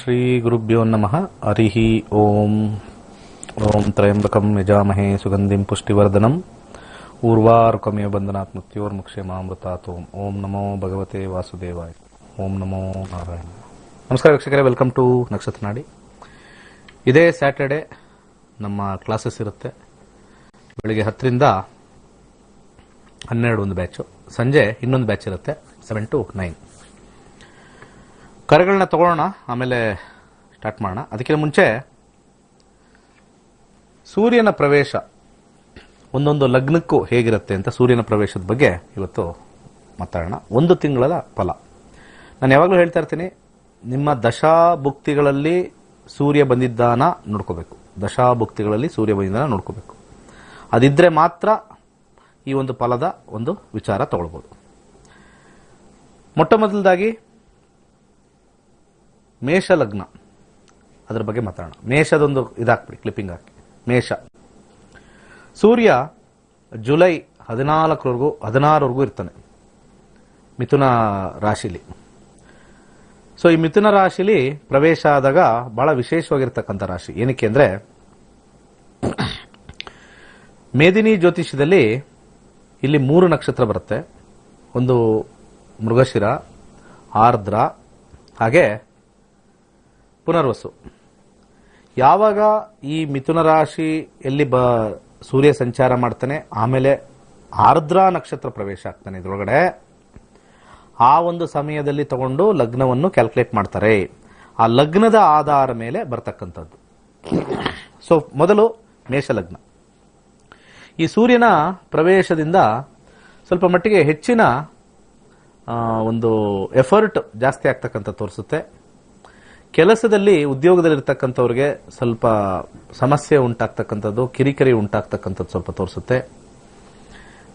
ಶ್ರೀ ಗುರುಭ್ಯೋ ನಮಃ. ಹರಿಃ ಓಂ. ಓಂ ತ್ರಯಂಬಕಂ ಯಜಾಮಹೇ ಸುಗಂಧಿಂ ಪುಷ್ಟಿವರ್ಧನಂ ಊರ್ವಾರುಕಮಿವ ಬಂಧನಾತ್ ಮೃತ್ಯೋರ್ಮುಕ್ಷೇಮಾಮೃತಾತ್. ಓಂ ನಮೋ ಭಗವತೆ ವಾಸುದೇವಾಯ. ಓಂ ನಮೋ ನಾರಾಯಣ. ನಮಸ್ಕಾರ ವೀಕ್ಷಕರೇ, ವೆಲ್ಕಮ್ ಟು ನಕ್ಷತ್ರ ನಾಡಿ. ಇದೇ ಸ್ಯಾಟರ್ಡೆ ನಮ್ಮ ಕ್ಲಾಸಸ್ ಇರುತ್ತೆ. ಬೆಳಿಗ್ಗೆ 10 ರಿಂದ 12 ಒಂದು ಬ್ಯಾಚು, ಸಂಜೆ ಇನ್ನೊಂದು ಬ್ಯಾಚ್ ಇರುತ್ತೆ 7 to 9. ಕರೆಗಳನ್ನ ತಗೊಳ್ಳೋಣ, ಆಮೇಲೆ ಸ್ಟಾರ್ಟ್ ಮಾಡೋಣ. ಅದಕ್ಕಿಂತ ಮುಂಚೆ ಸೂರ್ಯನ ಪ್ರವೇಶ ಒಂದೊಂದು ಲಗ್ನಕ್ಕೂ ಹೇಗಿರುತ್ತೆ ಅಂತ ಸೂರ್ಯನ ಪ್ರವೇಶದ ಬಗ್ಗೆ ಇವತ್ತು ಮಾತಾಡೋಣ. ಒಂದು ತಿಂಗಳ ಫಲ. ನಾನು ಯಾವಾಗಲೂ ಹೇಳ್ತಾ ಇರ್ತೀನಿ, ನಿಮ್ಮ ದಶಾಭುಕ್ತಿಗಳಲ್ಲಿ ಸೂರ್ಯ ಬಂದಿದ್ದಾನ ನೋಡ್ಕೋಬೇಕು. ದಶಾಭುಕ್ತಿಗಳಲ್ಲಿ ಸೂರ್ಯ ಬಂದಿದ್ದಾನ ನೋಡ್ಕೋಬೇಕು. ಅದಿದ್ರೆ ಮಾತ್ರ ಈ ಒಂದು ಫಲದ ಒಂದು ವಿಚಾರ ತಗೊಳ್ಬೋದು. ಮೊಟ್ಟ ಮೊದಲದಾಗಿ ಮೇಷ ಲಗ್ನ, ಅದರ ಬಗ್ಗೆ ಮಾತಾಡೋಣ. ಮೇಷದೊಂದು ಇದಾಕ್ಬಿಡಿ, ಕ್ಲಿಪ್ಪಿಂಗ್ ಹಾಕಿ. ಮೇಷ ಸೂರ್ಯ ಜುಲೈ 16ವರೆಗೂ ಇರ್ತಾನೆ ಮಿಥುನ ರಾಶಿಲಿ. ಸೊ ಈ ಮಿಥುನ ರಾಶಿಲಿ ಪ್ರವೇಶ ಆದಾಗ ಬಹಳ ವಿಶೇಷವಾಗಿರ್ತಕ್ಕಂಥ ರಾಶಿ. ಏನಕ್ಕೆ ಅಂದ್ರೆ, ಮೇದಿನಿ ಜ್ಯೋತಿಷ್ಯದಲ್ಲಿ ಇಲ್ಲಿ 3 ನಕ್ಷತ್ರ ಬರುತ್ತೆ. ಒಂದು ಮೃಗಶಿರ, ಆರ್ದ್ರ, ಹಾಗೆ ಪುನರ್ವಸು. ಯಾವಾಗ ಈ ಮಿಥುನ ರಾಶಿಯಲ್ಲಿ ಸೂರ್ಯ ಸಂಚಾರ ಮಾಡ್ತಾನೆ, ಆಮೇಲೆ ಆರ್ದ್ರ ನಕ್ಷತ್ರ ಪ್ರವೇಶ ಆಗ್ತಾನೆ ಇದರೊಳಗಡೆ, ಆ ಒಂದು ಸಮಯದಲ್ಲಿ ತಗೊಂಡು ಲಗ್ನವನ್ನು ಕ್ಯಾಲ್ಕುಲೇಟ್ ಮಾಡ್ತಾರೆ. ಆ ಲಗ್ನದ ಆಧಾರ ಮೇಲೆ ಬರ್ತಕ್ಕಂಥದ್ದು. ಸೊ ಮೊದಲು ಮೇಷ ಲಗ್ನ. ಈ ಸೂರ್ಯನ ಪ್ರವೇಶದಿಂದ ಸ್ವಲ್ಪ ಮಟ್ಟಿಗೆ ಹೆಚ್ಚಿನ ಒಂದು ಎಫರ್ಟ್ ಜಾಸ್ತಿ ಆಗ್ತಕ್ಕಂಥ ತೋರಿಸುತ್ತೆ. ಕೆಲಸದಲ್ಲಿ, ಉದ್ಯೋಗದಲ್ಲಿರ್ತಕ್ಕಂಥವ್ರಿಗೆ ಸ್ವಲ್ಪ ಸಮಸ್ಯೆ ಉಂಟಾಗ್ತಕ್ಕಂಥದ್ದು, ಕಿರಿಕಿರಿ ಉಂಟಾಗ್ತಕ್ಕಂಥದ್ದು ಸ್ವಲ್ಪ ತೋರಿಸುತ್ತೆ.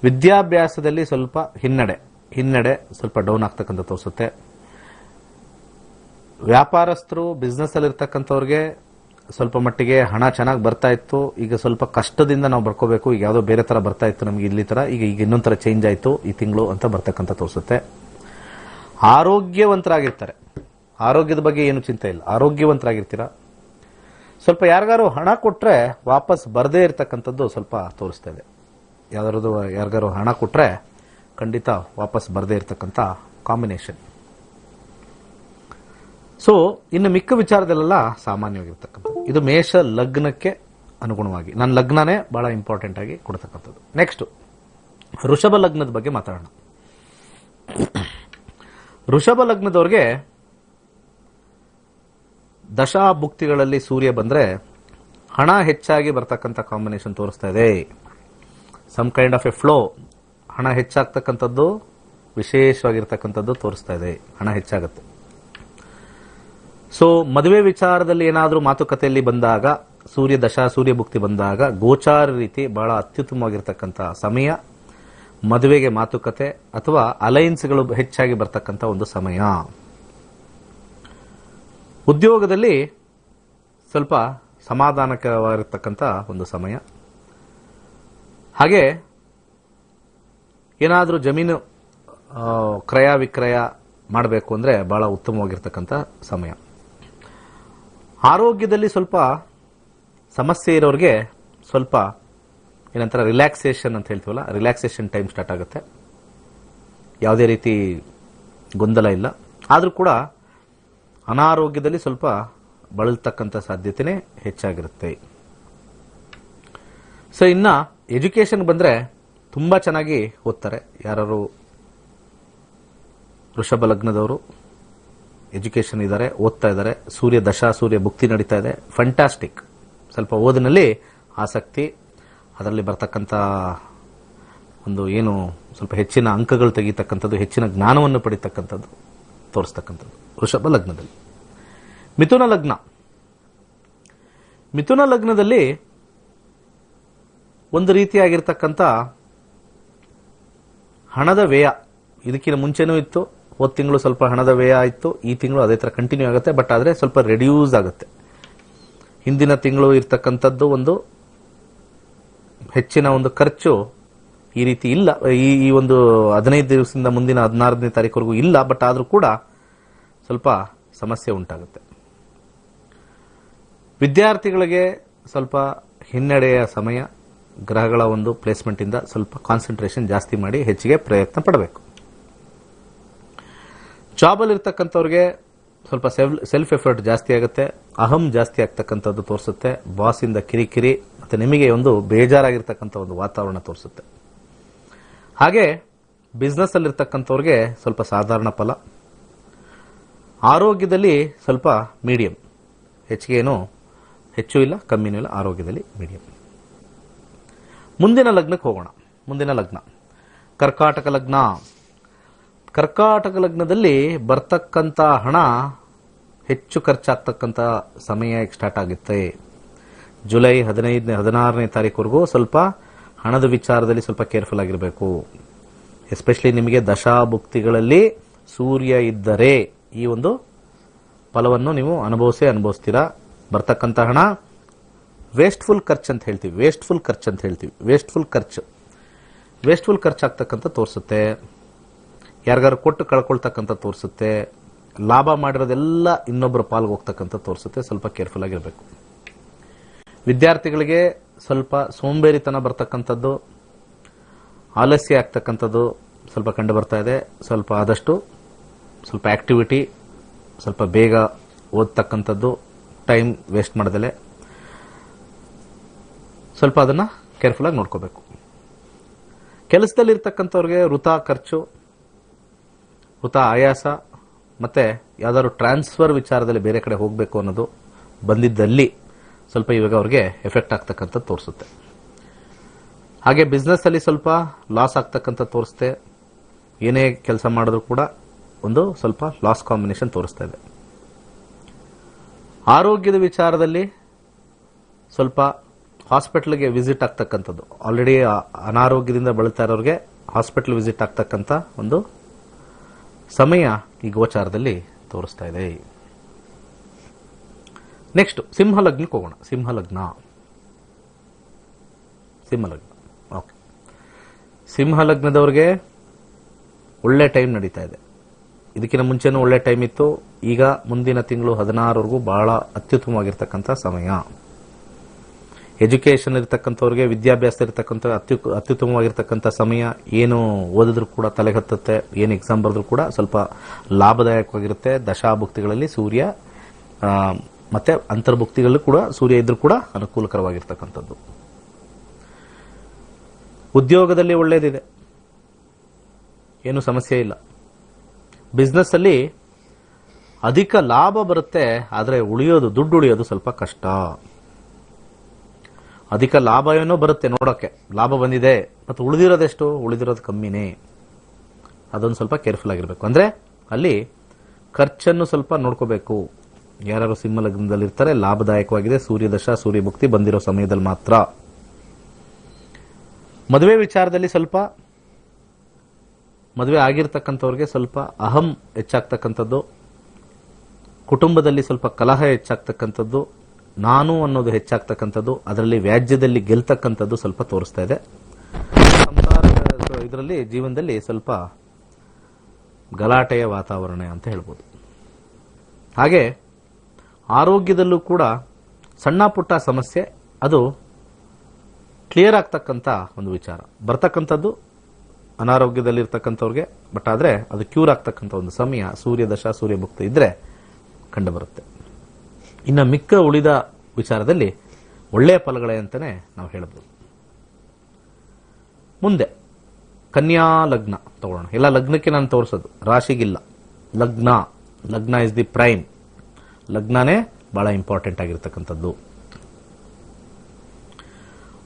ವಿದ್ಯಾಭ್ಯಾಸದಲ್ಲಿ ಸ್ವಲ್ಪ ಹಿನ್ನಡೆ ಸ್ವಲ್ಪ ಡೌನ್ ಆಗ್ತಕ್ಕಂಥ ತೋರಿಸುತ್ತೆ. ವ್ಯಾಪಾರಸ್ಥರು, ಬಿಸ್ನೆಸ್ ಅಲ್ಲಿ ಇರ್ತಕ್ಕಂಥವ್ರಿಗೆ ಸ್ವಲ್ಪ ಮಟ್ಟಿಗೆ ಹಣ ಚೆನ್ನಾಗಿ ಬರ್ತಾ ಇತ್ತು, ಈಗ ಸ್ವಲ್ಪ ಕಷ್ಟದಿಂದ ನಾವು ಬರ್ಕೋಬೇಕು. ಈಗ ಯಾವುದೋ ಬೇರೆ ತರ ಬರ್ತಾ ಇತ್ತು ನಮ್ಗೆ ಇಲ್ಲಿ ತರ, ಈಗ ಇನ್ನೊಂದ್ ತರ ಚೇಂಜ್ ಆಯ್ತು ಈ ತಿಂಗಳು ಅಂತ ಬರ್ತಕ್ಕಂಥ ತೋರಿಸುತ್ತೆ. ಆರೋಗ್ಯವಂತರಾಗಿರ್ತಾರೆ, ಆರೋಗ್ಯದ ಬಗ್ಗೆ ಏನು ಚಿಂತೆ ಇಲ್ಲ, ಆರೋಗ್ಯವಂತರಾಗಿರ್ತೀರ. ಸ್ವಲ್ಪ ಯಾರಿಗಾರು ಹಣ ಕೊಟ್ರೆ ವಾಪಸ್ ಬರದೇ ಇರತಕ್ಕಂಥದ್ದು ಸ್ವಲ್ಪ ತೋರಿಸ್ತಾ ಇದೆ. ಯಾರಿಗಾರು ಹಣ ಕೊಟ್ರೆ ಖಂಡಿತ ವಾಪಸ್ ಬರದೇ ಇರತಕ್ಕಂಥ ಕಾಂಬಿನೇಷನ್. ಸೊ ಇನ್ನು ಮಿಕ್ಕ ವಿಚಾರದಲ್ಲೆಲ್ಲ ಸಾಮಾನ್ಯವಾಗಿರ್ತಕ್ಕಂಥದ್ದು. ಇದು ಮೇಷ ಲಗ್ನಕ್ಕೆ ಅನುಗುಣವಾಗಿ, ನನ್ನ ಲಗ್ನನೇ ಬಹಳ ಇಂಪಾರ್ಟೆಂಟ್ ಆಗಿ ಕೊಡ್ತಕ್ಕಂಥದ್ದು. ನೆಕ್ಸ್ಟ್ ವೃಷಭ ಲಗ್ನದ ಬಗ್ಗೆ ಮಾತಾಡೋಣ. ವೃಷಭ ಲಗ್ನದವ್ರಿಗೆ ದಶಾಭುಕ್ತಿಗಳಲ್ಲಿ ಸೂರ್ಯ ಬಂದ್ರೆ ಹಣ ಹೆಚ್ಚಾಗಿ ಬರ್ತಕ್ಕಂಥ ಕಾಂಬಿನೇಷನ್ ತೋರಿಸ್ತಾ ಇದೆ. Some kind of a flow, ಹಣ ಹೆಚ್ಚಾಗ್ತಕ್ಕಂಥದ್ದು, ವಿಶೇಷವಾಗಿರ್ತಕ್ಕಂಥದ್ದು ತೋರಿಸ್ತಾ ಇದೆ. ಹಣ ಹೆಚ್ಚಾಗುತ್ತೆ. ಸೊ ಮದುವೆ ವಿಚಾರದಲ್ಲಿ ಏನಾದರೂ ಮಾತುಕತೆಯಲ್ಲಿ ಬಂದಾಗ, ಸೂರ್ಯ ದಶಾ ಸೂರ್ಯ ಭುಕ್ತಿ ಬಂದಾಗ ಗೋಚಾರ ರೀತಿ ಬಹಳ ಅತ್ಯುತ್ತಮವಾಗಿರ್ತಕ್ಕಂಥ ಸಮಯ. ಮದುವೆಗೆ ಮಾತುಕತೆ ಅಥವಾ ಅಲೈನ್ಸ್ಗಳು ಹೆಚ್ಚಾಗಿ ಬರ್ತಕ್ಕಂಥ ಒಂದು ಸಮಯ. ಉದ್ಯೋಗದಲ್ಲಿ ಸ್ವಲ್ಪ ಸಮಾಧಾನಕವಾಗಿರ್ತಕ್ಕಂಥ ಒಂದು ಸಮಯ. ಹಾಗೆ ಏನಾದರೂ ಜಮೀನು ಕ್ರಯ ವಿಕ್ರಯ ಮಾಡಬೇಕು ಅಂದ್ರೆ ಬಹಳ ಉತ್ತಮವಾಗಿರ್ತಕ್ಕಂಥ ಸಮಯ. ಆರೋಗ್ಯದಲ್ಲಿ ಸ್ವಲ್ಪ ಸಮಸ್ಯೆ ಇರೋರಿಗೆ ಸ್ವಲ್ಪ ಏನಂತಾರೆ ರಿಲ್ಯಾಕ್ಸೇಷನ್ ಅಂತ ಹೇಳ್ತೀವಲ್ಲ, ರಿಲ್ಯಾಕ್ಸೇಷನ್ ಟೈಮ್ ಸ್ಟಾರ್ಟ್ ಆಗುತ್ತೆ. ಯಾವುದೇ ರೀತಿ ಗೊಂದಲ ಇಲ್ಲ. ಆದರೂ ಕೂಡ ಅನಾರೋಗ್ಯದಲ್ಲಿ ಸ್ವಲ್ಪ ಬಳಲ್ತಕ್ಕಂಥ ಸಾಧ್ಯತೆನೇ ಹೆಚ್ಚಾಗಿರುತ್ತೆ. ಸೊ ಇನ್ನ ಎಜುಕೇಶನ್ ಬಂದ್ರೆ ತುಂಬಾ ಚೆನ್ನಾಗಿ ಓದ್ತಾರೆ. ಯಾರು ವೃಷಭ ಲಗ್ನದವರು ಎಜುಕೇಶನ್ ಇದ್ದಾರೆ, ಓದ್ತಾ ಇದ್ದಾರೆ, ಸೂರ್ಯ ದಶಾ ಸೂರ್ಯ ಭುಕ್ತಿ ನಡೀತಾ ಇದೆ, ಫ್ಯಾಂಟಾಸ್ಟಿಕ್. ಸ್ವಲ್ಪ ಓದಿನಲ್ಲಿ ಆಸಕ್ತಿ, ಅದರಲ್ಲಿ ಬರ್ತಕ್ಕಂಥ ಒಂದು ಏನು ಸ್ವಲ್ಪ ಹೆಚ್ಚಿನ ಅಂಕಗಳು ತೆಗೀತಕ್ಕಂಥದ್ದು, ಹೆಚ್ಚಿನ ಜ್ಞಾನವನ್ನು ಪಡಿತಕ್ಕಂಥದ್ದು ತೋರಿಸ್ತಕ್ಕಂಥದ್ದು ವೃಷಭ ಲಗ್ನದಲ್ಲಿ. ಮಿಥುನ ಲಗ್ನದಲ್ಲಿ ಒಂದು ರೀತಿಯಾಗಿರ್ತಕ್ಕಂಥ ಹಣದ ವ್ಯಯ ಇದಕ್ಕಿಂತ ಮುಂಚೆನೂ ಇತ್ತು. ಹೋದ ತಿಂಗಳು ಸ್ವಲ್ಪ ಹಣದ ವ್ಯಯ ಆಯಿತು, ಈ ತಿಂಗಳು ಅದೇ ತರ ಕಂಟಿನ್ಯೂ ಆಗುತ್ತೆ. ಬಟ್ ಆದರೆ ಸ್ವಲ್ಪ ರೆಡ್ಯೂಸ್ ಆಗುತ್ತೆ. ಹಿಂದಿನ ತಿಂಗಳು ಇರ್ತಕ್ಕಂಥದ್ದು ಒಂದು ಹೆಚ್ಚಿನ ಒಂದು ಖರ್ಚು ಈ ರೀತಿ ಇಲ್ಲ. ಈ ಒಂದು 15 ದಿವಸದಿಂದ ಮುಂದಿನ 16ನೇ ತಾರೀಕುವರೆಗೂ ಇಲ್ಲ. ಬಟ್ ಆದರೂ ಕೂಡ ಸ್ವಲ್ಪ ಸಮಸ್ಯೆ ಉಂಟಾಗುತ್ತೆ. ವಿದ್ಯಾರ್ಥಿಗಳಿಗೆ ಸ್ವಲ್ಪ ಹಿನ್ನಡೆಯ ಸಮಯ. ಗ್ರಹಗಳ ಒಂದು ಪ್ಲೇಸ್ಮೆಂಟ್ ಇಂದ ಸ್ವಲ್ಪ ಕಾನ್ಸಂಟ್ರೇಷನ್ ಜಾಸ್ತಿ ಮಾಡಿ ಹೆಚ್ಚಿಗೆ ಪ್ರಯತ್ನ ಪಡಬೇಕು. ಜಾಬಲ್ಲಿ ಇರ್ತಕ್ಕಂಥವ್ರಿಗೆ ಸ್ವಲ್ಪ ಸೆಲ್ಫ್ ಎಫರ್ಟ್ ಜಾಸ್ತಿ ಆಗುತ್ತೆ, ಅಹಂ ಜಾಸ್ತಿ ಆಗ್ತಕ್ಕಂಥದ್ದು ತೋರಿಸುತ್ತೆ, ಬಾಸ್ ಇಂದ ಕಿರಿಕಿರಿ ಮತ್ತೆ ನಿಮಗೆ ಒಂದು ಬೇಜಾರಾಗಿರ್ತಕ್ಕಂಥ ಒಂದು ವಾತಾವರಣ ತೋರಿಸುತ್ತೆ. ಹಾಗೆ ಬಿಸ್ನೆಸ್ ಅಲ್ಲಿರ್ತಕ್ಕಂಥವ್ರಿಗೆ ಸ್ವಲ್ಪ ಸಾಧಾರಣ ಫಲ. ಆರೋಗ್ಯದಲ್ಲಿ ಸ್ವಲ್ಪ ಮೀಡಿಯಂ, ಹೆಚ್ಚಿಗೆ ಏನು ಹೆಚ್ಚು ಇಲ್ಲ ಕಮ್ಮಿನೂ ಇಲ್ಲ, ಆರೋಗ್ಯದಲ್ಲಿ ಮೀಡಿಯಂ. ಮುಂದಿನ ಲಗ್ನಕ್ಕೆ ಹೋಗೋಣ. ಮುಂದಿನ ಲಗ್ನ ಕರ್ಕಾಟಕ ಲಗ್ನ. ಕರ್ಕಾಟಕ ಲಗ್ನದಲ್ಲಿ ಬರ್ತಕ್ಕಂಥ ಹಣ ಹೆಚ್ಚು ಖರ್ಚಾಗ್ತಕ್ಕಂಥ ಸಮಯ ಸ್ಟಾರ್ಟ್ ಆಗುತ್ತೆ. ಜುಲೈ 16ನೇ ತಾರೀಕುವರೆಗೂ ಸ್ವಲ್ಪ ಹಣದ ವಿಚಾರದಲ್ಲಿ ಸ್ವಲ್ಪ ಕೇರ್ಫುಲ್ ಆಗಿರಬೇಕು. ಎಸ್ಪೆಷಲಿ ನಿಮಗೆ ದಶಾಭುಕ್ತಿಗಳಲ್ಲಿ ಸೂರ್ಯ ಇದ್ದರೆ ಈ ಒಂದು ಫಲವನ್ನು ನೀವು ಅನುಭವಿಸ್ತೀರಾ. ಬರ್ತಕ್ಕಂಥ ಹಣ ವೇಸ್ಟ್ಫುಲ್ ಖರ್ಚು ಅಂತ ಹೇಳ್ತೀವಿ. ವೇಸ್ಟ್ಫುಲ್ ಖರ್ಚಾಗ್ತಕ್ಕಂಥ ತೋರಿಸುತ್ತೆ. ಯಾರಿಗಾರು ಕೊಟ್ಟು ಕಳ್ಕೊಳ್ತಕ್ಕಂಥ ತೋರಿಸುತ್ತೆ. ಲಾಭ ಮಾಡಿರೋದೆಲ್ಲ ಇನ್ನೊಬ್ಬರ ಪಾಲ್ಗೆ ಹೋಗ್ತಕ್ಕಂಥ ತೋರಿಸುತ್ತೆ. ಸ್ವಲ್ಪ ಕೇರ್ಫುಲ್ ಆಗಿರಬೇಕು. ವಿದ್ಯಾರ್ಥಿಗಳಿಗೆ ಸ್ವಲ್ಪ ಸೋಂಬೇರಿತನ ಬರ್ತಕ್ಕಂಥದ್ದು, ಆಲಸ್ಯ ಆಗ್ತಕ್ಕಂಥದ್ದು ಸ್ವಲ್ಪ ಕಂಡು ಬರ್ತಾ ಇದೆ. ಸ್ವಲ್ಪ ಆದಷ್ಟು ಸ್ವಲ್ಪ ಆಕ್ಟಿವಿಟಿ, ಸ್ವಲ್ಪ ಬೇಗ ಓದ್ತಕ್ಕಂಥದ್ದು, ಟೈಮ್ ವೇಸ್ಟ್ ಮಾಡದಲೆ ಸ್ವಲ್ಪ ಅದನ್ನ ಕೇರ್ಫುಲ್ ಆಗಿ ನೋಡ್ಕೋಬೇಕು. ಕೆಲಸದಲ್ಲಿರ್ತಕ್ಕಂಥವ್ರಿಗೆ ವೃಥಾ ಖರ್ಚು, ವೃಥಾ ಆಯಾಸ, ಮತ್ತೆ ಯಾವ್ದಾದ್ರು ಟ್ರಾನ್ಸ್ಫರ್ ವಿಚಾರದಲ್ಲಿ ಬೇರೆ ಕಡೆ ಹೋಗಬೇಕು ಅನ್ನೋದು ಬಂದಿದ್ದಲ್ಲಿ ಸ್ವಲ್ಪ ಇವಾಗ ಅವ್ರಿಗೆ ಎಫೆಕ್ಟ್ ಆಗ್ತಕ್ಕಂಥ ತೋರಿಸುತ್ತೆ. ಹಾಗೆ ಬಿಸ್ನೆಸ್ ಅಲ್ಲಿ ಸ್ವಲ್ಪ ಲಾಸ್ ಆಗ್ತಕ್ಕಂಥ ತೋರಿಸುತ್ತೆ. ಏನೇ ಕೆಲಸ ಮಾಡಿದ್ರು ಕೂಡ ಒಂದು ಸ್ವಲ್ಪ ಲಾಸ್ ಕಾಂಬಿನೇಷನ್ ತೋರಿಸ್ತಾ ಇದೆ. ಆರೋಗ್ಯದ ವಿಚಾರದಲ್ಲಿ ಸ್ವಲ್ಪ ಹಾಸ್ಪಿಟಲ್ಗೆ ವಿಸಿಟ್ ಆಗ್ತಕ್ಕಂಥದ್ದು, ಆಲ್ರೆಡಿ ಅನಾರೋಗ್ಯದಿಂದ ಬಳಲ್ತಾ ಇರೋರಿಗೆ ಹಾಸ್ಪಿಟಲ್ ವಿಸಿಟ್ ಆಗ್ತಕ್ಕಂಥ ಒಂದು ಸಮಯ ಈ ಗೋಚಾರದಲ್ಲಿ ತೋರಿಸ್ತಾ ಇದೆ. ನೆಕ್ಸ್ಟ್ ಸಿಂಹಲಗ್ನಕ್ಕೆ ಹೋಗೋಣ. ಸಿಂಹಲಗ್ನ ಓಕೆ. ಸಿಂಹಲಗ್ನದವ್ರಿಗೆ ಒಳ್ಳೆ ಟೈಮ್ ನಡೀತಾ ಇದೆ. ಇದಕ್ಕಿಂತ ಮುಂಚೆನೂ ಒಳ್ಳೆ ಟೈಮ್ ಇತ್ತು. ಈಗ ಮುಂದಿನ ತಿಂಗಳು 16ವರೆಗೂ ಬಹಳ ಅತ್ಯುತ್ತಮವಾಗಿರ್ತಕ್ಕಂಥ ಸಮಯ. ಎಜುಕೇಶನ್ ಇರತಕ್ಕಂಥವ್ರಿಗೆ, ವಿದ್ಯಾಭ್ಯಾಸ ಇರತಕ್ಕಂಥ ಅತ್ಯುತ್ತಮವಾಗಿರ್ತಕ್ಕಂಥ ಸಮಯ. ಏನು ಓದಿದ್ರು ಕೂಡ ತಲೆಗತ್ತುತ್ತೆ, ಏನು ಎಕ್ಸಾಮ್ ಬರೆದ್ರು ಕೂಡ ಸ್ವಲ್ಪ ಲಾಭದಾಯಕವಾಗಿರುತ್ತೆ. ದಶಾಭುಕ್ತಿಗಳಲ್ಲಿ ಸೂರ್ಯ ಮತ್ತೆ ಅಂತರ್ಭುಕ್ತಿಗಳಲ್ಲೂ ಕೂಡ ಸೂರ್ಯ ಇದ್ರೂ ಕೂಡ ಅನುಕೂಲಕರವಾಗಿರ್ತಕ್ಕಂಥದ್ದು. ಉದ್ಯೋಗದಲ್ಲಿ ಒಳ್ಳೇದಿದೆ, ಏನು ಸಮಸ್ಯೆ ಇಲ್ಲ. ಬಿಸ್ನೆಸ್ ಅಲ್ಲಿ ಅಧಿಕ ಲಾಭ ಬರುತ್ತೆ, ಆದರೆ ದುಡ್ಡು ಉಳಿಯೋದು ಸ್ವಲ್ಪ ಕಷ್ಟ. ಅಧಿಕ ಲಾಭ ಏನೋ ಬರುತ್ತೆ, ನೋಡೋಕೆ ಲಾಭ ಬಂದಿದೆ, ಮತ್ತು ಉಳಿದಿರೋದೆಷ್ಟು? ಉಳಿದಿರೋದು ಕಮ್ಮಿನೇ. ಅದೊಂದು ಸ್ವಲ್ಪ ಕೇರ್ಫುಲ್ ಆಗಿರಬೇಕು. ಅಂದ್ರೆ ಅಲ್ಲಿ ಖರ್ಚನ್ನು ಸ್ವಲ್ಪ ನೋಡ್ಕೋಬೇಕು. ಯಾರು ಸಿಂಹ ಲಗ್ನದಲ್ಲಿ ಇರ್ತಾರೆ, ಲಾಭದಾಯಕವಾಗಿದೆ. ಸೂರ್ಯದಶ ಸೂರ್ಯಭುಕ್ತಿ ಬಂದಿರೋ ಸಮಯದಲ್ಲಿ ಮಾತ್ರ. ಮದುವೆ ವಿಚಾರದಲ್ಲಿ ಸ್ವಲ್ಪ, ಮದುವೆ ಆಗಿರ್ತಕ್ಕಂಥವ್ರಿಗೆ ಸ್ವಲ್ಪ ಅಹಂ ಹೆಚ್ಚಾಗ್ತಕ್ಕಂಥದ್ದು, ಕುಟುಂಬದಲ್ಲಿ ಸ್ವಲ್ಪ ಕಲಹ ಹೆಚ್ಚಾಗ್ತಕ್ಕಂಥದ್ದು, ನಾನು ಅನ್ನೋದು ಹೆಚ್ಚಾಗ್ತಕ್ಕಂಥದ್ದು, ಅದರಲ್ಲಿ ವ್ಯಾಜ್ಯದಲ್ಲಿ ಗೆಲ್ತಕ್ಕಂಥದ್ದು ಸ್ವಲ್ಪ ತೋರಿಸ್ತಾ ಇದೆ. ಇದರಲ್ಲಿ ಜೀವನದಲ್ಲಿ ಸ್ವಲ್ಪ ಗಲಾಟೆಯ ವಾತಾವರಣ ಅಂತ ಹೇಳ್ಬೋದು. ಹಾಗೆ ಆರೋಗ್ಯದಲ್ಲೂ ಕೂಡ ಸಣ್ಣ ಪುಟ್ಟ ಸಮಸ್ಯೆ, ಅದು ಕ್ಲಿಯರ್ ಆಗ್ತಕ್ಕಂಥ ಒಂದು ವಿಚಾರ ಬರ್ತಕ್ಕಂಥದ್ದು ಅನಾರೋಗ್ಯದಲ್ಲಿರ್ತಕ್ಕಂಥವ್ರಿಗೆ. ಬಟ್ ಆದರೆ ಅದು ಕ್ಯೂರ್ ಆಗ್ತಕ್ಕಂಥ ಒಂದು ಸಮಯ ಸೂರ್ಯದಶ ಸೂರ್ಯಭುಕ್ತಿ ಇದ್ರೆ ಕಂಡು ಬರುತ್ತೆ. ಇನ್ನು ಮಿಕ್ಕ ಉಳಿದ ವಿಚಾರದಲ್ಲಿ ಒಳ್ಳೆಯ ಫಲಗಳೇ ಅಂತಾನೆ ನಾವು ಹೇಳಬಹುದು. ಮುಂದೆ ಕನ್ಯಾ ಲಗ್ನ ತಗೊಳ್ಳೋಣ. ಎಲ್ಲ ಲಗ್ನಕ್ಕೆ ನಾನು ತೋರಿಸೋದು, ರಾಶಿಗಿಲ್ಲ. ಲಗ್ನ ಇಸ್ ದಿ ಪ್ರೈಮ್. ಲಗ್ನನೇ ಬಹಳ ಇಂಪಾರ್ಟೆಂಟ್ ಆಗಿರ್ತಕ್ಕಂಥದ್ದು.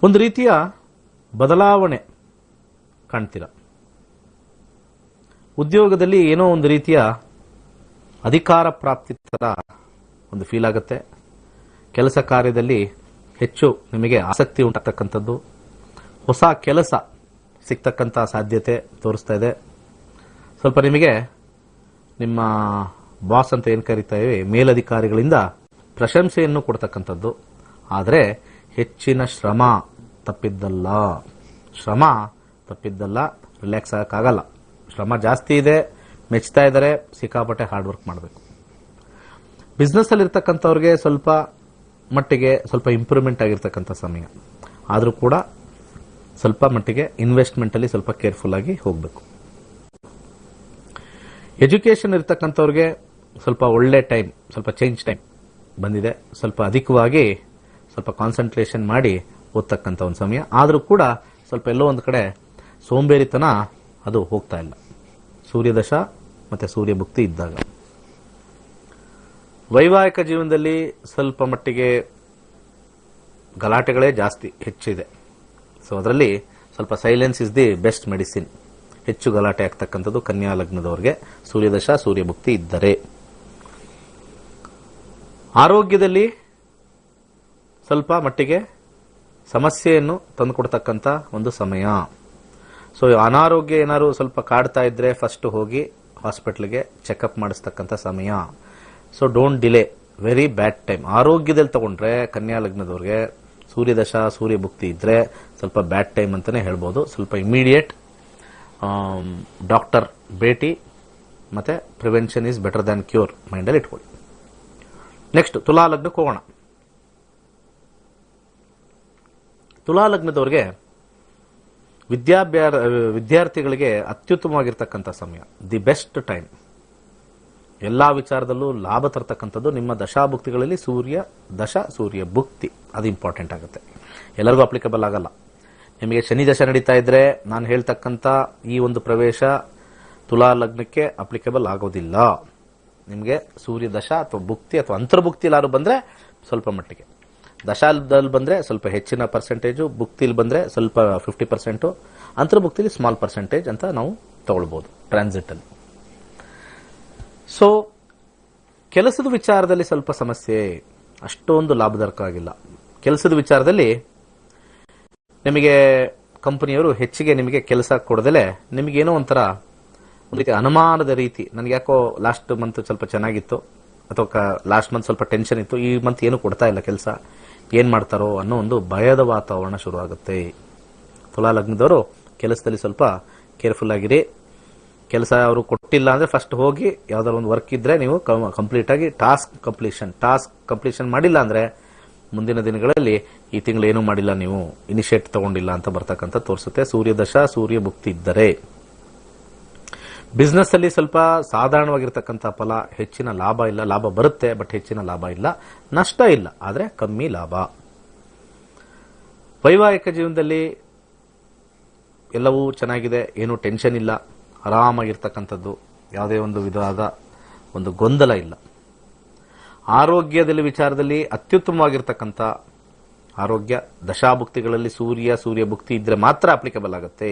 ಒಂದು ರೀತಿಯ ಬದಲಾವಣೆ ಕಾಣ್ತೀರ. ಉದ್ಯೋಗದಲ್ಲಿ ಏನೋ ಒಂದು ರೀತಿಯ ಅಧಿಕಾರ ಪ್ರಾಪ್ತಿ ತರ ಒಂದು ಫೀಲ್ ಆಗುತ್ತೆ. ಕೆಲಸ ಕಾರ್ಯದಲ್ಲಿ ಹೆಚ್ಚು ನಿಮಗೆ ಆಸಕ್ತಿ ಉಂಟಾಗ್ತಕ್ಕಂಥದ್ದು, ಹೊಸ ಕೆಲಸ ಸಿಗ್ತಕ್ಕಂಥ ಸಾಧ್ಯತೆ ತೋರಿಸ್ತಾ ಇದೆ. ಸ್ವಲ್ಪ ನಿಮಗೆ ನಿಮ್ಮ ಬಾಸ್ ಅಂತ ಏನು ಕರೀತಾಯಿವೆ, ಮೇಲಧಿಕಾರಿಗಳಿಂದ ಪ್ರಶಂಸೆಯನ್ನು ಕೊಡ್ತಕ್ಕಂಥದ್ದು. ಆದರೆ ಹೆಚ್ಚಿನ ಶ್ರಮ ತಪ್ಪಿದ್ದಲ್ಲ. ರಿಲ್ಯಾಕ್ಸ್ ಆಗಕ್ಕಾಗಲ್ಲ. ಶ್ರಮ ಜಾಸ್ತಿ ಇದೆ, ಮೆಚ್ತಾ ಇದ್ದಾರೆ, ಸಿಕ್ಕಾಪಟ್ಟೆ ಹಾರ್ಡ್ ವರ್ಕ್ ಮಾಡಬೇಕು. ಬಿಸ್ನೆಸ್ ಅಲ್ಲಿ ಇರ್ತಕ್ಕಂಥವ್ರಿಗೆ ಸ್ವಲ್ಪ ಮಟ್ಟಿಗೆ ಸ್ವಲ್ಪ ಇಂಪ್ರೂವ್ಮೆಂಟ್ ಆಗಿರ್ತಕ್ಕಂಥ ಸಮಯ. ಆದರೂ ಕೂಡ ಸ್ವಲ್ಪ ಮಟ್ಟಿಗೆ ಇನ್ವೆಸ್ಟ್ಮೆಂಟ್ ಅಲ್ಲಿ ಸ್ವಲ್ಪ ಕೇರ್ಫುಲ್ ಆಗಿ ಹೋಗಬೇಕು. ಎಜುಕೇಶನ್ ಇರ್ತಕ್ಕಂಥವ್ರಿಗೆ ಸ್ವಲ್ಪ ಒಳ್ಳೆ ಟೈಮ್, ಸ್ವಲ್ಪ ಚೇಂಜ್ ಟೈಮ್ ಬಂದಿದೆ. ಸ್ವಲ್ಪ ಅಧಿಕವಾಗಿ ಸ್ವಲ್ಪ ಕಾನ್ಸಂಟ್ರೇಷನ್ ಮಾಡಿ ಓದ್ತಕ್ಕಂಥ ಒಂದು ಸಮಯ. ಆದರೂ ಕೂಡ ಸ್ವಲ್ಪ ಎಲ್ಲೋ ಒಂದು ಕಡೆ ಸೋಂಬೇರಿತನ ಅದು ಹೋಗ್ತಾ ಇಲ್ಲ ಸೂರ್ಯದಶ ಮತ್ತೆ ಸೂರ್ಯ ಭುಕ್ತಿ ಇದ್ದಾಗ. ವೈವಾಹಿಕ ಜೀವನದಲ್ಲಿ ಸ್ವಲ್ಪ ಮಟ್ಟಿಗೆ ಗಲಾಟೆಗಳೇ ಜಾಸ್ತಿ ಹೆಚ್ಚಿದೆ. ಸೊ ಅದರಲ್ಲಿ ಸ್ವಲ್ಪ silence is the best medicine. ಹೆಚ್ಚು ಗಲಾಟೆ ಆಗ್ತಕ್ಕಂಥದ್ದು ಕನ್ಯಾ ಲಗ್ನದವರಿಗೆ ಸೂರ್ಯದಶ ಸೂರ್ಯ ಭುಕ್ತಿ ಇದ್ದರೆ. ಆರೋಗ್ಯದಲ್ಲಿ ಸ್ವಲ್ಪ ಮಟ್ಟಿಗೆ ಸಮಸ್ಯೆಯನ್ನು ತಂದುಕೊಡ್ತಕ್ಕಂಥ ಒಂದು ಸಮಯ. ಸೊ ಅನಾರೋಗ್ಯ ಏನಾದ್ರು ಸ್ವಲ್ಪ ಕಾಡ್ತಾ ಇದ್ರೆ ಫಸ್ಟ್ ಹೋಗಿ ಹಾಸ್ಪಿಟಲ್ಗೆ ಚೆಕಪ್ ಮಾಡಿಸ್ತಕ್ಕಂಥ ಸಮಯ. So don't delay, very bad time. ಆರೋಗ್ಯದಲ್ಲಿ ತಗೊಂಡ್ರೆ ಕನ್ಯಾ ಲಗ್ನದವ್ರಿಗೆ ಸೂರ್ಯದಶ ಸೂರ್ಯ ಭುಕ್ತಿ ಇದ್ರೆ ಸ್ವಲ್ಪ ಬ್ಯಾಡ್ ಟೈಮ್ ಅಂತಾನೆ ಹೇಳ್ಬೋದು. ಸ್ವಲ್ಪ ಇಮಿಡಿಯೇಟ್ ಡಾಕ್ಟರ್ ಭೇಟಿ ಮತ್ತೆ prevention is better than cure ಮೈಂಡಲ್ಲಿ ಇಟ್ಕೊಳ್ಳಿ. ನೆಕ್ಸ್ಟ್ ತುಲಾ ಲಗ್ನಕ್ಕೆ ಹೋಗೋಣ. ತುಲಾ ಲಗ್ನದವ್ರಿಗೆ ವಿದ್ಯಾರ್ಥಿಗಳಿಗೆ ಅತ್ಯುತ್ತಮವಾಗಿರ್ತಕ್ಕಂಥ ಸಮಯ, ದಿ ಬೆಸ್ಟ್ ಟೈಮ್. ಎಲ್ಲಾ ವಿಚಾರದಲ್ಲೂ ಲಾಭ ತರ್ತಕ್ಕಂಥದ್ದು ನಿಮ್ಮ ದಶಾಭುಕ್ತಿಗಳಲ್ಲಿ ಸೂರ್ಯ ದಶ ಸೂರ್ಯ ಭುಕ್ತಿ. ಅದು ಇಂಪಾರ್ಟೆಂಟ್ ಆಗುತ್ತೆ. ಎಲ್ಲರಿಗೂ ಅಪ್ಲಿಕಬಲ್ ಆಗಲ್ಲ. ನಿಮಗೆ ಶನಿ ದಶ ನಡೀತಾ ಇದ್ರೆ ನಾನು ಹೇಳ್ತಕ್ಕಂಥ ಈ ಒಂದು ಪ್ರವೇಶ ತುಲಾ ಲಗ್ನಕ್ಕೆ ಅಪ್ಲಿಕಬಲ್ ಆಗೋದಿಲ್ಲ. ನಿಮಗೆ ಸೂರ್ಯ ದಶ ಅಥವಾ ಭುಕ್ತಿ ಅಥವಾ ಅಂತರ್ಭುಕ್ತಿ ಎಲ್ಲಾರು ಬಂದ್ರೆ ಸ್ವಲ್ಪ ಮಟ್ಟಿಗೆ, ದಶಾದಲ್ಲಿ ಬಂದ್ರೆ ಸ್ವಲ್ಪ ಹೆಚ್ಚಿನ ಪರ್ಸೆಂಟೇಜು, ಭುಕ್ತಿಲಿ ಬಂದ್ರೆ ಸ್ವಲ್ಪ 50%, ಅಂತರ್ಭುಕ್ತಿಲಿ ಸ್ಮಾಲ್ ಪರ್ಸೆಂಟೇಜ್ ಅಂತ ನಾವು ತಗೊಳ್ಬಹುದು ಟ್ರಾನ್ಸಿಟ್ ಅಲ್ಲಿ. ಸೊ ಕೆಲಸದ ವಿಚಾರದಲ್ಲಿ ಸ್ವಲ್ಪ ಸಮಸ್ಯೆ, ಅಷ್ಟೊಂದು ಲಾಭದಾಯಕ ಆಗಿಲ್ಲ. ಕೆಲಸದ ವಿಚಾರದಲ್ಲಿ ನಿಮಗೆ ಕಂಪನಿಯವರು ಹೆಚ್ಚಿಗೆ ನಿಮಗೆ ಕೆಲಸ ಕೊಡದಲೆ ನಿಮಗೇನೋ ಒಂಥರ ಒಂದು ರೀತಿ ಅನುಮಾನದ ರೀತಿ, ನನಗೆ ಯಾಕೋ ಲಾಸ್ಟ್ ಮಂತ್ ಸ್ವಲ್ಪ ಚೆನ್ನಾಗಿತ್ತು ಅಥವಾ ಲಾಸ್ಟ್ ಮಂತ್ ಸ್ವಲ್ಪ ಟೆನ್ಷನ್ ಇತ್ತು, ಈ ಮಂತ್ ಏನು ಕೊಡ್ತಾ ಇಲ್ಲ ಕೆಲಸ, ಏನ್ ಮಾಡ್ತಾರೋ ಅನ್ನೋ ಒಂದು ಭಯದ ವಾತಾವರಣ ಶುರು ಆಗುತ್ತೆ. ತುಲಾ ಲಗ್ನದವರು ಕೆಲಸದಲ್ಲಿ ಸ್ವಲ್ಪ ಕೇರ್ಫುಲ್ ಆಗಿರಿ. ಕೆಲಸ ಅವರು ಕೊಟ್ಟಿಲ್ಲ ಅಂದ್ರೆ ಫಸ್ಟ್ ಹೋಗಿ ಯಾವ್ದಾದ್ರು ಒಂದು ವರ್ಕ್ ಇದ್ರೆ ನೀವು ಕಂಪ್ಲೀಟ್ ಆಗಿ ಟಾಸ್ಕ್ ಕಂಪ್ಲೀಷನ್ ಮಾಡಿಲ್ಲ ಅಂದ್ರೆ ಮುಂದಿನ ದಿನಗಳಲ್ಲಿ ಈ ತಿಂಗಳು ಏನೂ ಮಾಡಿಲ್ಲ, ನೀವು ಇನಿಷಿಯೇಟ್ ತಗೊಂಡಿಲ್ಲ ಅಂತ ಬರ್ತಕ್ಕಂಥ ತೋರಿಸುತ್ತೆ. ಸೂರ್ಯದಶ ಸೂರ್ಯ ಭುಕ್ತಿ ಇದ್ದರೆ ಬಿಸ್ನೆಸ್ ಅಲ್ಲಿ ಸ್ವಲ್ಪ ಸಾಧಾರಣವಾಗಿರ್ತಕ್ಕಂಥ ಫಲ, ಹೆಚ್ಚಿನ ಲಾಭ ಇಲ್ಲ. ಲಾಭ ಬರುತ್ತೆ ಬಟ್ ಹೆಚ್ಚಿನ ಲಾಭ ಇಲ್ಲ. ನಷ್ಟ ಇಲ್ಲ ಆದ್ರೆ ಕಮ್ಮಿ ಲಾಭ. ವೈವಾಹಿಕ ಜೀವನದಲ್ಲಿ ಎಲ್ಲವೂ ಚೆನ್ನಾಗಿದೆ, ಏನು ಟೆನ್ಷನ್ ಇಲ್ಲ, ಆರಾಮಾಗಿರ್ತಕ್ಕಂಥದ್ದು, ಯಾವುದೇ ಒಂದು ವಿಧವಾದ ಒಂದು ಗೊಂದಲ ಇಲ್ಲ. ಆರೋಗ್ಯದಲ್ಲಿ ವಿಚಾರದಲ್ಲಿ ಅತ್ಯುತ್ತಮವಾಗಿರ್ತಕ್ಕಂಥ ಆರೋಗ್ಯ. ದಶಾಭುಕ್ತಿಗಳಲ್ಲಿ ಸೂರ್ಯ ಭುಕ್ತಿ ಇದ್ರೆ ಮಾತ್ರ ಅಪ್ಲಿಕಬಲ್ ಆಗುತ್ತೆ.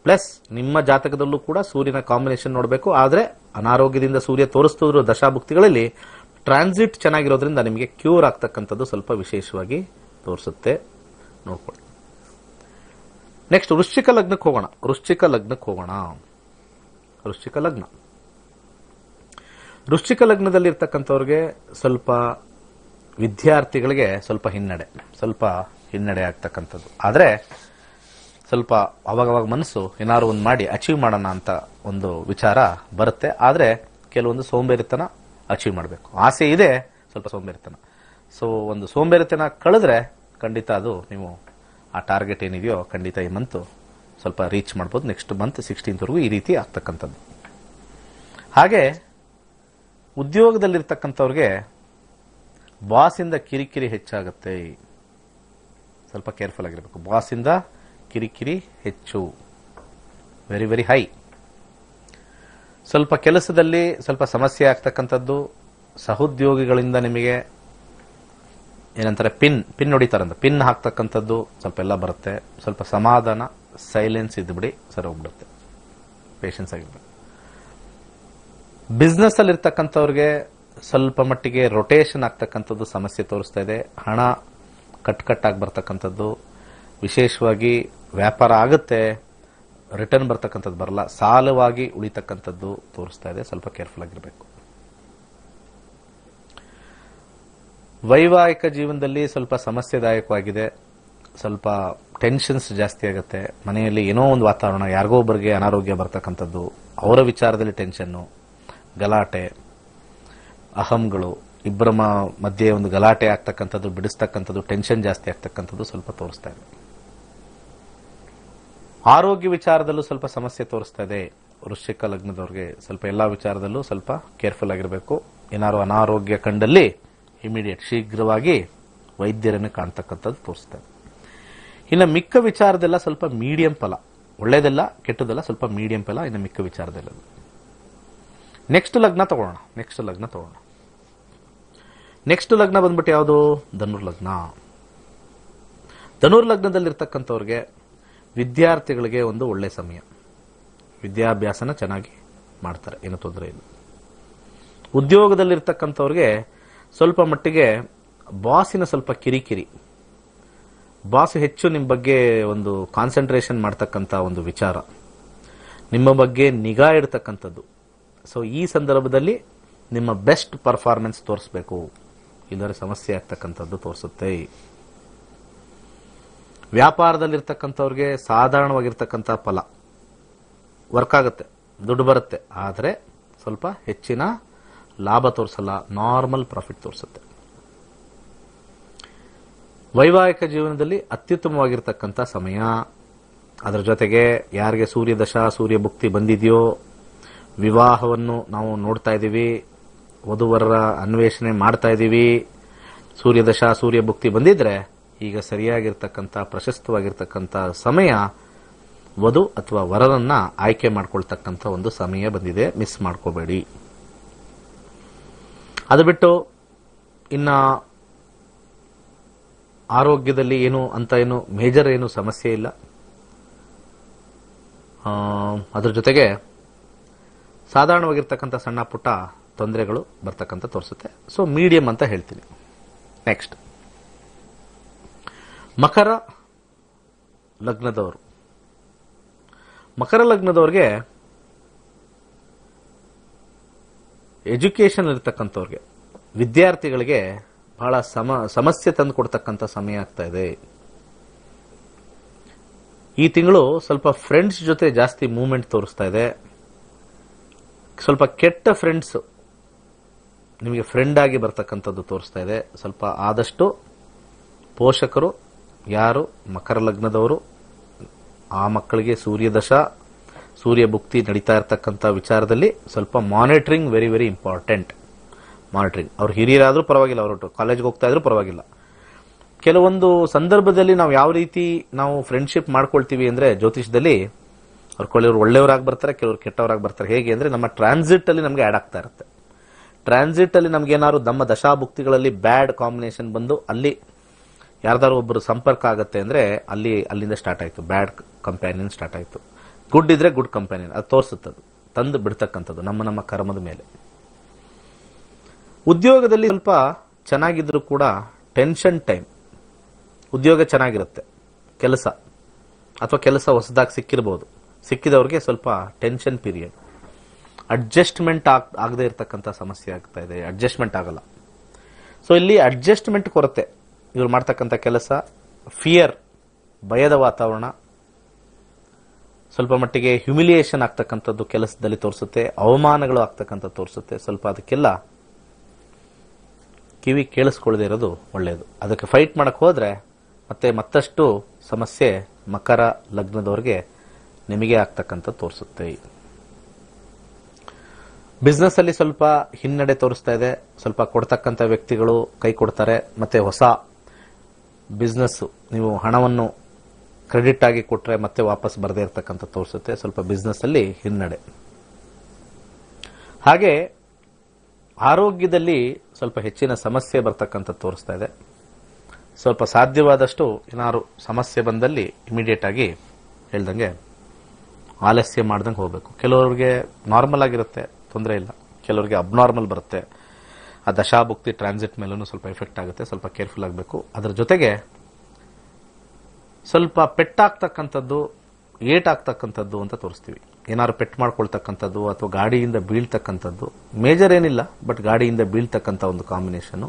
ಪ್ಲಸ್ ನಿಮ್ಮ ಜಾತಕದಲ್ಲೂ ಕೂಡ ಸೂರ್ಯನ ಕಾಂಬಿನೇಷನ್ ನೋಡಬೇಕು. ಆದ್ರೆ ಅನಾರೋಗ್ಯದಿಂದ ಸೂರ್ಯ ತೋರಿಸ್ತಿದ್ರು ದಶಾಭುಕ್ತಿಗಳಲ್ಲಿ ಟ್ರಾನ್ಸಿಟ್ ಚೆನ್ನಾಗಿರೋದ್ರಿಂದ ನಿಮಗೆ ಕ್ಯೂರ್ ಆಗ್ತಕ್ಕಂಥದ್ದು ಸ್ವಲ್ಪ ವಿಶೇಷವಾಗಿ ತೋರಿಸುತ್ತೆ, ನೋಡ್ಕೊಳ್ಳಿ. ನೆಕ್ಸ್ಟ್ ವೃಶ್ಚಿಕ ಲಗ್ನಕ್ಕೆ ಹೋಗೋಣ. ವೃಶ್ಚಿಕ ಲಗ್ನದಲ್ಲಿ ಇರ್ತಕ್ಕಂಥವ್ರಿಗೆ ಸ್ವಲ್ಪ ವಿದ್ಯಾರ್ಥಿಗಳಿಗೆ ಸ್ವಲ್ಪ ಹಿನ್ನಡೆ ಆಗ್ತಕ್ಕಂಥದ್ದು. ಆದ್ರೆ ಸ್ವಲ್ಪ ಅವಾಗವಾಗ ಮನಸ್ಸು ಏನಾದ್ರು ಒಂದು ಮಾಡಿ ಅಚೀವ್ ಮಾಡೋಣ ಅಂತ ಒಂದು ವಿಚಾರ ಬರುತ್ತೆ. ಆದ್ರೆ ಕೆಲವೊಂದು ಸೋಂಬೇರಿತನ ಅಚೀವ್ ಮಾಡಬೇಕು, ಆಸೆ ಇದೆ, ಸ್ವಲ್ಪ ಸೋಂಬೇರಿತನ. ಸೊ ಒಂದು ಸೋಂಬೇರಿತನ ಕಳೆದ್ರೆ ಖಂಡಿತ ಅದು ನೀವು ಆ ಟಾರ್ಗೆಟ್ ಏನಿದೆಯೋ ಖಂಡಿತ ಈ ಮಂತ್ ಸ್ವಲ್ಪ ರೀಚ್ ಮಾಡ್ಬೋದು. ನೆಕ್ಸ್ಟ್ ಮಂತ್ 16th ಈ ರೀತಿ ಆಗ್ತಕ್ಕಂಥದ್ದು. ಹಾಗೆ ಉದ್ಯೋಗದಲ್ಲಿರ್ತಕ್ಕಂಥವ್ರಿಗೆ ಬಾಸಿಂದ ಕಿರಿಕಿರಿ ಹೆಚ್ಚಾಗುತ್ತೆ, ಸ್ವಲ್ಪ ಕೇರ್ಫುಲ್ ಆಗಿರಬೇಕು. ಬಾಸಿಂದ ಕಿರಿಕಿರಿ ಹೆಚ್ಚು, ವೆರಿ ವೆರಿ ಹೈ. ಸ್ವಲ್ಪ ಕೆಲಸದಲ್ಲಿ ಸ್ವಲ್ಪ ಸಮಸ್ಯೆ ಆಗ್ತಕ್ಕಂಥದ್ದು. ಸಹೋದ್ಯೋಗಿಗಳಿಂದ ನಿಮಗೆ ಏನಂತಾರೆ ಪಿನ್ ಹೊಡಿತಾರಂತ, ಪಿನ್ ಹಾಕ್ತಕ್ಕಂಥದ್ದು ಸ್ವಲ್ಪ ಎಲ್ಲ ಬರುತ್ತೆ. ಸ್ವಲ್ಪ ಸಮಾಧಾನ, ಸೈಲೆನ್ಸ್ ಇದ್ಬಿಡಿ, ಸರಿ ಹೋಗ್ಬಿಡುತ್ತೆ. ಪೇಷನ್ಸ್ ಆಗಿರ್ಬೇಕು. ಬಿಸ್ನೆಸ್ ಅಲ್ಲಿ ಇರ್ತಕ್ಕಂಥವ್ರಿಗೆ ಸ್ವಲ್ಪ ಮಟ್ಟಿಗೆ ರೊಟೇಷನ್ ಆಗ್ತಕ್ಕಂಥದ್ದು ಸಮಸ್ಯೆ ತೋರಿಸ್ತಾ ಇದೆ. ಹಣ ಕಟ್ ಆಗಿ ಬರ್ತಕ್ಕಂಥದ್ದು, ವಿಶೇಷವಾಗಿ ವ್ಯಾಪಾರ ಆಗುತ್ತೆ, ರಿಟರ್ನ್ ಬರ್ತಕ್ಕಂಥದ್ದು ಬರಲ್ಲ, ಸಾಲವಾಗಿ ಉಳಿತಕ್ಕಂಥದ್ದು ತೋರಿಸ್ತಾ ಇದೆ. ಸ್ವಲ್ಪ ಕೇರ್ಫುಲ್ ಆಗಿರಬೇಕು. ವೈವಾಹಿಕ ಜೀವನದಲ್ಲಿ ಸ್ವಲ್ಪ ಸಮಸ್ಯೆದಾಯಕವಾಗಿದೆ, ಸ್ವಲ್ಪ ಟೆನ್ಷನ್ಸ್ ಜಾಸ್ತಿ ಆಗುತ್ತೆ. ಮನೆಯಲ್ಲಿ ಏನೋ ಒಂದು ವಾತಾವರಣ, ಯಾರಿಗೋ ಒಬ್ಬರಿಗೆ ಅನಾರೋಗ್ಯ ಬರ್ತಕ್ಕಂಥದ್ದು, ಅವರ ವಿಚಾರದಲ್ಲಿ ಟೆನ್ಷನ್ನು, ಗಲಾಟೆ, ಅಹಂಗಳು ಇಬ್ಬರ ಮಧ್ಯೆ ಒಂದು ಗಲಾಟೆ ಆಗ್ತಕ್ಕಂಥದ್ದು, ಬಿಡಿಸ್ತಕ್ಕಂಥದ್ದು, ಟೆನ್ಷನ್ ಜಾಸ್ತಿ ಆಗ್ತಕ್ಕಂಥದ್ದು ಸ್ವಲ್ಪ ತೋರಿಸ್ತಾ ಇದೆ. ಆರೋಗ್ಯ ವಿಚಾರದಲ್ಲೂ ಸ್ವಲ್ಪ ಸಮಸ್ಯೆ ತೋರಿಸ್ತಾ ಇದೆ. ವೃಶ್ಚಿಕ ಲಗ್ನದವ್ರಿಗೆ ಸ್ವಲ್ಪ ಎಲ್ಲಾ ವಿಚಾರದಲ್ಲೂ ಸ್ವಲ್ಪ ಕೇರ್ಫುಲ್ ಆಗಿರಬೇಕು. ಏನಾದ್ರು ಅನಾರೋಗ್ಯ ಕಂಡಲ್ಲಿ ಇಮಿಡಿಯೇಟ್ ಶೀಘ್ರವಾಗಿ ವೈದ್ಯರನ್ನು ಕಾಣ್ತಕ್ಕಂಥದ್ದು ತೋರಿಸ್ತಾ ಇದೆ. ಇನ್ನು ಮಿಕ್ಕ ವಿಚಾರದೆಲ್ಲ ಸ್ವಲ್ಪ ಮೀಡಿಯಂ ಫಲ, ಒಳ್ಳೇದೆಲ್ಲ ಕೆಟ್ಟದೆಲ್ಲ ಸ್ವಲ್ಪ ಮೀಡಿಯಂ ಫಲ. ಇನ್ನು ಮಿಕ್ಕ ವಿಚಾರದೆಲ್ಲ ನೆಕ್ಸ್ಟ್ ಲಗ್ನ ತಗೊಳ್ಳೋಣ. ನೆಕ್ಸ್ಟ್ ಲಗ್ನ ಬಂದ್ಬಿಟ್ಟು ಯಾವುದು? ಧನುರ್ಲಗ್ನ. ಧನುರ್ಲಗ್ನದಲ್ಲಿರ್ತಕ್ಕಂಥವ್ರಿಗೆ ವಿದ್ಯಾರ್ಥಿಗಳಿಗೆ ಒಂದು ಒಳ್ಳೆ ಸಮಯ. ವಿದ್ಯಾಭ್ಯಾಸನ ಚೆನ್ನಾಗಿ ಮಾಡ್ತಾರೆ, ಏನು ತೊಂದರೆ ಇಲ್ಲ. ಉದ್ಯೋಗದಲ್ಲಿರ್ತಕ್ಕಂಥವ್ರಿಗೆ ಸ್ವಲ್ಪ ಮಟ್ಟಿಗೆ ಬಾಸಿನ ಸ್ವಲ್ಪ ಕಿರಿಕಿರಿ, ಬಾಸ್ ಹೆಚ್ಚು ನಿಮ್ಮ ಬಗ್ಗೆ ಒಂದು ಕಾನ್ಸಂಟ್ರೇಷನ್ ಮಾಡ್ತಕ್ಕಂಥ ಒಂದು ವಿಚಾರ, ನಿಮ್ಮ ಬಗ್ಗೆ ನಿಗಾ ಇಡ್ತಕ್ಕಂಥದ್ದು. ಸೊ ಈ ಸಂದರ್ಭದಲ್ಲಿ ನಿಮ್ಮ ಬೆಸ್ಟ್ ಪರ್ಫಾರ್ಮೆನ್ಸ್ ತೋರಿಸಬೇಕು, ಇಲ್ಲದ್ರೆ ಸಮಸ್ಯೆ ಆಗ್ತಕ್ಕಂಥದ್ದು ತೋರಿಸುತ್ತೆ. ವ್ಯಾಪಾರದಲ್ಲಿರ್ತಕ್ಕಂಥವ್ರಿಗೆ ಸಾಧಾರಣವಾಗಿರ್ತಕ್ಕಂಥ ಫಲ, ವರ್ಕ್ ಆಗುತ್ತೆ, ದುಡ್ಡು ಬರುತ್ತೆ, ಆದರೆ ಸ್ವಲ್ಪ ಹೆಚ್ಚಿನ ಲಾಭ ತೋರಿಸಲ್ಲ, ನಾರ್ಮಲ್ ಪ್ರಾಫಿಟ್ ತೋರಿಸುತ್ತೆ. ವೈವಾಹಿಕ ಜೀವನದಲ್ಲಿ ಅತ್ಯುತ್ತಮವಾಗಿರ್ತಕ್ಕಂಥ ಸಮಯ. ಅದರ ಜೊತೆಗೆ ಯಾರಿಗೆ ಸೂರ್ಯ ದಶಾ ಸೂರ್ಯ ಭುಕ್ತಿ ಬಂದಿದೆಯೋ, ವಿವಾಹವನ್ನು ನಾವು ನೋಡ್ತಾ ಇದ್ದೀವಿ, ವಧುವರರ ಅನ್ವೇಷಣೆ ಮಾಡ್ತಾ ಇದ್ದೀವಿ, ಸೂರ್ಯ ದಶಾ ಸೂರ್ಯ ಭುಕ್ತಿ ಬಂದಿದ್ರೆ ಈಗ ಸರಿಯಾಗಿರ್ತಕ್ಕಂಥ ಪ್ರಶಸ್ತವಾಗಿರ್ತಕ್ಕಂಥ ಸಮಯ, ವಧು ಅಥವಾ ವರರನ್ನ ಆಯ್ಕೆ ಮಾಡ್ಕೊಳ್ತಕ್ಕಂಥ ಒಂದು ಸಮಯ ಬಂದಿದೆ, ಮಿಸ್ ಮಾಡ್ಕೋಬೇಡಿ. ಅದು ಬಿಟ್ಟು ಇನ್ನ ಆರೋಗ್ಯದಲ್ಲಿ ಏನು ಮೇಜರ್ ಏನು ಸಮಸ್ಯೆ ಇಲ್ಲ. ಅದ್ರ ಜೊತೆಗೆ ಸಾಧಾರಣವಾಗಿರ್ತಕ್ಕಂಥ ಸಣ್ಣ ಪುಟ್ಟ ತೊಂದರೆಗಳು ಬರ್ತಕ್ಕಂಥ ತೋರಿಸುತ್ತೆ. ಸೊ ಮೀಡಿಯಂ ಅಂತ ಹೇಳ್ತೀನಿ. ನೆಕ್ಸ್ಟ್ ಮಕರ ಲಗ್ನದವರು. ಮಕರ ಲಗ್ನದವ್ರಿಗೆ ಎಜುಕೇಶನ್ ಇರತಕ್ಕಂಥವ್ರಿಗೆ, ವಿದ್ಯಾರ್ಥಿಗಳಿಗೆ ಬಹಳ ಸಮಸ್ಯೆ ತಂದು ಕೊಡ್ತಕ್ಕಂಥ ಸಮಯ ಆಗ್ತಾ ಇದೆ. ಈ ತಿಂಗಳು ಸ್ವಲ್ಪ ಫ್ರೆಂಡ್ಸ್ ಜೊತೆ ಜಾಸ್ತಿ ಮೂವ್ಮೆಂಟ್ ತೋರಿಸ್ತಾ ಇದೆ. ಸ್ವಲ್ಪ ಕೆಟ್ಟ ಫ್ರೆಂಡ್ಸ್ ನಿಮಗೆ ಫ್ರೆಂಡ್ ಆಗಿ ಬರ್ತಕ್ಕಂಥದ್ದು ತೋರಿಸ್ತಾ ಇದೆ. ಸ್ವಲ್ಪ ಆದಷ್ಟು ಪೋಷಕರು ಯಾರು ಮಕರ ಲಗ್ನದವರು, ಆ ಮಕ್ಕಳಿಗೆ ಸೂರ್ಯ ದಶಾ ಸೂರ್ಯ ಭುಕ್ತಿ ನಡೀತಾ ಇರತಕ್ಕಂಥ ವಿಚಾರದಲ್ಲಿ ಸ್ವಲ್ಪ monitoring very very important. Monitoring, ಅವ್ರು ಹಿರಿಯರಾದ್ರೂ ಪರವಾಗಿಲ್ಲ, ಅವರು ಕಾಲೇಜ್ಗೆ ಹೋಗ್ತಾ ಇದ್ರೂ ಪರವಾಗಿಲ್ಲ. ಕೆಲವೊಂದು ಸಂದರ್ಭದಲ್ಲಿ ನಾವು ಯಾವ ರೀತಿ ನಾವು ಫ್ರೆಂಡ್ಶಿಪ್ ಮಾಡ್ಕೊಳ್ತೀವಿ ಅಂದ್ರೆ, ಜ್ಯೋತಿಷದಲ್ಲಿ ಅವ್ರು ಕೆಲವರು ಒಳ್ಳೆಯವರಾಗಿ ಬರ್ತಾರೆ, ಕೆಲವರು ಕೆಟ್ಟವರಾಗಿ ಬರ್ತಾರೆ. ಹೇಗೆ ಅಂದ್ರೆ ನಮ್ಮ ಟ್ರಾನ್ಸಿಟ್ ಅಲ್ಲಿ ನಮಗೆ ಆಡ್ ಆಗ್ತಾ ಇರುತ್ತೆ. ಟ್ರಾನ್ಸಿಟ್ ಅಲ್ಲಿ ನಮ್ಗೆ ಏನಾದ್ರು ನಮ್ಮ ದಶಾಭುಕ್ತಿಗಳಲ್ಲಿ ಬ್ಯಾಡ್ ಕಾಂಬಿನೇಷನ್ ಬಂದು ಅಲ್ಲಿ ಯಾರ್ದಾರು ಒಬ್ಬರು ಸಂಪರ್ಕ ಆಗುತ್ತೆ ಅಂದ್ರೆ ಅಲ್ಲಿಂದ ಸ್ಟಾರ್ಟ್ ಆಯ್ತು, ಬ್ಯಾಡ್ ಕಂಪ್ಯಾನಿಯನ್ ಸ್ಟಾರ್ಟ್ ಆಯ್ತು. ಗುಡ್ ಇದ್ರೆ ಗುಡ್ ಕಂಪ್ಯಾನಿಯನ್, ಅದು ತೋರಿಸುತ್ತದು, ತಂದು ಬಿಡ್ತಕ್ಕಂಥದ್ದು ನಮ್ಮ ಕರ್ಮದ ಮೇಲೆ. ಉದ್ಯೋಗದಲ್ಲಿ ಸ್ವಲ್ಪ ಚೆನ್ನಾಗಿದ್ರು ಕೂಡ ಟೆನ್ಷನ್ ಟೈಮ್. ಉದ್ಯೋಗ ಚೆನ್ನಾಗಿರುತ್ತೆ, ಕೆಲಸ ಅಥವಾ ಕೆಲಸ ಹೊಸದಾಗಿ ಸಿಕ್ಕಿರಬಹುದು, ಸಿಕ್ಕಿದವ್ರಿಗೆ ಸ್ವಲ್ಪ ಟೆನ್ಷನ್ ಪೀರಿಯಡ್. ಅಡ್ಜಸ್ಟ್ಮೆಂಟ್ ಆಗದೆ ಇರತಕ್ಕಂಥ ಸಮಸ್ಯೆ ಆಗ್ತಾ ಇದೆ, ಅಡ್ಜಸ್ಟ್ಮೆಂಟ್ ಆಗಲ್ಲ. ಸೊ ಇಲ್ಲಿ ಅಡ್ಜಸ್ಟ್ಮೆಂಟ್ ಕೊರತೆ, ಇವ್ರು ಮಾಡ್ತಕ್ಕಂಥ ಕೆಲಸ, ಫಿಯರ್, ಭಯದ ವಾತಾವರಣ, ಸ್ವಲ್ಪ ಮಟ್ಟಿಗೆ ಹ್ಯುಮಿಲಿಯೇಷನ್ ಆಗ್ತಕ್ಕಂಥದ್ದು ಕೆಲಸದಲ್ಲಿ ತೋರಿಸುತ್ತೆ, ಅವಮಾನಗಳು ಆಗ್ತಕ್ಕಂಥ ತೋರಿಸುತ್ತೆ. ಸ್ವಲ್ಪ ಅದಕ್ಕೆಲ್ಲ ಕಿವಿ ಕೇಳಿಸ್ಕೊಳ್ಳದೆ ಇರೋದು ಒಳ್ಳೆಯದು. ಅದಕ್ಕೆ ಫೈಟ್ ಮಾಡಕ್ ಹೋದ್ರೆ ಮತ್ತಷ್ಟು ಸಮಸ್ಯೆ ಮಕರ ಲಗ್ನದವರಿಗೆ ನಿಮಗೆ ಆಗ್ತಕ್ಕಂಥ ತೋರಿಸುತ್ತೆ. ಬಿಸ್ನೆಸ್ ಅಲ್ಲಿ ಸ್ವಲ್ಪ ಹಿನ್ನಡೆ ತೋರಿಸ್ತಾ ಇದೆ. ಸ್ವಲ್ಪ ಕೊಡ್ತಕ್ಕಂಥ ವ್ಯಕ್ತಿಗಳು ಕೈ ಕೊಡ್ತಾರೆ, ಮತ್ತೆ ಹೊಸ ಬಿಸ್ನೆಸ್ ನೀವು ಹಣವನ್ನು ಕ್ರೆಡಿಟ್ ಆಗಿ ಕೊಟ್ರೆ ಮತ್ತೆ ವಾಪಸ್ ಬರದೇ ಇರತಕ್ಕಂಥ ತೋರಿಸುತ್ತೆ. ಸ್ವಲ್ಪ ಬಿಸ್ನೆಸ್ ಅಲ್ಲಿ ಹಿನ್ನಡೆ. ಹಾಗೆ ಆರೋಗ್ಯದಲ್ಲಿ ಸ್ವಲ್ಪ ಹೆಚ್ಚಿನ ಸಮಸ್ಯೆ ಬರ್ತಕ್ಕಂಥ ತೋರಿಸ್ತಾ ಇದೆ. ಸ್ವಲ್ಪ ಸಾಧ್ಯವಾದಷ್ಟು ಏನಾದ್ರು ಸಮಸ್ಯೆ ಬಂದಲ್ಲಿ ಇಮಿಡಿಯೇಟ್ ಆಗಿ ಹೇಳ್ದಂಗೆ ಆಲಸ್ಯ ಮಾಡ್ದಂಗೆ ಹೋಗಬೇಕು. ಕೆಲವರಿಗೆ ನಾರ್ಮಲ್ ಆಗಿರುತ್ತೆ, ತೊಂದರೆ ಇಲ್ಲ. ಕೆಲವರಿಗೆ ಅಬ್ನಾರ್ಮಲ್ ಬರುತ್ತೆ. ಆ ದಶಾಭುಕ್ತಿ ಟ್ರಾನ್ಸಿಟ್ ಮೇಲೂ ಸ್ವಲ್ಪ ಎಫೆಕ್ಟ್ ಆಗುತ್ತೆ, ಸ್ವಲ್ಪ ಕೇರ್ಫುಲ್ ಆಗಬೇಕು. ಅದರ ಜೊತೆಗೆ ಸ್ವಲ್ಪ ಪೆಟ್ಟಾಗ್ತಕ್ಕಂಥದ್ದು, ಏಟಾಗ್ತಕ್ಕಂಥದ್ದು ಅಂತ ತೋರಿಸ್ತೀವಿ. ಏನಾದ್ರು ಪೆಟ್ ಮಾಡ್ಕೊಳ್ತಕ್ಕಂಥದ್ದು ಅಥವಾ ಗಾಡಿಯಿಂದ ಬೀಳ್ತಕ್ಕಂಥದ್ದು, ಮೇಜರ್ ಏನಿಲ್ಲ, ಬಟ್ ಗಾಡಿಯಿಂದ ಬೀಳ್ತಕ್ಕಂಥ ಒಂದು ಕಾಂಬಿನೇಷನ್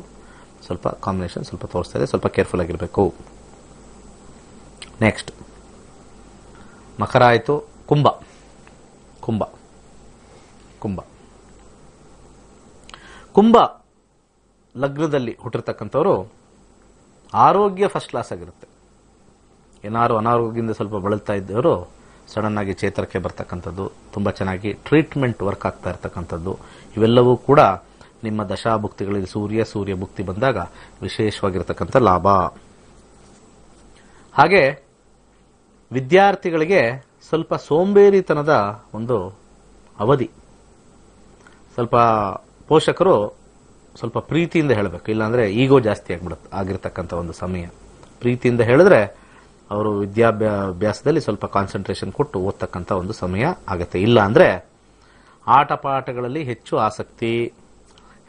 ಸ್ವಲ್ಪ ತೋರಿಸ್ತಾ ಇದೆ. ಸ್ವಲ್ಪ ಕೇರ್ಫುಲ್ ಆಗಿರಬೇಕು. ನೆಕ್ಸ್ಟ್ ಮಕರ ಆಯಿತು. ಕುಂಭ. ಕುಂಭ ಕುಂಭ ಕುಂಭ ಲಗ್ನದಲ್ಲಿ ಹುಟ್ಟಿರ್ತಕ್ಕಂಥವ್ರು ಆರೋಗ್ಯ ಫಸ್ಟ್ ಕ್ಲಾಸ್ ಆಗಿರುತ್ತೆ. ಏನಾದ್ರು ಅನಾರೋಗ್ಯದಿಂದ ಸ್ವಲ್ಪ ಬಳಲ್ತಾ ಇದ್ದವರು ಸಡನ್ ಆಗಿ ಚೇತರಿಕೆ ಬರ್ತಕ್ಕಂಥದ್ದು, ತುಂಬಾ ಚೆನ್ನಾಗಿ ಟ್ರೀಟ್ಮೆಂಟ್ ವರ್ಕ್ ಆಗ್ತಾ ಇರ್ತಕ್ಕಂಥದ್ದು, ಇವೆಲ್ಲವೂ ಕೂಡ ನಿಮ್ಮ ದಶಾಭುಕ್ತಿಗಳಲ್ಲಿ ಸೂರ್ಯ ಭುಕ್ತಿ ಬಂದಾಗ ವಿಶೇಷವಾಗಿರ್ತಕ್ಕಂಥ ಲಾಭ. ಹಾಗೆ ವಿದ್ಯಾರ್ಥಿಗಳಿಗೆ ಸ್ವಲ್ಪ ಸೋಂಬೇರಿತನದ ಒಂದು ಅವಧಿ. ಸ್ವಲ್ಪ ಪೋಷಕರು ಸ್ವಲ್ಪ ಪ್ರೀತಿಯಿಂದ ಹೇಳಬೇಕು, ಇಲ್ಲಾಂದ್ರೆ ಈಗೋ ಜಾಸ್ತಿ ಆಗಿರ್ತಕ್ಕಂಥ ಒಂದು ಸಮಯ. ಪ್ರೀತಿಯಿಂದ ಹೇಳಿದ್ರೆ ಅವರು ವಿದ್ಯಾಭ್ಯಾಸದಲ್ಲಿ ಸ್ವಲ್ಪ ಕಾನ್ಸಂಟ್ರೇಷನ್ ಕೊಟ್ಟು ಓದ್ತಕ್ಕಂಥ ಒಂದು ಸಮಯ ಆಗತ್ತೆ. ಇಲ್ಲ ಅಂದ್ರೆ ಆಟ ಪಾಠಗಳಲ್ಲಿ ಹೆಚ್ಚು ಆಸಕ್ತಿ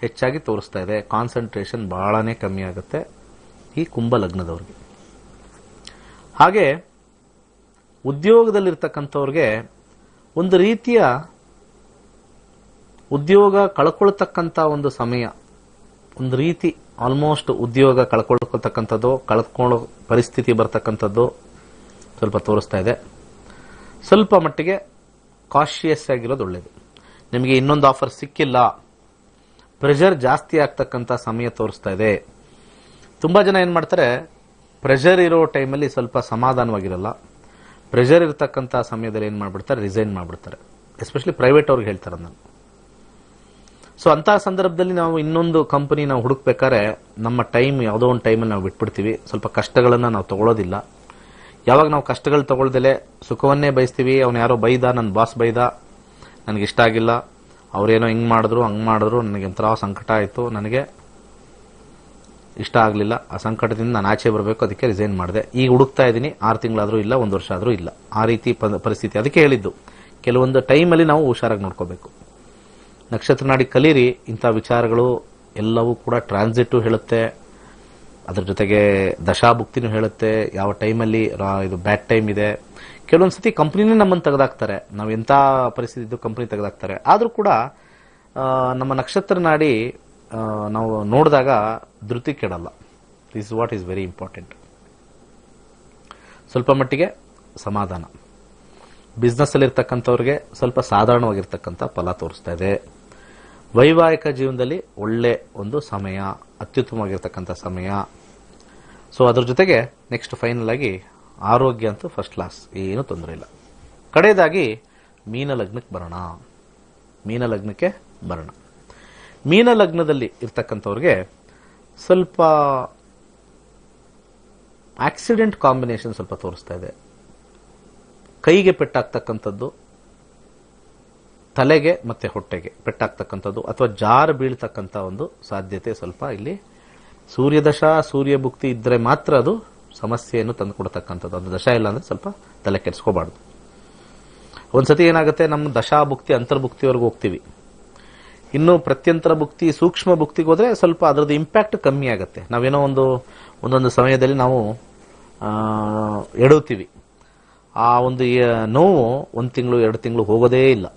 ಹೆಚ್ಚಾಗಿ ತೋರಿಸ್ತಾ ಇದೆ, ಕಾನ್ಸಂಟ್ರೇಷನ್ ಬಹಳನೇ ಕಮ್ಮಿ ಆಗುತ್ತೆ ಈ ಕುಂಭ ಲಗ್ನದವ್ರಿಗೆ. ಹಾಗೆ ಉದ್ಯೋಗದಲ್ಲಿರ್ತಕ್ಕಂಥವ್ರಿಗೆ ಒಂದು ರೀತಿಯ ಉದ್ಯೋಗ ಕಳ್ಕೊಳ್ತಕ್ಕಂಥ ಒಂದು ಸಮಯ, ಒಂದು ರೀತಿ ಆಲ್ಮೋಸ್ಟ್ ಉದ್ಯೋಗ ಕಳ್ಕೊಳ್ತಕ್ಕಂಥದ್ದು, ಕಳ್ಕೊಳ್ಳೋ ಪರಿಸ್ಥಿತಿ ಬರ್ತಕ್ಕಂಥದ್ದು ಸ್ವಲ್ಪ ತೋರಿಸ್ತಾ ಇದೆ. ಸ್ವಲ್ಪ ಮಟ್ಟಿಗೆ ಕಾಶಿಯಸ್ ಆಗಿರೋದು ಒಳ್ಳೇದು. ನಿಮಗೆ ಇನ್ನೊಂದು ಆಫರ್ ಸಿಕ್ಕಿಲ್ಲ, ಪ್ರೆಷರ್ ಜಾಸ್ತಿ ಆಗ್ತಕ್ಕಂಥ ಸಮಯ ತೋರಿಸ್ತಾ ಇದೆ. ತುಂಬಾ ಜನ ಏನ್ ಮಾಡ್ತಾರೆ, ಪ್ರೆಷರ್ ಇರೋ ಟೈಮಲ್ಲಿ ಸ್ವಲ್ಪ ಸಮಾಧಾನವಾಗಿರಲ್ಲ, ಪ್ರೆಷರ್ ಇರತಕ್ಕಂಥ ಸಮಯದಲ್ಲಿ ಏನ್ ಮಾಡ್ಬಿಡ್ತಾರೆ, ರಿಸೈನ್ ಮಾಡ್ಬಿಡ್ತಾರೆ. ಎಸ್ಪೆಷಲಿ ಪ್ರೈವೇಟ್ ಅವ್ರಿಗೆ ಹೇಳ್ತಾರೆ ನಾನು. ಸೊ ಅಂತಹ ಸಂದರ್ಭದಲ್ಲಿ ನಾವು ಇನ್ನೊಂದು ಕಂಪನಿ ನಾವು ಹುಡುಕ್ಬೇಕಾದ್ರೆ ನಮ್ಮ ಟೈಮ್ ಯಾವುದೋ ಒಂದು ಟೈಮಲ್ಲಿ ನಾವು ಬಿಟ್ಬಿಡ್ತೀವಿ. ಸ್ವಲ್ಪ ಕಷ್ಟಗಳನ್ನ ನಾವು ತಗೊಳ್ಳೋದಿಲ್ಲ. ಯಾವಾಗ ನಾವು ಕಷ್ಟಗಳು ತಗೊಳ್ದಲೆ ಸುಖವನ್ನೇ ಬಯಸ್ತೀವಿ, ಅವನು ಯಾರೋ ಬೈದ, ನನ್ನ ಬಾಸ್ ಬೈದ, ನನಗೆ ಇಷ್ಟ ಆಗಿಲ್ಲ, ಅವ್ರೇನೋ ಹಿಂಗ್ ಮಾಡಿದ್ರು ಹಂಗ್ ಮಾಡಿದ್ರು, ನನಗೆ ಒಂಥರ ಸಂಕಟ ಆಯಿತು, ನನಗೆ ಇಷ್ಟ ಆಗಲಿಲ್ಲ, ಆ ಸಂಕಟದಿಂದ ನಾನು ಆಚೆ ಬರಬೇಕು, ಅದಕ್ಕೆ ರಿಸೈನ್ ಮಾಡಿದೆ. ಈಗ ಹುಡುಕ್ತಾ ಇದ್ದೀನಿ, 6 ತಿಂಗಳಾದ್ರೂ ಇಲ್ಲ, 1 ವರ್ಷ ಆದ್ರೂ ಇಲ್ಲ, ಆ ರೀತಿ ಪರಿಸ್ಥಿತಿ. ಅದಕ್ಕೆ ಹೇಳಿದ್ದು ಕೆಲವೊಂದು ಟೈಮಲ್ಲಿ ನಾವು ಹುಷಾರಾಗಿ ನೋಡ್ಕೋಬೇಕು. ನಕ್ಷತ್ರ ನಾಡಿ ಕಲೀರಿ, ಇಂಥ ವಿಚಾರಗಳು ಎಲ್ಲವೂ ಕೂಡ ಟ್ರಾನ್ಸಿಟ್ ಹೇಳುತ್ತೆ, ಅದ್ರ ಜೊತೆಗೆ ದಶಾಭುಕ್ತಿನೂ ಹೇಳುತ್ತೆ, ಯಾವ ಟೈಮಲ್ಲಿ ಇದು ಬ್ಯಾಡ್ ಟೈಮ್ ಇದೆ. ಕೆಲವೊಂದ್ಸತಿ ಕಂಪ್ನಿನೇ ನಮ್ಮನ್ನು ತೆಗೆದಾಕ್ತಾರೆ, ನಾವು ಎಂಥ ಪರಿಸ್ಥಿತಿ ಇದ್ದು ಕಂಪ್ನಿ ತೆಗೆದಾಕ್ತಾರೆ. ಆದ್ರೂ ಕೂಡ ನಮ್ಮ ನಕ್ಷತ್ರ ನಾಡಿ ನಾವು ನೋಡಿದಾಗ ಧೃತಿ ಕೆಡಲ್ಲ. This what is very important. ಸ್ವಲ್ಪ ಮಟ್ಟಿಗೆ ಸಮಾಧಾನ. ಬಿಸ್ನೆಸ್ ಅಲ್ಲಿ ಇರ್ತಕ್ಕಂಥವ್ರಿಗೆ ಸ್ವಲ್ಪ ಸಾಧಾರಣವಾಗಿರ್ತಕ್ಕಂಥ ಫಲ ತೋರಿಸ್ತಾ ಇದೆ. ವೈವಾಹಿಕ ಜೀವನದಲ್ಲಿ ಒಳ್ಳೆ ಒಂದು ಸಮಯ, ಅತ್ಯುತ್ತಮವಾಗಿರ್ತಕ್ಕಂಥ ಸಮಯ. ಸೊ ಅದ್ರ ಜೊತೆಗೆ ನೆಕ್ಸ್ಟ್ ಫೈನಲ್ ಆಗಿ ಆರೋಗ್ಯ ಅಂತೂ ಫಸ್ಟ್ ಕ್ಲಾಸ್, ಏನು ತೊಂದರೆ ಇಲ್ಲ. ಕಡೆಯದಾಗಿ ಮೀನ ಲಗ್ನಕ್ಕೆ ಬರೋಣ. ಮೀನ ಲಗ್ನದಲ್ಲಿ ಇರ್ತಕ್ಕಂಥವ್ರಿಗೆ ಸ್ವಲ್ಪ ಆಕ್ಸಿಡೆಂಟ್ ಕಾಂಬಿನೇಷನ್ ಸ್ವಲ್ಪ ತೋರಿಸ್ತಾ ಇದೆ. ಕೈಗೆ ಪೆಟ್ಟಾಗ್ತಕ್ಕಂಥದ್ದು, ತಲೆಗೆ ಮತ್ತೆ ಹೊಟ್ಟೆಗೆ ಪೆಟ್ಟಾಗ್ತಕ್ಕಂಥದ್ದು, ಅಥವಾ ಜಾರು ಬೀಳ್ತಕ್ಕಂಥ ಒಂದು ಸಾಧ್ಯತೆ ಸ್ವಲ್ಪ ಇಲ್ಲಿ. ಸೂರ್ಯದಶಾ ಸೂರ್ಯ ಭುಕ್ತಿ ಇದ್ರೆ ಮಾತ್ರ ಅದು ಸಮಸ್ಯೆಯನ್ನು ತಂದುಕೊಡ್ತಕ್ಕಂಥದ್ದು. ಅದು ದಶಾ ಇಲ್ಲ ಅಂದ್ರೆ ಸ್ವಲ್ಪ ತಲೆ ಕೆಡಿಸ್ಕೋಬಾರ್ದು. ಒಂದ್ಸತಿ ಏನಾಗುತ್ತೆ, ನಮ್ಮ ದಶಾ ಭುಕ್ತಿ ಅಂತರ್ಭುಕ್ತಿವರೆಗೂ ಹೋಗ್ತೀವಿ, ಇನ್ನು ಪ್ರತ್ಯಂತರ ಭುಕ್ತಿ ಸೂಕ್ಷ್ಮ ಭುಕ್ತಿಗೆ ಹೋದ್ರೆ ಸ್ವಲ್ಪ ಅದರದ್ದು ಇಂಪ್ಯಾಕ್ಟ್ ಕಮ್ಮಿ ಆಗುತ್ತೆ. ನಾವೇನೋ ಒಂದೊಂದು ಸಮಯದಲ್ಲಿ ನಾವು ಎಡುತ್ತೀವಿ, ಆ ಒಂದು ನೋವು 1 ತಿಂಗಳು 2 ತಿಂಗಳು ಹೋಗೋದೇ ಇಲ್ಲ.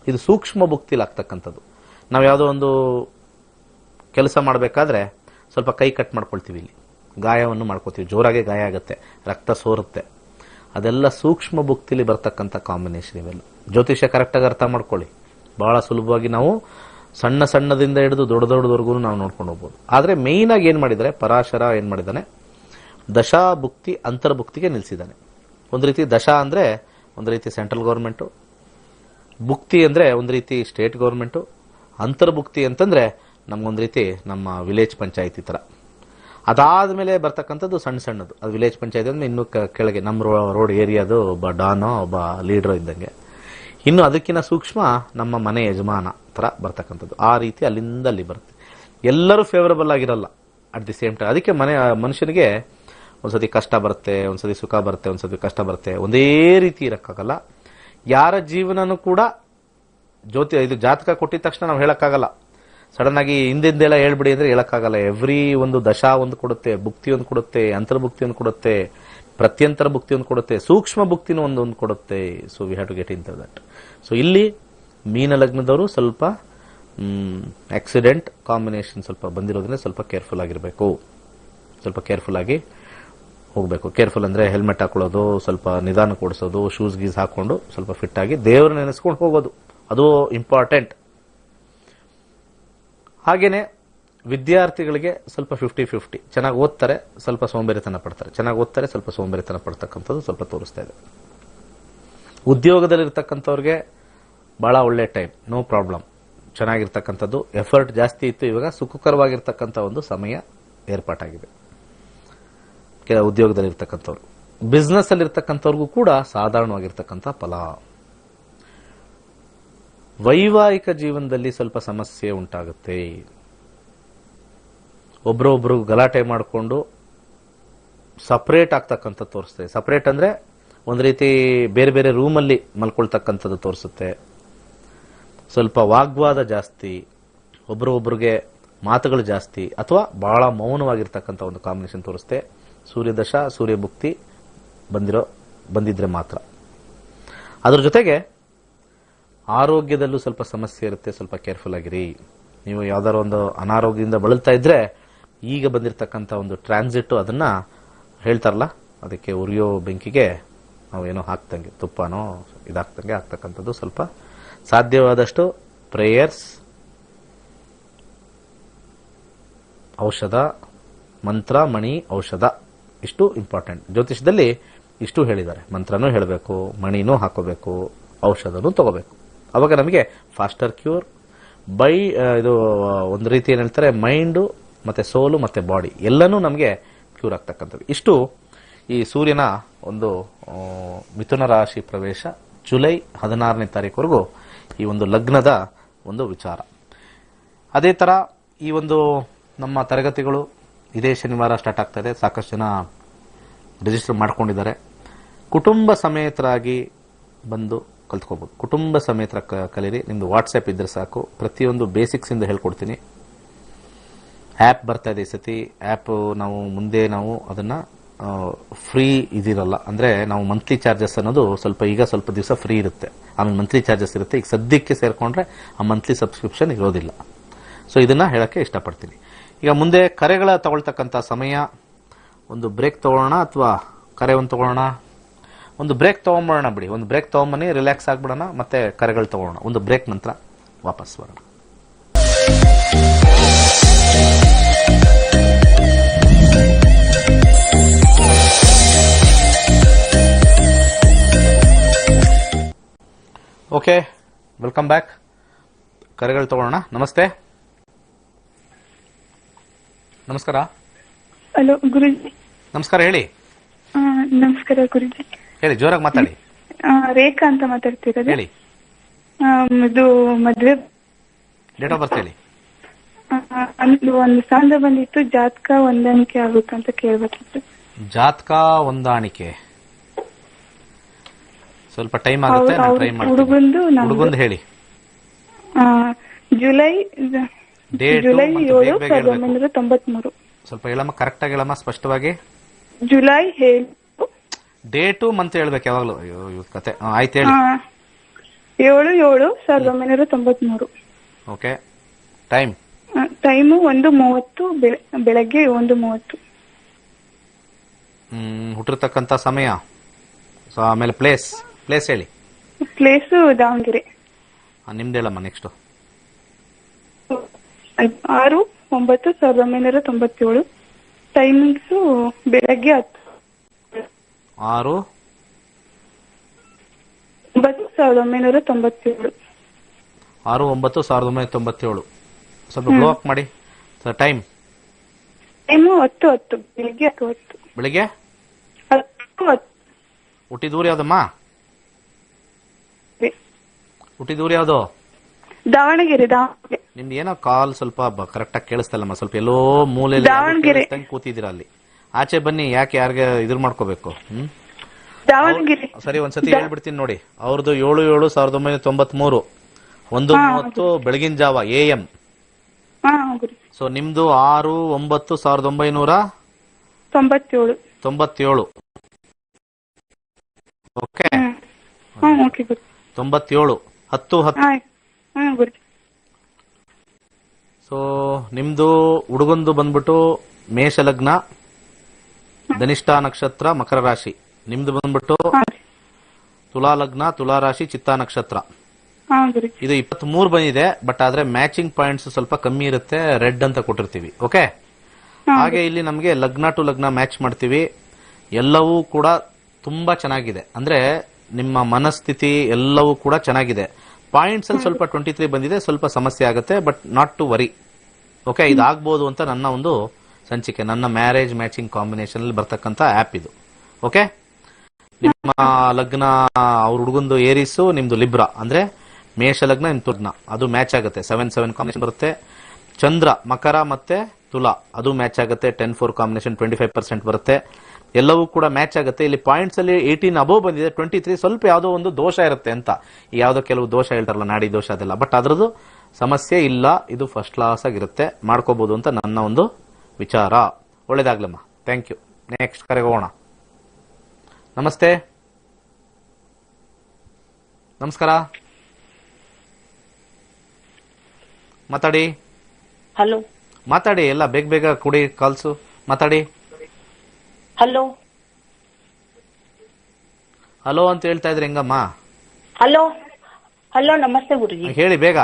ಇದು ಸೂಕ್ಷ್ಮ ಭುಕ್ತಿಲಿ ಆಗ್ತಕ್ಕಂಥದ್ದು. ನಾವು ಯಾವುದೋ ಒಂದು ಕೆಲಸ ಮಾಡಬೇಕಾದ್ರೆ ಸ್ವಲ್ಪ ಕೈ ಕಟ್ ಮಾಡ್ಕೊಳ್ತೀವಿ, ಇಲ್ಲಿ ಗಾಯವನ್ನು ಮಾಡ್ಕೋತೀವಿ, ಜೋರಾಗಿ ಗಾಯ ಆಗುತ್ತೆ, ರಕ್ತ ಸೋರುತ್ತೆ. ಅದೆಲ್ಲ ಸೂಕ್ಷ್ಮ ಭುಕ್ತಿಲಿ ಬರ್ತಕ್ಕಂಥ ಕಾಂಬಿನೇಷನ್. ಇವೆಲ್ಲ ಜ್ಯೋತಿಷ್ಯ ಕರೆಕ್ಟಾಗಿ ಅರ್ಥ ಮಾಡ್ಕೊಳ್ಳಿ, ಬಹಳ ಸುಲಭವಾಗಿ ನಾವು ಸಣ್ಣದಿಂದ ಹಿಡಿದು ದೊಡ್ಡದವರೆಗೂ ನಾವು ನೋಡ್ಕೊಂಡು ಹೋಗ್ಬೋದು. ಆದ್ರೆ ಮೇಯ್ನ್ ಆಗಿ ಏನ್ ಮಾಡಿದರೆ, ಪರಾಶರ ಏನ್ ಮಾಡಿದ್ದಾನೆ, ದಶಾ ಭುಕ್ತಿ ಅಂತರ್ಭುಕ್ತಿಗೆ ನಿಲ್ಸಿದ್ದಾನೆ. ಒಂದು ರೀತಿ ದಶಾ ಅಂದ್ರೆ ಒಂದು ರೀತಿ ಸೆಂಟ್ರಲ್ ಗೌರ್ಮೆಂಟು, ಭುಕ್ತಿ ಅಂದ್ರೆ ಒಂದು ರೀತಿ ಸ್ಟೇಟ್ ಗೌರ್ಮೆಂಟು, ಅಂತರ್ಭುಕ್ತಿ ಅಂತಂದ್ರೆ ನಮ್ಗೊಂದು ರೀತಿ ನಮ್ಮ ವಿಲೇಜ್ ಪಂಚಾಯತಿ ತರ. ಅದಾದ್ಮೇಲೆ ಬರ್ತಕ್ಕಂಥದ್ದು ಸಣ್ಣದು, ಅದು ವಿಲೇಜ್ ಪಂಚಾಯತಿ ಅಂದ್ರೆ ಇನ್ನು ಕೆಳಗೆ ನಮ್ಮ ರೋಡ್ ಏರಿಯಾದು ಒಬ್ಬ ಡಾನೋ ಒಬ್ಬ ಲೀಡರ್ ಇದ್ದಂಗೆ. ಇನ್ನು ಅದಕ್ಕಿಂತ ಸೂಕ್ಷ್ಮ ನಮ್ಮ ಮನೆ ಯಜಮಾನ ತರ ಬರ್ತಕ್ಕಂಥದ್ದು. ಆ ರೀತಿ ಅಲ್ಲಿಂದ ಅಲ್ಲಿ ಬರುತ್ತೆ. ಎಲ್ಲರೂ ಫೇವರಬಲ್ ಆಗಿರಲ್ಲ ಅಟ್ ದಿ ಸೇಮ್ ಟೈಮ್. ಅದಕ್ಕೆ ಮನುಷ್ಯನಿಗೆ ಒಂದ್ಸತಿ ಕಷ್ಟ ಬರುತ್ತೆ, ಒಂದ್ಸತಿ ಸುಖ ಬರುತ್ತೆ, ಒಂದ್ಸತಿ ಕಷ್ಟ ಬರುತ್ತೆ, ಒಂದೇ ರೀತಿ ಇರಕ್ಕಾಗಲ್ಲ. ಯಾರ ಜೀವನನೂ ಕೂಡ ಇದು ಜಾತಕ ಕೊಟ್ಟಿದ ತಕ್ಷಣ ನಾವು ಹೇಳಕ್ಕಾಗಲ್ಲ. ಸಡನ್ ಆಗಿ ಹಿಂದಿಂದೆಲ್ಲ ಹೇಳ್ಬಿಡಿ ಅಂದ್ರೆ ಹೇಳಕ್ಕಾಗಲ್ಲ. ಎವ್ರಿ ಒಂದು ದಶಾ ಒಂದು ಕೊಡುತ್ತೆ, ಭುಕ್ತಿ ಒಂದು ಕೊಡುತ್ತೆ, ಅಂತರ್ಭುಕ್ತಿ ಒಂದು ಕೊಡುತ್ತೆ, ಪ್ರತ್ಯಂತರ ಭುಕ್ತಿ ಒಂದು ಕೊಡುತ್ತೆ, ಸೂಕ್ಷ್ಮ ಭುಕ್ತಿನೂ ಒಂದೊಂದು ಕೊಡುತ್ತೆ. So we have to get into that. So ಇಲ್ಲಿ ಮೀನ ಲಗ್ನದವರು ಸ್ವಲ್ಪ ಆಕ್ಸಿಡೆಂಟ್ ಕಾಂಬಿನೇಷನ್ ಸ್ವಲ್ಪ ಬಂದಿರೋದ್ರಿಂದ ಸ್ವಲ್ಪ ಕೇರ್ಫುಲ್ ಆಗಿರಬೇಕು, ಸ್ವಲ್ಪ ಕೇರ್ಫುಲ್ ಆಗಿ ಹೋಗ್ಬೇಕು. ಕೇರ್ಫುಲ್ ಅಂದ್ರೆ ಹೆಲ್ಮೆಟ್ ಹಾಕೊಳ್ಳೋದು, ಸ್ವಲ್ಪ ನಿಧಾನ ಕೊಡಿಸೋದು, ಶೂಸ್ ಗೀಸ್ ಹಾಕೊಂಡು ಸ್ವಲ್ಪ ಫಿಟ್ ಆಗಿ ದೇವ್ರ ನೆನೆಸ್ಕೊಂಡು ಹೋಗೋದು, ಅದು ಇಂಪಾರ್ಟೆಂಟ್. ಹಾಗೇನೆ ವಿದ್ಯಾರ್ಥಿಗಳಿಗೆ ಸ್ವಲ್ಪ 50-50. ಚೆನ್ನಾಗಿ ಓದ್ತಾರೆ, ಸ್ವಲ್ಪ ಸೋಂಬೇರಿತನ ಪಡ್ತಾರೆ, ಚೆನ್ನಾಗಿ ಓದ್ತಾರೆ, ಸ್ವಲ್ಪ ಸೋಂಬೇರಿತನ ಪಡ್ತಕ್ಕಂಥದ್ದು ಸ್ವಲ್ಪ ತೋರಿಸ್ತಾ ಇದೆ. ಉದ್ಯೋಗದಲ್ಲಿರ್ತಕ್ಕಂಥವ್ರಿಗೆ ಬಹಳ ಒಳ್ಳೆ ಟೈಮ್, ನೋ ಪ್ರಾಬ್ಲಮ್, ಚೆನ್ನಾಗಿರ್ತಕ್ಕಂಥದ್ದು. ಎಫರ್ಟ್ ಜಾಸ್ತಿ ಇತ್ತು, ಇವಾಗ ಸುಖಕರವಾಗಿರ್ತಕ್ಕಂಥ ಒಂದು ಸಮಯ ಏರ್ಪಾಟಾಗಿದೆ ಉದ್ಯೋಗದಲ್ಲಿರ್ತಕ್ಕಂಥವ್ರು. ಬಿಸ್ನೆಸ್ ಅಲ್ಲಿರ್ತಕ್ಕಂಥವ್ರಿಗೂ ಕೂಡ ಸಾಧಾರಣವಾಗಿರ್ತಕ್ಕಂಥ ಫಲ. ವೈವಾಹಿಕ ಜೀವನದಲ್ಲಿ ಸ್ವಲ್ಪ ಸಮಸ್ಯೆ ಉಂಟಾಗುತ್ತೆ. ಒಬ್ರೊಬ್ರು ಗಲಾಟೆ ಮಾಡಿಕೊಂಡು ಸಪರೇಟ್ ಆಗ್ತಕ್ಕಂಥ ತೋರಿಸ್ತದೆ. ಸಪರೇಟ್ ಅಂದ್ರೆ ಒಂದು ರೀತಿ ಬೇರೆ ಬೇರೆ ರೂಮಲ್ಲಿ ಮಲ್ಕೊಳ್ತಕ್ಕಂಥದ್ದು ತೋರಿಸುತ್ತೆ. ಸ್ವಲ್ಪ ವಾಗ್ವಾದ ಜಾಸ್ತಿ, ಒಬ್ರೊಬ್ರಿಗೆ ಮಾತುಗಳು ಜಾಸ್ತಿ, ಅಥವಾ ಬಹಳ ಮೌನವಾಗಿರ್ತಕ್ಕಂಥ ಒಂದು ಕಾಂಬಿನೇಷನ್ ತೋರಿಸುತ್ತೆ. ಸೂರ್ಯದಶ ಸೂರ್ಯ ಭುಕ್ತಿ ಬಂದಿದ್ರೆ ಮಾತ್ರ. ಅದ್ರ ಜೊತೆಗೆ ಆರೋಗ್ಯದಲ್ಲೂ ಸ್ವಲ್ಪ ಸಮಸ್ಯೆ ಇರುತ್ತೆ, ಸ್ವಲ್ಪ ಕೇರ್ಫುಲ್ ಆಗಿರಿ. ನೀವು ಯಾವ್ದಾರ ಒಂದು ಅನಾರೋಗ್ಯದಿಂದ ಬಳಲ್ತಾ ಇದ್ರೆ ಈಗ ಬಂದಿರತಕ್ಕಂಥ ಒಂದು ಟ್ರಾನ್ಸಿಟ್ ಅದನ್ನ ಹೇಳ್ತಾರಲ್ಲ, ಅದಕ್ಕೆ ಉರಿಯೋ ಬೆಂಕಿಗೆ ನಾವು ಏನೋ ಹಾಕ್ತಂಗೆ, ತುಪ್ಪನೋ ಇದಾಗ್ತಂಗೆ ಆಗ್ತಕ್ಕಂಥದ್ದು. ಸ್ವಲ್ಪ ಸಾಧ್ಯವಾದಷ್ಟು ಪ್ರೇಯರ್ಸ್, ಔಷಧ, ಮಂತ್ರ, ಮಣಿ, ಔಷಧ ಇಷ್ಟು ಇಂಪಾರ್ಟೆಂಟ್. ಜ್ಯೋತಿಷದಲ್ಲಿ ಇಷ್ಟು ಹೇಳಿದ್ದಾರೆ. ಮಂತ್ರನೂ ಹೇಳಬೇಕು, ಮಣಿನೂ ಹಾಕೋಬೇಕು, ಔಷಧನೂ ತಗೋಬೇಕು. ಅವಾಗ ನಮಗೆ ಫಾಸ್ಟರ್ ಕ್ಯೂರ್ ಇದು ಒಂದು ರೀತಿ ಏನ್ ಹೇಳ್ತಾರೆ, ಮೈಂಡು ಮತ್ತೆ ಸೋಲು ಮತ್ತೆ ಬಾಡಿ ಎಲ್ಲನೂ ನಮಗೆ ಕ್ಯೂರ್ ಆಗ್ತಕ್ಕಂಥದ್ದು. ಇಷ್ಟು ಈ ಸೂರ್ಯನ ಒಂದು ಮಿಥುನ ರಾಶಿ ಪ್ರವೇಶ ಜುಲೈ 16ನೇ ತಾರೀಕುವರೆಗೂ ಈ ಒಂದು ಲಗ್ನದ ಒಂದು ವಿಚಾರ. ಅದೇ ತರ ಈ ಒಂದು ನಮ್ಮ ತರಗತಿಗಳು ಇದೇ ಶನಿವಾರ ಸ್ಟಾರ್ಟ್ ಆಗ್ತಾ ಇದೆ. ಸಾಕಷ್ಟು ಜನ ರಿಜಿಸ್ಟರ್ ಮಾಡ್ಕೊಂಡಿದ್ದಾರೆ. ಕುಟುಂಬ ಸಮೇತರಾಗಿ ಬಂದು ಕಲ್ತ್ಕೋಬಹುದು. ಕುಟುಂಬ ಸಮೇತರ ಕಲೀರಿ. ನಿಮ್ದು ವಾಟ್ಸ್ಆಪ್ ಇದ್ರೆ ಸಾಕು. ಪ್ರತಿಯೊಂದು ಬೇಸಿಕ್ಸ್ ಇಂದ ಹೇಳ್ಕೊಡ್ತೀನಿ. ಆ್ಯಪ್ ಬರ್ತಾ ಇದೆ ಈ ಸತಿ. ಆ್ಯಪ್ ನಾವು ಅದನ್ನ ಫ್ರೀ ಇದಿರಲ್ಲ, ಅಂದ್ರೆ ನಾವು ಮಂತ್ಲಿ ಚಾರ್ಜಸ್ ಅನ್ನೋದು ಈಗ ಸ್ವಲ್ಪ ದಿವಸ ಫ್ರೀ ಇರುತ್ತೆ, ಆಮೇಲೆ ಮಂತ್ಲಿ ಚಾರ್ಜಸ್ ಇರುತ್ತೆ. ಈಗ ಸದ್ಯಕ್ಕೆ ಸೇರ್ಕೊಂಡ್ರೆ ಆ ಮಂತ್ಲಿ ಸಬ್ಸ್ಕ್ರಿಪ್ಷನ್ ಇರೋದಿಲ್ಲ. ಸೊ ಇದನ್ನ ಹೇಳಕ್ಕೆ ಇಷ್ಟಪಡ್ತೀನಿ. ಈಗ ಮುಂದೆ ಕರೆಗಳ ತಗೊಳ್ತಕ್ಕಂಥ ಸಮಯ. ಒಂದು ಬ್ರೇಕ್ ತಗೊಳ್ಳೋಣ ಅಥವಾ ಕರೆ ಒಂದು ತಗೊಳ್ಳೋಣ? ಒಂದು ಬ್ರೇಕ್ ತಗೊಂಡ್ಬಿಡೋಣ ಬಿಡಿ. ಒಂದು ಬ್ರೇಕ್ ತಗೊಂಬನ್ನಿ, ರಿಲ್ಯಾಕ್ಸ್ ಆಗ್ಬಿಡೋಣ, ಮತ್ತೆ ಕರೆಗಳು ತಗೊಳ್ಳೋಣ. ಒಂದು ಬ್ರೇಕ್ ನಂತರ ವಾಪಸ್ ಬರೋಣ. Okay, welcome back. ಕರೆಗಳು ತಗೊಳ್ಳೋಣ. ನಮಸ್ತೆ. ನಮಸ್ಕಾರ. ಹಲೋ ಗುರುಜಿ. ನಮಸ್ಕಾರ, ಹೇಳಿ. ನಮಸ್ಕಾರ ಗುರುಜಿ. ಹೇಳಿ, ಜೋರಾಗಿ ಮಾತಾಡಿ. ರೇಖಾ ಅಂತ ಮಾತಾಡ್ತಿರೋದು. ಹೇಳಿ. ಇದು ಮದ್ವೆ ಡೇಟ್ ಆಫ್ ಬರ್ತ್ ಹೇಳಿ. ಒಂದು ಸಾಂದ್ರ ಬಂದಿತ್ತು, ಜಾತಕ ಹೊಂದಾಣಿಕೆ ಆಗುತ್ತಂತ ಕೇಳ್ಬೇಕಿತ್ತು. ಜಾತಕ ಹೊಂದಾಣಿಕೆ ಸ್ವಲ್ಪ ಟೈಮ್ ಆಗುತ್ತೆ, ನಾನು ಟ್ರೈ ಮಾಡ್ತೀನಿ. ಹುಡುಗಂದು ಹೇಳಿ. July date 7, 1993. ಸ್ವಲ್ಪ ಹೇಳಮ್ಮ, ಕರೆಕ್ಟ್ ಆಗಿ ಹೇಳಮ್ಮ, ಸ್ಪಷ್ಟವಾಗಿ. ಜುಲೈ ಡೇಟು ಮಂತ್ ಹೇಳ್ಬೇಕು ಯಾವಾಗ್ಲೂ. ಕತೆ ಆಯ್ತು, ಹೇಳಿ. 7, 1993. ಓಕೆ. ಟೈಮು 1:30, ಬೆಳಗ್ಗೆ 1:30. ಹುಟ್ಟಿರ್ತಕ್ಕಂಥ ಸಮಯ, ಆಮೇಲೆ ಪ್ಲೇಸ್ ಹೇಳಿ. ಪ್ಲೇಸು ದಾವಣಗೆರೆ. ನಿಮ್ದು ಹೇಳಮ್ಮ ನೆಕ್ಸ್ಟ್. 6, 9, 1997. ಟೈಮಿಂಗ್ಸು ಬೆಳಗ್ಗೆ 10. 6, 9, 1997. 6, 9, 1997. ಸ್ವಲ್ಪ ಬ್ಲೋ ಅಪ್ ಮಾಡಿ. ಟೈಮು 10, ಬೆಳಿಗ್ಗೆ 10. ಬೆಳಿಗ್ಗೆ 10. ಹುಟ್ಟಿದೂರು ಯಾವ್ದಮ್ಮ? ಹುಟ್ಟಿದೂರು ಯಾವ್ದು? ದಾವಣಗೆರೆ. ನಿಮ್ದು ಏನೋ ಕಾಲ್ ಸ್ವಲ್ಪ ಕರೆಕ್ಟ್ ಆಗಿ ಕೇಳಿಸ್ತಲ್ಲಮ್ಮ. ಸ್ವಲ್ಪ ಎಲ್ಲೋ ಮೂಲೆ ಕೂತಿದ್ದೀರಾ ಅಲ್ಲಿ. ಆಚೆ ಬನ್ನಿ. ಯಾಕೆ ಯಾರಿಗೆ ಇದ್ರ ಮಾಡ್ಕೋಬೇಕು? ದಾವಣಗೆರೆ. ಸರಿ, ಒಂದ್ಸತಿ ಹೇಳ್ಬಿಡ್ತೀನಿ ನೋಡಿ. ಅವ್ರದ್ದು 7, 7, 1993, 1:30 ಬೆಳಗಿನ ಜಾವ AM. ಸೊ ನಿಮ್ದು 6, 9, 1997. ಓಕೆ. 97, 10. ಸೊ ನಿಮ್ದು ಹುಡುಗಂದು ಬಂದ್ಬಿಟ್ಟು ಮೇಷ ಲಗ್ನ, ಧನಿಷ್ಠ ನಕ್ಷತ್ರ, ಮಕರ ರಾಶಿ. ನಿಮ್ದು ಬಂದ್ಬಿಟ್ಟು ತುಲಾ ಲಗ್ನ, ತುಲಾ ರಾಶಿ, ಚಿತ್ತಾ ನಕ್ಷತ್ರ. ಹಾ ಗುರುಜಿ. ಇದು 23 ಬಂದಿದೆ, ಬಟ್ ಆದ್ರೆ ಮ್ಯಾಚಿಂಗ್ ಪಾಯಿಂಟ್ಸ್ ಸ್ವಲ್ಪ ಕಮ್ಮಿ ಇರುತ್ತೆ, ರೆಡ್ ಅಂತ ಕೊಟ್ಟಿರ್ತೀವಿ. ಓಕೆ. ಹಾಗೆ ಇಲ್ಲಿ ನಮಗೆ ಲಗ್ನ ಟು ಲಗ್ನ ಮ್ಯಾಚ್ ಮಾಡ್ತೀವಿ. ಎಲ್ಲವೂ ಕೂಡ ತುಂಬಾ ಚೆನ್ನಾಗಿದೆ, ಅಂದ್ರೆ ನಿಮ್ಮ ಮನಸ್ಥಿತಿ ಎಲ್ಲವೂ ಕೂಡ ಚೆನ್ನಾಗಿದೆ. ಪಾಯಿಂಟ್ಸ್ ಅಲ್ಲಿ ಸ್ವಲ್ಪ 23 ಬಂದಿದೆ, ಸ್ವಲ್ಪ ಸಮಸ್ಯೆ ಆಗುತ್ತೆ, but not to worry. Okay, ಇದಾಗಬಹುದು ಅಂತ ನನ್ನ ಒಂದು ಸಂಚಿಕೆ, ನನ್ನ ಮ್ಯಾರೇಜ್ ಮ್ಯಾಚಿಂಗ್ ಕಾಂಬಿನೇಷನ್ ಅಲ್ಲಿ ಬರ್ತಕ್ಕಂಥ ಆಪ್ ಇದು. ಓಕೆ, ನಿಮ್ಮ ಲಗ್ನ ಅವ್ರ ಹುಡುಗಂದು ಏರಿಸು, ನಿಮ್ದು ಲಿಬ್ರಾ ಅಂದ್ರೆ ಮೇಷ ಲಗ್ನ, ನಿಮ್ ತುರ್ನ, ಅದು ಮ್ಯಾಚ್ ಆಗುತ್ತೆ. 7-7 ಕಾಂಬಿನೇಷನ್ ಬರುತ್ತೆ. ಚಂದ್ರ ಮಕರ ಮತ್ತೆ ತುಲಾ, ಅದು ಮ್ಯಾಚ್ ಆಗುತ್ತೆ. 10-4 ಕಾಂಬಿನೇಷನ್ 25% ಬರುತ್ತೆ. ಎಲ್ಲವೂ ಕೂಡ ಮ್ಯಾಚ್ ಆಗುತ್ತೆ. ಇಲ್ಲಿ ಪಾಯಿಂಟ್ಸ್ ಅಲ್ಲಿ 18 ಅಬೋವ್ ಬಂದಿದೆ. 23 ಸ್ವಲ್ಪ ಯಾವುದೋ ಒಂದು ದೋಷ ಇರುತ್ತೆ ಅಂತ, ಯಾವುದೋ ಕೆಲವು ದೋಷ ಹೇಳ್ತಾರಲ್ಲ, ನಾಡಿ ದೋಷ ಅದೆಲ್ಲ, ಬಟ್ ಅದ್ರದ್ದು ಸಮಸ್ಯೆ ಇಲ್ಲ. ಇದು ಫಸ್ಟ್ ಕ್ಲಾಸ್ ಆಗಿರುತ್ತೆ, ಮಾಡ್ಕೋಬಹುದು ಅಂತ ನನ್ನ ಒಂದು ವಿಚಾರ. ಒಳ್ಳೇದಾಗ್ಲಮ್ಮ, ಥ್ಯಾಂಕ್ ಯು. ನೆಕ್ಸ್ಟ್ ಕರೆಗೆ ಹೋಗೋಣ. ನಮಸ್ತೆ, ನಮಸ್ಕಾರ, ಮಾತಾಡಿ. ಹಲೋ ಮಾತಾಡಿ, ಎಲ್ಲ ಬೇಗ ಬೇಗ ಕೊಡಿ ಕಾಲ್ಸು, ಮಾತಾಡಿ. ಹಲೋ ಹಲೋ ಅಂತ ಹೇಳ್ತಾ ಇದ್ರಿ ಹೆಂಗಮ್ಮ? ಹಲೋ ಹಲೋ ನಮಸ್ತೆ ಗುರುಜಿ. ಹೇಳಿ ಬೇಗ.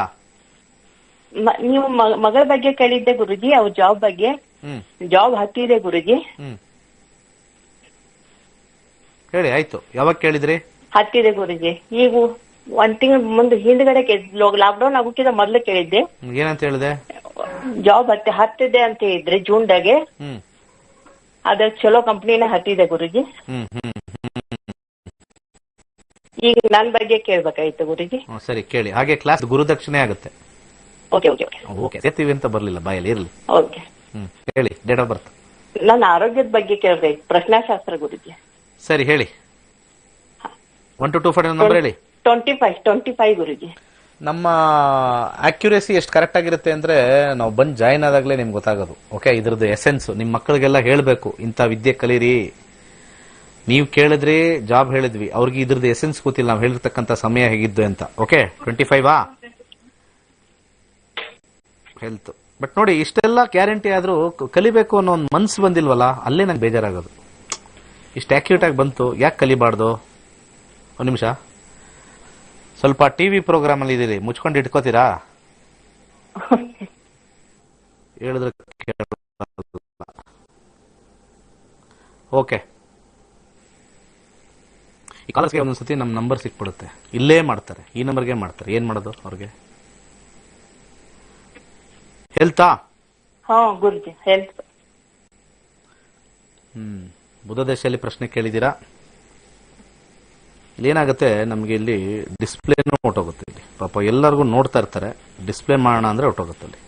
ನೀವು ಮಗಳ ಬಗ್ಗೆ ಕೇಳಿದ್ದೆ ಗುರುಜಿ, ಅವ್ರ ಜಾಬ್ ಬಗ್ಗೆ. ಜಾಬ್ ಹತ್ತಿದೆ ಗುರುಜಿ. ಹೇಳಿ, ಆಯ್ತು. ಯಾವಾಗ ಕೇಳಿದ್ರಿ? ಹತ್ತಿದೆ ಗುರುಜಿ. ಈಗ 1 ತಿಂಗಳ ಮುಂದೆ ಹಿಂದ್ಗಡೆ ಲಾಕ್ಡೌನ್ ಆಗೋಕ್ಕಿಂತ ಮೊದ್ಲು ಕೇಳಿದ್ದೆ. ಏನಂತ ಹೇಳಿದೆ? ಜಾಬ್ ಹತ್ತಿದೆ ಅಂತ ಹೇಳಿದ್ರೆ ಜೂನ್ದಾಗೆ. ಅದ್ರ ಚಲೋ ಕಂಪ್ನಿನ ಹತ್ತಿದೆ ಗುರುಜಿ. ಈಗ ನನ್ ಬಗ್ಗೆ ಕೇಳ್ಬೇಕಾಯ್ತು ಗುರುಜಿ. ಸರಿ, ಕೇಳಿ. ಹಾಗೆ ಕ್ಲಾಸ್ ಗುರುದಕ್ಷಿಣೆ ಆಗುತ್ತೆ. ಓಕೆ ಓಕೆ ಓಕೆ, ಸೇರ್ತೀವಿ ಅಂತ ಬರ್ಲಿಲ್ಲ, ಬಾಯಲ್ಲಿ ಇರ್ಲಿ. ಓಕೆ, ಹೇಳಿ. ಡೇಟ್ ಆಫ್ ಬರ್ತ್. ನನ್ನ ಆರೋಗ್ಯದ ಬಗ್ಗೆ ಕೇಳ್ಬೇಕು, ಪ್ರಶ್ನಾಶಾಸ್ತ್ರ ಗುರುಜಿ. ಸರಿ, ಹೇಳಿ. 1 to 2 ನಂಬರ್ ಹೇಳಿ. 25 ಗುರುಜಿ. ನಮ್ಮ ಅಕ್ಯುರೇಸಿ ಎಷ್ಟು ಕರೆಕ್ಟ್ ಆಗಿರುತ್ತೆ ಅಂದ್ರೆ ನಾವು ಬಂದು ಜಾಯಿನ್ ಆದಾಗಲೇ ನಿಮ್ಗೆ ಗೊತ್ತಾಗೋದು. ಓಕೆ, ಇದ್ರದ್ದು ಎಸೆನ್ಸ್ ನಿಮ್ಮ ಮಕ್ಕಳಿಗೆಲ್ಲ ಹೇಳಬೇಕು, ಇಂಥ ವಿದ್ಯೆ ಕಲೀರಿ. ನೀವು ಕೇಳಿದ್ರಿ, ಜಾಬ್ ಹೇಳಿದ್ವಿ, ಅವ್ರಿಗೆ ಇದ್ರದ್ದು ಎಸೆನ್ಸ್ ಗೊತ್ತಿಲ್ಲ, ನಾವು ಹೇಳಿರ್ತಕ್ಕಂಥ ಸಮಯ ಹೇಗಿದ್ದು ಅಂತ. Okay, 25 health. ಬಟ್ ನೋಡಿ, ಇಷ್ಟೆಲ್ಲ ಗ್ಯಾರಂಟಿ ಆದ್ರೂ ಕಲಿಬೇಕು ಅನ್ನೋ ಒಂದು ಮನ್ಸು ಬಂದಿಲ್ವಲ್ಲ, ಅಲ್ಲೇ ನಂಗೆ ಬೇಜಾರಾಗೋದು. ಇಷ್ಟು ಆಕ್ಯುರೇಟ್ ಆಗಿ ಬಂತು, ಯಾಕೆ ಕಲಿಬಾರ್ದು? ಒಂದು ನಿಮಿಷ, ಸ್ವಲ್ಪ ಟಿವಿ ಪ್ರೋಗ್ರಾಮ್ ಅಲ್ಲಿ ಇದೀರಿ, ಮುಚ್ಕೊಂಡು ಇಟ್ಕೋತೀರಾ? ಹೇಳಿದ್ರೆ ಓಕೆ. ಈ ಕಾಲೇಜ್ಗೆ ಒಂದೊಂದ್ಸತಿ ನಮ್ಮ ನಂಬರ್ ಸಿಕ್ಬಿಡುತ್ತೆ, ಇಲ್ಲೇ ಮಾಡ್ತಾರೆ, ಈ ನಂಬರ್ಗೆ ಮಾಡ್ತಾರೆ. ಏನ್ ಮಾಡೋದು ಅವ್ರಿಗೆ? ಹೆಲ್ತಾ? ಗುರುಜಿ ಹೆಲ್ತ್. ಬುಧ ದಶೆಯಲ್ಲಿ ಪ್ರಶ್ನೆ ಕೇಳಿದ್ದೀರಾ. ಇಲ್ಲೇನಾಗುತ್ತೆ, ನಮಗೆ ಇಲ್ಲಿ ಡಿಸ್ಪ್ಲೇನೂ ಹೊಟ್ಟೋಗುತ್ತೆ. ಇಲ್ಲಿ ಪಾಪ ಎಲ್ಲರಿಗೂ ನೋಡ್ತಾ ಇರ್ತಾರೆ, ಡಿಸ್ಪ್ಲೇ ಮಾಡೋಣ ಅಂದ್ರೆ ಹೊಟ್ಟೋಗುತ್ತೆ ಅಲ್ಲಿ.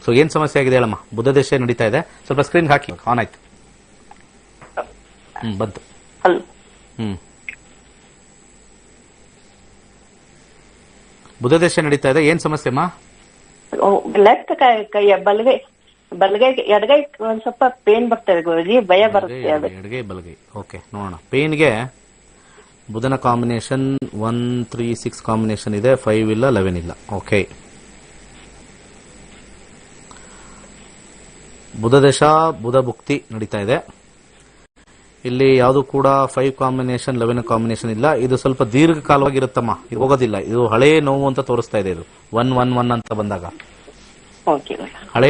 ಸೊ ಏನ್ ಸಮಸ್ಯೆ ಆಗಿದೆ ಹೇಳಮ್ಮ? ಬುಧ ದಶೆ ನಡೀತಾ ಇದೆ, ಸ್ವಲ್ಪ ಸ್ಕ್ರೀನ್ ಹಾಕಿ. ಆನ್ ಆಯ್ತು. ಬಂತು. ಬುಧ ದಶೆ ನಡೀತಾ ಇದೆ, ಏನ್ ಸಮಸ್ಯೆ ಅಮ್ಮ? ಲೆಫ್ಟ್ ಕೈಯ ಬಲಗೈ ಎಡಗೈ ಒಂದ್ ಸ್ವಲ್ಪ ಪೇನ್ ಬರ್ತದೆ ಗುರುಜಿ, ಭಯ ಬರುತ್ತೆ. ಎಡಗೈ ಬಲಗೈ. ಓಕೆ, ನೋಡೋಣ. ಪೇನ್ಗೆ ಬುಧನ ಕಾಂಬಿನೇಷನ್ 1, 3, 6 ಕಾಂಬಿನೇಷನ್ ಇದೆ, 5 ಇಲ್ಲ, 11 ಇಲ್ಲ. ಓಕೆ, ಬುಧ ದಶ, ಬುಧ ಭುಕ್ತಿ ನಡೀತಾ ಇದೆ. ಇಲ್ಲಿ ಯಾವುದು ಕೂಡ 5 ಕಾಂಬಿನೇಷನ್ 11 ಕಾಂಬಿನೇಷನ್ ಇಲ್ಲ. ಇದು ಸ್ವಲ್ಪ ದೀರ್ಘಕಾಲವಾಗಿರುತ್ತಮ್ಮ, ಇದು ಹೋಗೋದಿಲ್ಲ. ಇದು ಹಳೇ ನೋವು ಅಂತ ತೋರಿಸ್ತಾ ಇದೆ. ಇದು 1-1-1 ಅಂತ ಬಂದಾಗ ಹಳೆ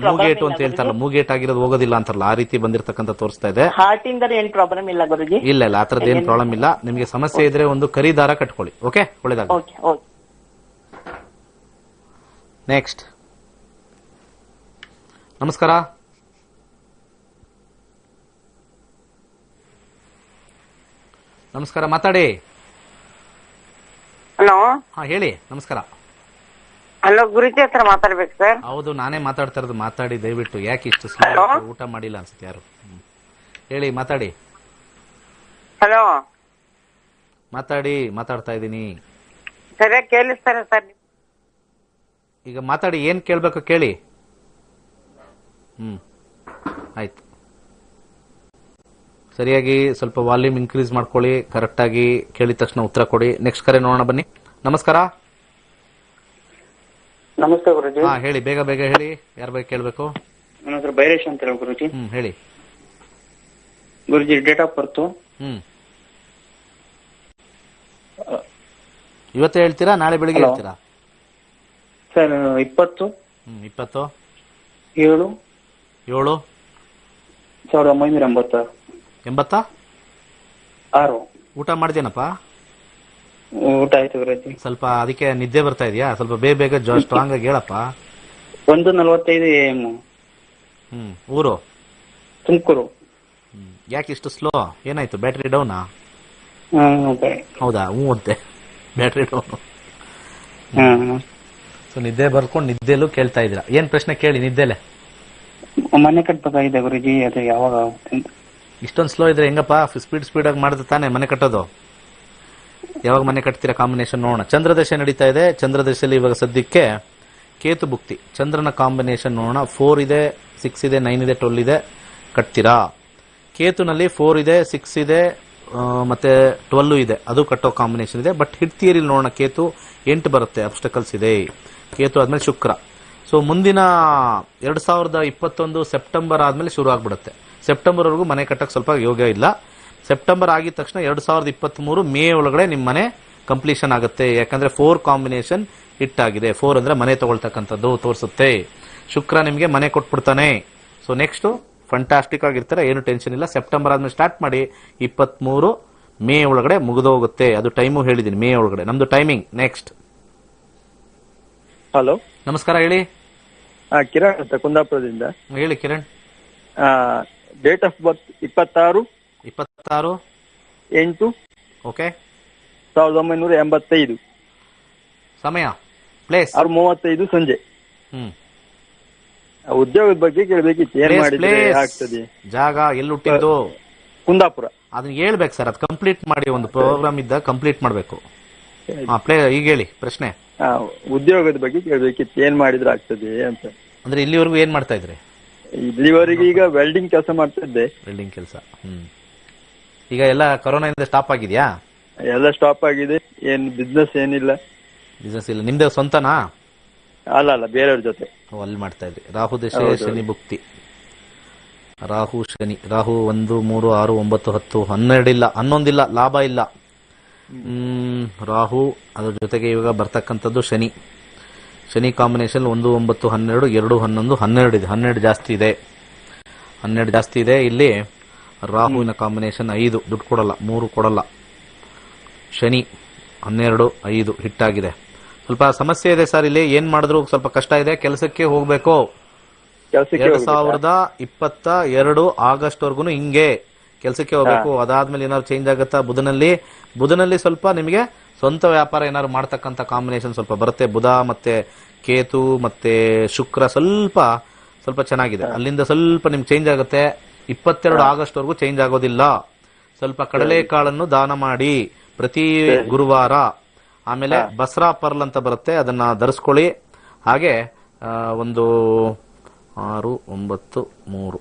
ಮೂಗೇಟು ಅಂತ ಹೇಳ್ತಾರಲ್ಲ, ಮೂಗೇಟ್ ಆಗಿರೋದು ಹೋಗೋದಿಲ್ಲ ಅಂತಾರಲ್ಲ, ಆ ರೀತಿ ಬಂದಿರತಕ್ಕಂತ ತೋರಿಸ್ತಾ ಇದೆ. ಹಾರ್ಟ್ ಇಂದ ಏನ್ ಪ್ರಾಬ್ಲಮ್ ಇಲ್ಲ ಗುರುಜಿ? ಇಲ್ಲ ಇಲ್ಲ, ಆತರದ್ದು ಏನ್ ಪ್ರಾಬ್ಲಮ್ ಇಲ್ಲ. ನಿಮಗೆ ಸಮಸ್ಯೆ ಇದ್ರೆ ಒಂದು ಕರಿ ದಾರ ಕಟ್ಕೊಳ್ಳಿ. ಓಕೆ, ಒಳ್ಳೇದಾಗ. ನೆಕ್ಸ್ಟ್. ನಮಸ್ಕಾರ. ನಮಸ್ಕಾರ, ಮಾತಾಡಿ. ಹಲೋ. ಹಾ, ಹೇಳಿ. ನಮಸ್ಕಾರ. ಹಲೋ, ಗುರುಜಿ ಹತ್ರ ಮಾತಾಡ್ಬೇಕು ಸರ್. ಹೌದು, ನಾನೇ ಮಾತಾಡ್ತಾ ಇರೋದು. ಮಾತಾಡಿ ದಯವಿಟ್ಟು. ಯಾಕೆ ಇಷ್ಟು ಸ್ಲೋ? ಊಟ ಮಾಡಿಲ್ಲ ಅನ್ಸುತ್ತೆ ಯಾರು. ಹೇಳಿ, ಮಾತಾಡಿ. ಹಲೋ, ಮಾತಾಡಿ. ಮಾತಾಡ್ತಾ ಇದ್ದೀನಿ. ಸರಿಯಾಗಿ ಕೇಳಿಸ್ತಾರೆ ಸರ್. ಈಗ ಮಾತಾಡಿ, ಏನ್ ಕೇಳ್ಬೇಕು ಕೇಳಿ. ಆಯ್ತು. ಸರಿಯಾಗಿ ಸ್ವಲ್ಪ ವಾಲ್ಯೂಮ್ ಇನ್ಕ್ರೀಸ್ ಮಾಡ್ಕೊಳ್ಳಿ, ಕರೆಕ್ಟ್ ಆಗಿ ಕೇಳಿದ ತಕ್ಷಣ ಉತ್ತರ ಕೊಡಿ. ನೆಕ್ಸ್ಟ್ ಕರೆ ನೋಡೋಣ ಬನ್ನಿ. ನಮಸ್ಕಾರ. ನಮಸ್ತೆ ಗುರುಜಿ. ಹಾ, ಹೇಳಿ. ಬೇಗ ಬೇಗ ಹೇಳಿ. ಯಾರ ಬಗ್ಗೆ ಕೇಳ್ಬೇಕು? ನನ್ನ ಹೆಸರು ಬೈರೇಶ್ ಅಂತ ಹೇಳಿ ಗುರುಜಿ. ಹೇಳಿ. ಗುರುಜಿ ಡೇಟ್ ಆಫ್ ಬರ್ತು ಇವತ್ತೇ ಹೇಳ್ತೀರಾ ನಾಳೆ ಬೆಳಿಗ್ಗೆ Hello. ಹೇಳ್ತೀರಾ? ಸರ್ 20 20 7 7 1986 86 ಊಟ ಮಾಡಿದೇನಪ್ಪ? ಊಟ ಆಯ್ತು ಗುರುಜಿ. ಸ್ವಲ್ಪ ಅದಕ್ಕೆ ನಿದ್ದೆ ಬರ್ತಾ ಇದೆಯಾ? ಸ್ವಲ್ಪ ಬೇಗ ಬೇಗ ಸ್ಟ್ರಾಂಗ್ ಆಗಿ ಹೇಳಪ್ಪ. 1:45 AM. ಊರು ತುಮಕೂರು. ಯಾಕೆ ಇಷ್ಟು ಸ್ಲೋ? ಏನಾಯ್ತು? ಬ್ಯಾಟ್ರಿ ಡೌನಾ? ಹೌದಾ? ಅಂತೆ ಬ್ಯಾಟ್ರಿ ಡೌನ್. ಸೊ ನಿದ್ದೆ ಬರ್ಕೊಂಡು ನಿದ್ದೆಲ್ಲೂ ಕೇಳ್ತಾ ಇದ್ದೀರಾ? ಏನ್ ಪ್ರಶ್ನೆ ಕೇಳಿ ನಿದ್ದೆಲೆ. ಮನೆ ಕಟ್ಬೇಕಾಗಿದೆ ಗುರುಜಿ, ಅದು ಯಾವಾಗ ಆಗುತ್ತೆ ಅಂತ. ಇಷ್ಟೊಂದು ಸ್ಲೋ ಇದ್ರೆ ಹೆಂಗಪ್ಪ? ಸ್ಪೀಡ್ ಆಗಿ ಮಾಡಿದ್ರೆ ತಾನೇ ಮನೆ ಕಟ್ಟೋದು. ಯಾವಾಗ ಮನೆ ಕಟ್ತೀರಾ? ಕಾಂಬಿನೇಷನ್ ನೋಡೋಣ. ಚಂದ್ರದಶೆ ನಡೀತಾ ಇದೆ. ಚಂದ್ರದಶೆಯಲ್ಲಿ ಇವಾಗ ಸದ್ಯಕ್ಕೆ ಕೇತು ಭುಕ್ತಿ. ಚಂದ್ರನ ಕಾಂಬಿನೇಷನ್ ನೋಡೋಣ. 4 ಇದೆ, 6 ಇದೆ, 9 ಇದೆ, 12 ಇದೆ. ಕಟ್ತೀರಾ? ಕೇತುನಲ್ಲಿ 4 ಇದೆ, 6 ಇದೆ, ಮತ್ತೆ 12 ಇದೆ. ಅದು ಕಟ್ಟೋ ಕಾಂಬಿನೇಷನ್ ಇದೆ. ಬಟ್ ಹಿಟ್ ಥಿಯರಿ ನೋಡೋಣ. ಕೇತು 8 ಬರುತ್ತೆ, ಅಬ್ಸ್ಟಕಲ್ಸ್ ಇದೆ. ಕೇತು ಆದ್ಮೇಲೆ ಶುಕ್ರ. ಸೊ ಮುಂದಿನ 2021 ಸೆಪ್ಟೆಂಬರ್ ಆದ್ಮೇಲೆ ಶುರು ಆಗ್ಬಿಡುತ್ತೆ. ಸೆಪ್ಟೆಂಬರ್ ವರೆಗೂ ಮನೆ ಕಟ್ಟಕ್ಕೆ ಸ್ವಲ್ಪ ಯೋಗ ಇಲ್ಲ. ಸೆಪ್ಟೆಂಬರ್ ಆಗಿದ ತಕ್ಷಣ 2023 ಮೇ ಒಳಗಡೆ ನಿಮ್ಮ ಮನೆ ಕಂಪ್ಲೀಷನ್ ಆಗುತ್ತೆ. ಯಾಕಂದ್ರೆ 4 ಕಾಂಬಿನೇಷನ್ ಹಿಟ್ ಆಗಿದೆ. 4 ಅಂದ್ರೆ ಮನೆ ತಗೊಳ್ತಕ್ಕಂಥದ್ದು ತೋರಿಸುತ್ತೆ. ಶುಕ್ರ ನಿಮಗೆ ಮನೆ ಕೊಟ್ಬಿಡ್ತಾನೆ. ಸೊ ನೆಕ್ಸ್ಟ್ ಫಂಟಾಸ್ಟಿಕ್ ಆಗಿರ್ತಾರೆ, ಏನು ಟೆನ್ಷನ್ ಇಲ್ಲ. ಸೆಪ್ಟೆಂಬರ್ ಆದ್ಮೇಲೆ ಸ್ಟಾರ್ಟ್ ಮಾಡಿ, 23 ಮೇ ಒಳಗಡೆ ಮುಗಿದೋಗುತ್ತೆ. ಅದು ಟೈಮು ಹೇಳಿದೀನಿ, ಮೇ ಒಳಗಡೆ ನಮ್ದು ಟೈಮಿಂಗ್. ನೆಕ್ಸ್ಟ್. ಹಲೋ, ನಮಸ್ಕಾರ, ಹೇಳಿ. ಕಿರಣ್ ಅಂತ ಕುಂದಾಪುರದಿಂದ. ಹೇಳಿ Kiran. Date of birth 26/8 okay. 1985. ಸಮಯ, ಪ್ಲೇಸ್ 6:35 ಸಂಜೆ. ಉದ್ಯೋಗದ ಬಗ್ಗೆ ಕೇಳಬೇಕಿತ್ತು, ಏನ್ ಮಾಡಿದ್ರೆ ಆಗ್ತದೆ? ಜಾಗ ಎಲ್ಲಿ ಹುಟ್ಟಿದ್ದು? ಕುಂದಾಪುರ. ಅದನ್ನ ಹೇಳ್ಬೇಕು ಸರ್, ಅದು ಕಂಪ್ಲೀಟ್ ಮಾಡಿ. ಒಂದು ಪ್ರೋಗ್ರಾಮ್ ಇದ್ದ ಕಂಪ್ಲೀಟ್ ಮಾಡಬೇಕು. ಈಗ ಹೇಳಿ ಪ್ರಶ್ನೆ. ಉದ್ಯೋಗದ ಬಗ್ಗೆ ಕೇಳಬೇಕಿತ್ತು, ಏನ್ ಮಾಡಿದ್ರೆ ಆಗ್ತದೆ ಅಂತ. ಅಂದ್ರೆ ಇಲ್ಲಿವರೆಗೂ ಏನ್ ಮಾಡ್ತಾ ಇದ್ರಿ? ಇಲ್ಲಿವರೆಗೆ ಈಗ ವೆಲ್ಡಿಂಗ್ ಕೆಲಸ ಮಾಡ್ತಾ ಇದ್ದೆ. ವೆಲ್ಡಿಂಗ್ ಕೆಲಸ. ಈಗ ಎಲ್ಲ ಕೊರೋನಾ ಇಂದ ಸ್ಟಾಪ್ ಆಗಿದ್ಯಾ? ಎಲ್ಲ ಸ್ಟಾಪ್ ಆಗಿದೆ. ಏನ್ ಬಿಸ್ನೆಸ್ ಏನಿಲ್ಲ. ಬಿಸ್ನೆಸ್ ಇಲ್ಲ. ನಿಮ್ದೇ ಸ್ವಂತನಾ? ಅಲ್ಲ, ಬೇರೆಯವ್ರ ಜೊತೆ. ಅಲ್ಲಿ ಮಾಡ್ತಾ ಇದ್ರಿ. ರಾಹು ದಶೆ, ಶನಿ ಭುಕ್ತಿ. ರಾಹು ಶನಿ. ರಾಹು 1, 3, 6, 9, 10, 12 ಇಲ್ಲ, 11 ಇಲ್ಲ, ಲಾಭ ಇಲ್ಲ. ರಾಹು, ಅದ್ರ ಜೊತೆಗೆ ಇವಾಗ ಬರ್ತಕ್ಕಂಥದ್ದು ಶನಿ. ಶನಿ ಕಾಂಬಿನೇಷನ್ 1, 9, 12, 2, 11, 12 ಇದೆ. 12 ಜಾಸ್ತಿ ಇದೆ. 12 ಜಾಸ್ತಿ ಇದೆ. ಇಲ್ಲಿ ರಾಹುವಿನ ಕಾಂಬಿನೇಷನ್ 5, ದುಡ್ಡು ಕೊಡಲ್ಲ, 3 ಕೊಡಲ್ಲ. ಶನಿ 12, 5 ಹಿಟ್ಟಾಗಿದೆ. ಸ್ವಲ್ಪ ಸಮಸ್ಯೆ ಇದೆ ಸರ್. ಇಲ್ಲಿ ಏನ್ ಮಾಡಿದ್ರು ಸ್ವಲ್ಪ ಕಷ್ಟ ಇದೆ. ಕೆಲಸಕ್ಕೆ ಹೋಗ್ಬೇಕು. 2022 ಆಗಸ್ಟ್ ವರ್ಗು ಹಿಂಗೆ ಕೆಲಸಕ್ಕೆ ಹೋಗ್ಬೇಕು. ಅದಾದ್ಮೇಲೆ ಏನಾದ್ರು ಚೇಂಜ್ ಆಗುತ್ತಾ? ಬುಧನಲ್ಲಿ ಸ್ವಲ್ಪ ನಿಮಗೆ ಸ್ವಂತ ವ್ಯಾಪಾರ ಏನಾದ್ರು ಮಾಡ್ತಕ್ಕಂಥ ಕಾಂಬಿನೇಷನ್ ಸ್ವಲ್ಪ ಬರುತ್ತೆ. ಬುಧ ಮತ್ತೆ ಕೇತು ಮತ್ತೆ ಶುಕ್ರ ಸ್ವಲ್ಪ ಚೆನ್ನಾಗಿದೆ. ಅಲ್ಲಿಂದ ಸ್ವಲ್ಪ ನಿಮ್ಗೆ ಚೇಂಜ್ ಆಗುತ್ತೆ. 22 ಆಗಸ್ಟ್ ವರ್ಗೂ ಚೇಂಜ್ ಆಗೋದಿಲ್ಲ. ಸ್ವಲ್ಪ ಕಡಲೆಕಾಳನ್ನು ದಾನ ಮಾಡಿ ಪ್ರತಿ ಗುರುವಾರ. ಆಮೇಲೆ ಬಸ್ರಾ ಪರ್ಲ್ ಅಂತ ಬರುತ್ತೆ, ಅದನ್ನ ಧರಿಸ್ಕೊಳ್ಳಿ. ಹಾಗೆ ಒಂದು 6, 9, 3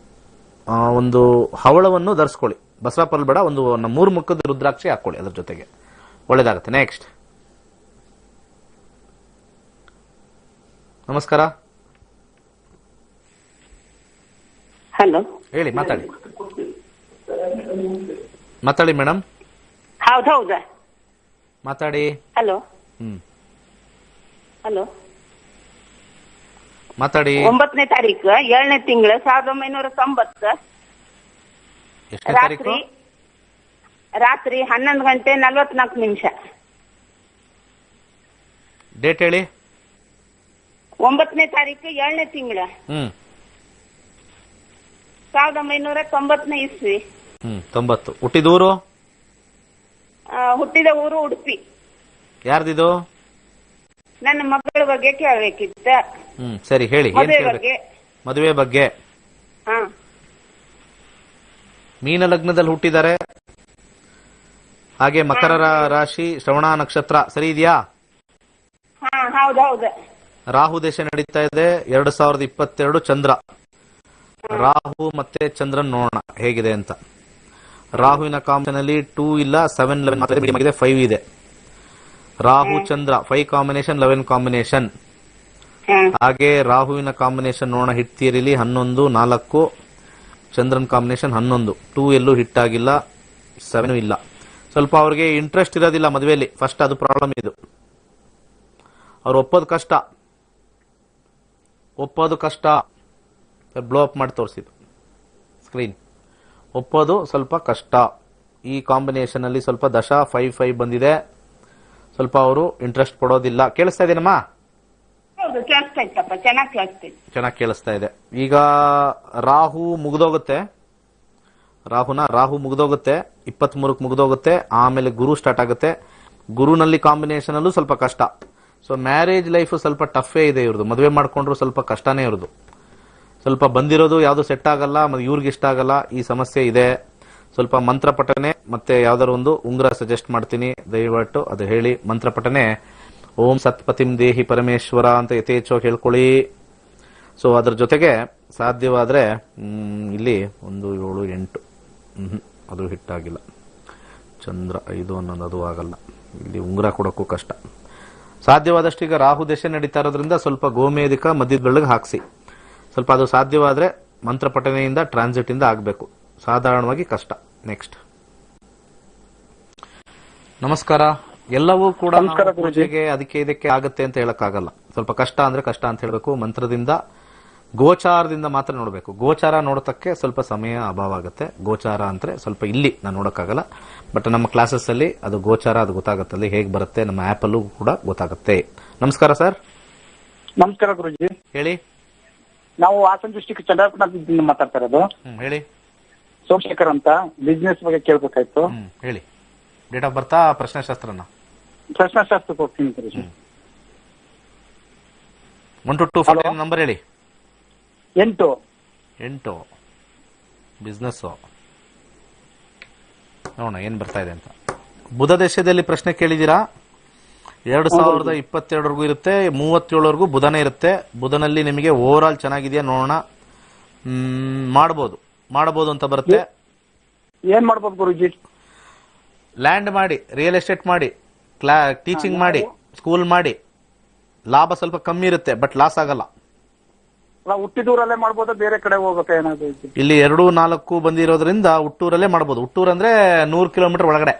ಒಂದು ಹವಳವನ್ನು ಧರಿಸ್ಕೊಳ್ಳಿ. ಬಸ್ರಾ ಪರ್ಲ್ ಬೇಡ, ಒಂದು 3 ಮುಖದ ರುದ್ರಾಕ್ಷಿ ಹಾಕೊಳ್ಳಿ ಅದ್ರ ಜೊತೆಗೆ, ಒಳ್ಳೇದಾಗುತ್ತೆ. ನೆಕ್ಸ್ಟ್. ನಮಸ್ಕಾರ. ಹಲೋ, ಹೇಳಿ, ಮಾತಾಡಿ ಮೇಡಮ್. ಹೌದೌದ, ಮಾತಾಡಿ. ಹಲೋ ಹಲೋ, ಮಾತಾಡಿ. 9ನೇ ತಾರೀಕು 7ನೇ ತಿಂಗಳು 1990 ಎಷ್ಟನೇ ತಾರೀಕು? ರಾತ್ರಿ 11:44. ಡೇಟ್ ಹೇಳಿ. 9ನೇ ತಾರೀಕು 7ನೇ ತಿಂಗಳು 1990 ಇಸ್ವಿ. 90. ಹುಟ್ಟಿದೂರು? ಹುಟ್ಟಿದ ಊರು ಉಡುಪಿ. ಯಾರ್ದಿದು? ನನ್ನ ಮಗಳ ಬಗ್ಗೆ ಕೇಳಬೇಕಿತ್ತ. ಸರಿ, ಹೇಳಿ. ಮದುವೆ ಬಗ್ಗೆ. ಮೀನ ಲಗ್ನದಲ್ಲಿ ಹುಟ್ಟಿದ್ದಾರೆ. ಹಾಗೆ ಮಕರ ರಾಶಿ, ಶ್ರವಣ ನಕ್ಷತ್ರ. ಸರಿ ಇದೆಯಾ? ಹೌದೌದು. ರಾಹು ದೇಶ ನಡೀತಾ ಇದೆ. 2022 ಚಂದ್ರ. ರಾಹು ಮತ್ತೆ ಚಂದ್ರನ್ ನೋಡೋಣ ಹೇಗಿದೆ ಅಂತ. ರಾಹುವಿನ ಕಾಂಬಿನೇಷನ್ 2 ಇಲ್ಲ, 7, 11 5 ಇದೆ. ರಾಹು ಚಂದ್ರ 5 ಕಾಂಬಿನೇಷನ್, 11 ಕಾಂಬಿನೇಷನ್. ಹಾಗೆ ರಾಹುವಿನ ಕಾಂಬಿನೇಷನ್ ನೋಡೋಣ ಹಿಟ್ ಥಿಯರಿಲಿ 11, 4, ಚಂದ್ರನ್ ಕಾಂಬಿನೇಷನ್ 11, 2 ಎಲ್ಲೂ ಹಿಟ್ ಆಗಿಲ್ಲ, 7 ಇಲ್ಲ. ಸ್ವಲ್ಪ ಅವ್ರಿಗೆ ಇಂಟ್ರೆಸ್ಟ್ ಇರೋದಿಲ್ಲ ಮದುವೆಯಲ್ಲಿ, ಫಸ್ಟ್ ಅದು ಪ್ರಾಬ್ಲಮ್. ಇದು ಅವ್ರು ಒಪ್ಪೋದು ಕಷ್ಟ. ಬ್ಲೋ ಅಪ್ ಮಾಡಿ ತೋರಿಸಿದ್ದು ಸ್ಕ್ರೀನ್. ಒಪ್ಪೋದು ಸ್ವಲ್ಪ ಕಷ್ಟ. ಈ ಕಾಂಬಿನೇಷನ್ ಅಲ್ಲಿ ಸ್ವಲ್ಪ ದಶ 5-5 ಬಂದಿದೆ. ಸ್ವಲ್ಪ ಅವರು ಇಂಟ್ರೆಸ್ಟ್ ಕೊಡೋದಿಲ್ಲ. ಕೇಳಿಸ್ತಾ ಇದೆನಮ್ಮ? ಹೌದು, ಕೇಳಿಸ್ತಾ ಇತ್ತಪ್ಪ, ಚೆನ್ನಾಗಿ ಚೆನ್ನಾಗಿ ಕೇಳಿಸ್ತಾ ಇದೆ. ಈಗ ರಾಹು ಮುಗಿದೋಗುತ್ತೆ, ರಾಹು ಮುಗಿದೋಗುತ್ತೆ, 23ಕ್ಕೆ ಮುಗಿದೋಗುತ್ತೆ. ಆಮೇಲೆ ಗುರು ಸ್ಟಾರ್ಟ್ ಆಗುತ್ತೆ. ಗುರುನಲ್ಲಿ ಕಾಂಬಿನೇಷನ್ ಅಲ್ಲೂ ಸ್ವಲ್ಪ ಕಷ್ಟ. ಸೊ ಮ್ಯಾರೇಜ್ ಲೈಫ್ ಸ್ವಲ್ಪ ಟಫೇ ಇದೆ ಇವ್ರದ್ದು. ಮದುವೆ ಮಾಡ್ಕೊಂಡ್ರು ಸ್ವಲ್ಪ ಕಷ್ಟನೇ ಇವ್ರದ್ದು. ಸ್ವಲ್ಪ ಬಂದಿರೋದು ಯಾವುದು ಸೆಟ್ ಆಗಲ್ಲ, ಇವ್ರಿಗೆ ಇಷ್ಟ ಆಗಲ್ಲ, ಈ ಸಮಸ್ಯೆ ಇದೆ. ಸ್ವಲ್ಪ ಮಂತ್ರ ಪಠನೆ ಮತ್ತೆ ಯಾವ್ದಾದ್ರು ಒಂದು ಉಂಗುರ ಸಜೆಸ್ಟ್ ಮಾಡ್ತೀನಿ, ದಯವಿಟ್ಟು ಅದು ಹೇಳಿ. ಮಂತ್ರ ಪಠನೆ ಓಂ ಸತ್ಪತಿಂ ದೇಹಿ ಪರಮೇಶ್ವರ ಅಂತ ಯಥೇಚ್ಛವಾಗಿ ಹೇಳ್ಕೊಳ್ಳಿ. ಸೊ ಅದ್ರ ಜೊತೆಗೆ ಸಾಧ್ಯವಾದ್ರೆ ಇಲ್ಲಿ 1, 7, 8 ಅದು ಹಿಟ್ ಆಗಿಲ್ಲ. ಚಂದ್ರ 5 ಅನ್ನೋದು ಅದು ಆಗಲ್ಲ. ಇಲ್ಲಿ ಉಂಗುರ ಕೊಡೋಕ್ಕೂ ಕಷ್ಟ. ಸಾಧ್ಯವಾದಷ್ಟು ಈಗ ರಾಹು ದಶೆ ನಡೀತಾ ಇರೋದ್ರಿಂದ ಸ್ವಲ್ಪ ಗೋಮೇಧಿಕ ಮಧ್ಯದ ಬೆಳ್ಳಗೆ ಹಾಕ್ಸಿ. ಸ್ವಲ್ಪ ಅದು ಸಾಧ್ಯವಾದ್ರೆ ಮಂತ್ರ ಪಠನೆಯಿಂದ ಟ್ರಾನ್ಸಿಟ್ ಇಂದ ಆಗಬೇಕು. ಸಾಧಾರಣವಾಗಿ ಕಷ್ಟ. ನೆಕ್ಸ್ಟ್ ನಮಸ್ಕಾರ. ಎಲ್ಲವೂ ಕೂಡ ಪೂಜೆಗೆ ಅದಕ್ಕೆ ಇದಕ್ಕೆ ಆಗುತ್ತೆ ಅಂತ ಹೇಳಕ್ಕಾಗಲ್ಲ. ಸ್ವಲ್ಪ ಕಷ್ಟ ಅಂದ್ರೆ ಕಷ್ಟ ಅಂತ ಹೇಳಬೇಕು. ಮಂತ್ರದಿಂದ ಗೋಚಾರದಿಂದ ಮಾತ್ರ ನೋಡಬೇಕು. ಗೋಚಾರ ನೋಡೋದಕ್ಕೆ ಸ್ವಲ್ಪ ಸಮಯ ಅಭಾವ ಆಗುತ್ತೆ. ಗೋಚಾರ ಅಂದ್ರೆ ಸ್ವಲ್ಪ ಇಲ್ಲಿ ನಾನು ನೋಡಕ್ಕಾಗಲ್ಲ, ಬಟ್ ನಮ್ಮ ಕ್ಲಾಸಸ್ ಅಲ್ಲಿ ಅದು ಗೋಚಾರ ಅದು ಗೊತ್ತಾಗುತ್ತೆ. ಅಲ್ಲಿ ಹೇಗೆ ಬರುತ್ತೆ ನಮ್ಮ ಆಪ್ ಅಲ್ಲೂ ಕೂಡ ಗೊತ್ತಾಗುತ್ತೆ. ನಮಸ್ಕಾರ ಸರ್. ನಮಸ್ಕಾರ ಗುರುಜಿ. ಹೇಳಿ. ನಾವು ಹಾಸನ ಡಿಸ್ಟಿಕ್ ಚಂದ್ರಪಟ್ಟಣದಿಂದ ಮಾತಾಡ್ತಾ ಇರೋದು. ಹೇಳಿ. ಸೋಮಶೇಖರ್ ಅಂತ, ಬಿಸ್ನೆಸ್ ಬಗ್ಗೆ ಕೇಳ್ಬೇಕಾಯ್ತು. ಹೇಳಿ. ಡೇಟ್ ಆಫ್ ಬರ್ತಾ ಪ್ರಶ್ನೆಶಾಸ್ತ್ರನ? ಪ್ರಶ್ನಾಶಾಸ್ತ್ರಕ್ಕೆ ಹೋಗ್ತೀನಿ ಗುರುಜಿ. 1 to 2 14 ನಂಬರ್ ಹೇಳಿ. 8 ಬಿಸ್ನೆಸ್ ನೋಡೋಣ ಏನ್ ಬರ್ತಾ ಇದೆ ಅಂತ. ಬುಧ ದೇಶದಲ್ಲಿ ಪ್ರಶ್ನೆ ಕೇಳಿದೀರಾ? 2022 ಇರುತ್ತೆ, 37ವರೆಗೂ ಬುಧನೇ ಇರುತ್ತೆ. ಬುಧನಲ್ಲಿ ನಿಮಗೆ ಓವರ್ ಆಲ್ ಚೆನ್ನಾಗಿದೆಯಾ ನೋಡೋಣ. ಮಾಡಬಹುದು ಅಂತ ಬರುತ್ತೆ. ಏನ್ ಮಾಡ್ಬೋದು ಗುರುಜಿ? ಲ್ಯಾಂಡ್ ಮಾಡಿ, ರಿಯಲ್ ಎಸ್ಟೇಟ್ ಮಾಡಿ, ಟೀಚಿಂಗ್ ಮಾಡಿ, ಸ್ಕೂಲ್ ಮಾಡಿ. ಲಾಭ ಸ್ವಲ್ಪ ಕಮ್ಮಿ ಇರುತ್ತೆ, ಬಟ್ ಲಾಸ್ ಆಗಲ್ಲ. ಹುಟ್ಟಿದೂರಲ್ಲೇ ಮಾಡ್ಬೋದಾ, ಬೇರೆ ಕಡೆ ಹೋಗ್ಬೇಕಾ ಏನಾದ್ರು? ಇಲ್ಲಿ 2, 4 ಬಂದಿರೋದ್ರಿಂದ ಹುಟ್ಟೂರಲ್ಲೇ ಮಾಡಬಹುದು. ಹುಟ್ಟೂರ್ ಅಂದ್ರೆ 100 ಕಿಲೋಮೀಟರ್ ಒಳಗಡೆ.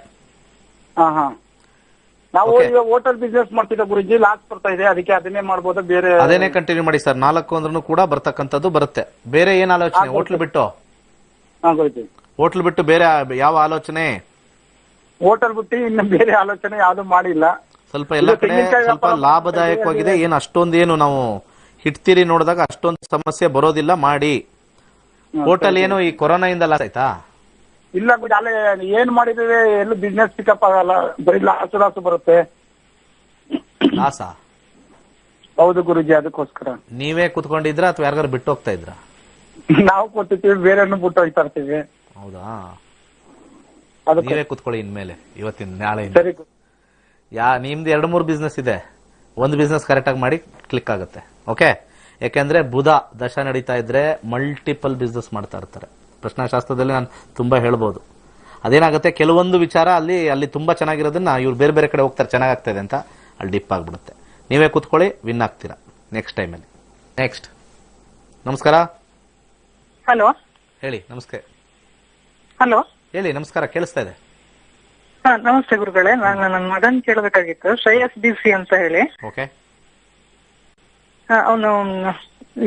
ನಾವು ಈಗ ಹೋಟೆಲ್ ಬಿಸ್ನೆಸ್ ಮಾಡ್ತಿದ್ದ ಗುರುಜಿ, ಲಾಸ್ ಬರ್ತಾ ಇದೆ, ಅದಕ್ಕೆ ಅದನ್ನೇ ಮಾಡ್ಬೋದಾ, ಬೇರೆ? ಅದೇನೇ ಕಂಟಿನ್ಯೂ ಮಾಡಿ ಸರ್. 4 ಅಂದ್ರೂ ಕೂಡ ಬರ್ತಕ್ಕಂಥದ್ದು ಬರುತ್ತೆ. ಬೇರೆ ಏನ್ ಆಲೋಚನೆ? ಹೋಟ್ಲ್ ಬಿಟ್ಟು ಗುರುಜಿ, ಹೋಟ್ಲ್ ಬಿಟ್ಟು ಬೇರೆ ಯಾವ ಆಲೋಚನೆ? ಹೋಟೆಲ್ ಬಿಟ್ಟು ಇನ್ನು ಬೇರೆ ಆಲೋಚನೆ ಯಾವ್ದು ಮಾಡಿಲ್ಲ. ಸ್ವಲ್ಪ ಎಲ್ಲ ಕಡೆ ಸ್ವಲ್ಪ ಲಾಭದಾಯಕವಾಗಿದೆ. ಏನು ಅಷ್ಟೊಂದೇನು ನಾವು ಹಿಡ್ತೀರಿ ನೋಡಿದಾಗ ಅಷ್ಟೊಂದು ಸಮಸ್ಯೆ ಬರೋದಿಲ್ಲ. ಮಾಡಿ. ಹೋಟೆಲ್ ಏನು ಈ ಕೊರೋನಾಯಿಂದ ಲಾಸ್ ಆಯ್ತಾ? ಇಲ್ಲ ಗುರುಜಿ, ಅಲ್ಲೇ ಏನ್ ಮಾಡಿದ್ರೆ ಎಲ್ಲೂ ಬಿಸ್ನೆಸ್ ಪಿಕಪ್ ಆಗಲ್ಲ, ಬರೀ ಲಾಸು ಬರುತ್ತೆ. ಲಾಸಾ? ಹೌದು ಗುರುಜಿ, ಅದಕ್ಕೋಸ್ಕರ. ನೀವೇ ಕುತ್ಕೊಂಡಿದ್ರ ಅಥವಾ ಯಾರಿಗಾರು ಬಿಟ್ಟು ಹೋಗ್ತಾ ಇದ್ರ? ನಾವು ಕೊಟ್ಟಿರ್ತೀವಿ, ಬೇರೆಯನ್ನು ಬಿಟ್ಟು ಹೋಗ್ತಾ ಇರ್ತೀವಿ. ಹೌದಾ? ಅದಕ್ಕೆ ನೀವೇ ಕುತ್ಕೊಳ್ಳಿ ಇನ್ಮೇಲೆ, ಇವತ್ತಿನ ನಾಳೆ. ಸರಿ. ನಿಮ್ದು 2-3 ಬಿಸ್ನೆಸ್ ಇದೆ, ಒಂದು ಬಿಸ್ನೆಸ್ ಕರೆಕ್ಟ್ ಆಗಿ ಮಾಡಿ ಕ್ಲಿಕ್ ಆಗುತ್ತೆ. ಓಕೆ? ಯಾಕೆಂದ್ರೆ ಬುಧ ದಶ ನಡೀತಾ ಇದ್ರೆ ಮಲ್ಟಿಪಲ್ ಬಿಸ್ನೆಸ್ ಮಾಡ್ತಾ ಇರ್ತಾರೆ. ಪ್ರಶ್ನಾಶಾಸ್ತ್ರದಲ್ಲಿ ನಾನು ತುಂಬಾ ಹೇಳ್ಬೋದು. ಅದೇನಾಗುತ್ತೆ, ಕೆಲವೊಂದು ವಿಚಾರ ಅಲ್ಲಿ ತುಂಬಾ ಚೆನ್ನಾಗಿರೋದನ್ನ ಇವ್ರು ಬೇರೆ ಬೇರೆ ಕಡೆ ಹೋಗ್ತಾರೆ, ಚೆನ್ನಾಗಾಗ್ತಾ ಇದೆ ಅಂತ ಅಲ್ಲಿ ಡಿಪ್ ಆಗ್ಬಿಡುತ್ತೆ. ನೀವೇ ಕುತ್ಕೊಳ್ಳಿ, ವಿನ್ ಆಗ್ತೀರಾ ನೆಕ್ಸ್ಟ್ ಟೈಮಲ್ಲಿ. ನೆಕ್ಸ್ಟ್ ನಮಸ್ಕಾರ. ಹಲೋ ಹೇಳಿ. ನಮಸ್ತೆ. ಹಲೋ ಹೇಳಿ. ನಮಸ್ಕಾರ, ಕೇಳಿಸ್ತಾ ಇದೆ. ನಮಸ್ತೆ ಗುರುಗಳೇ. ನಾನು ನನ್ನ ಮಗನ್ ಕೇಳಬೇಕಾಗಿತ್ತು, ಶ್ರೇಯಸ್ BC ಅಂತ ಹೇಳಿ. ಓಕೆ. ಅವನು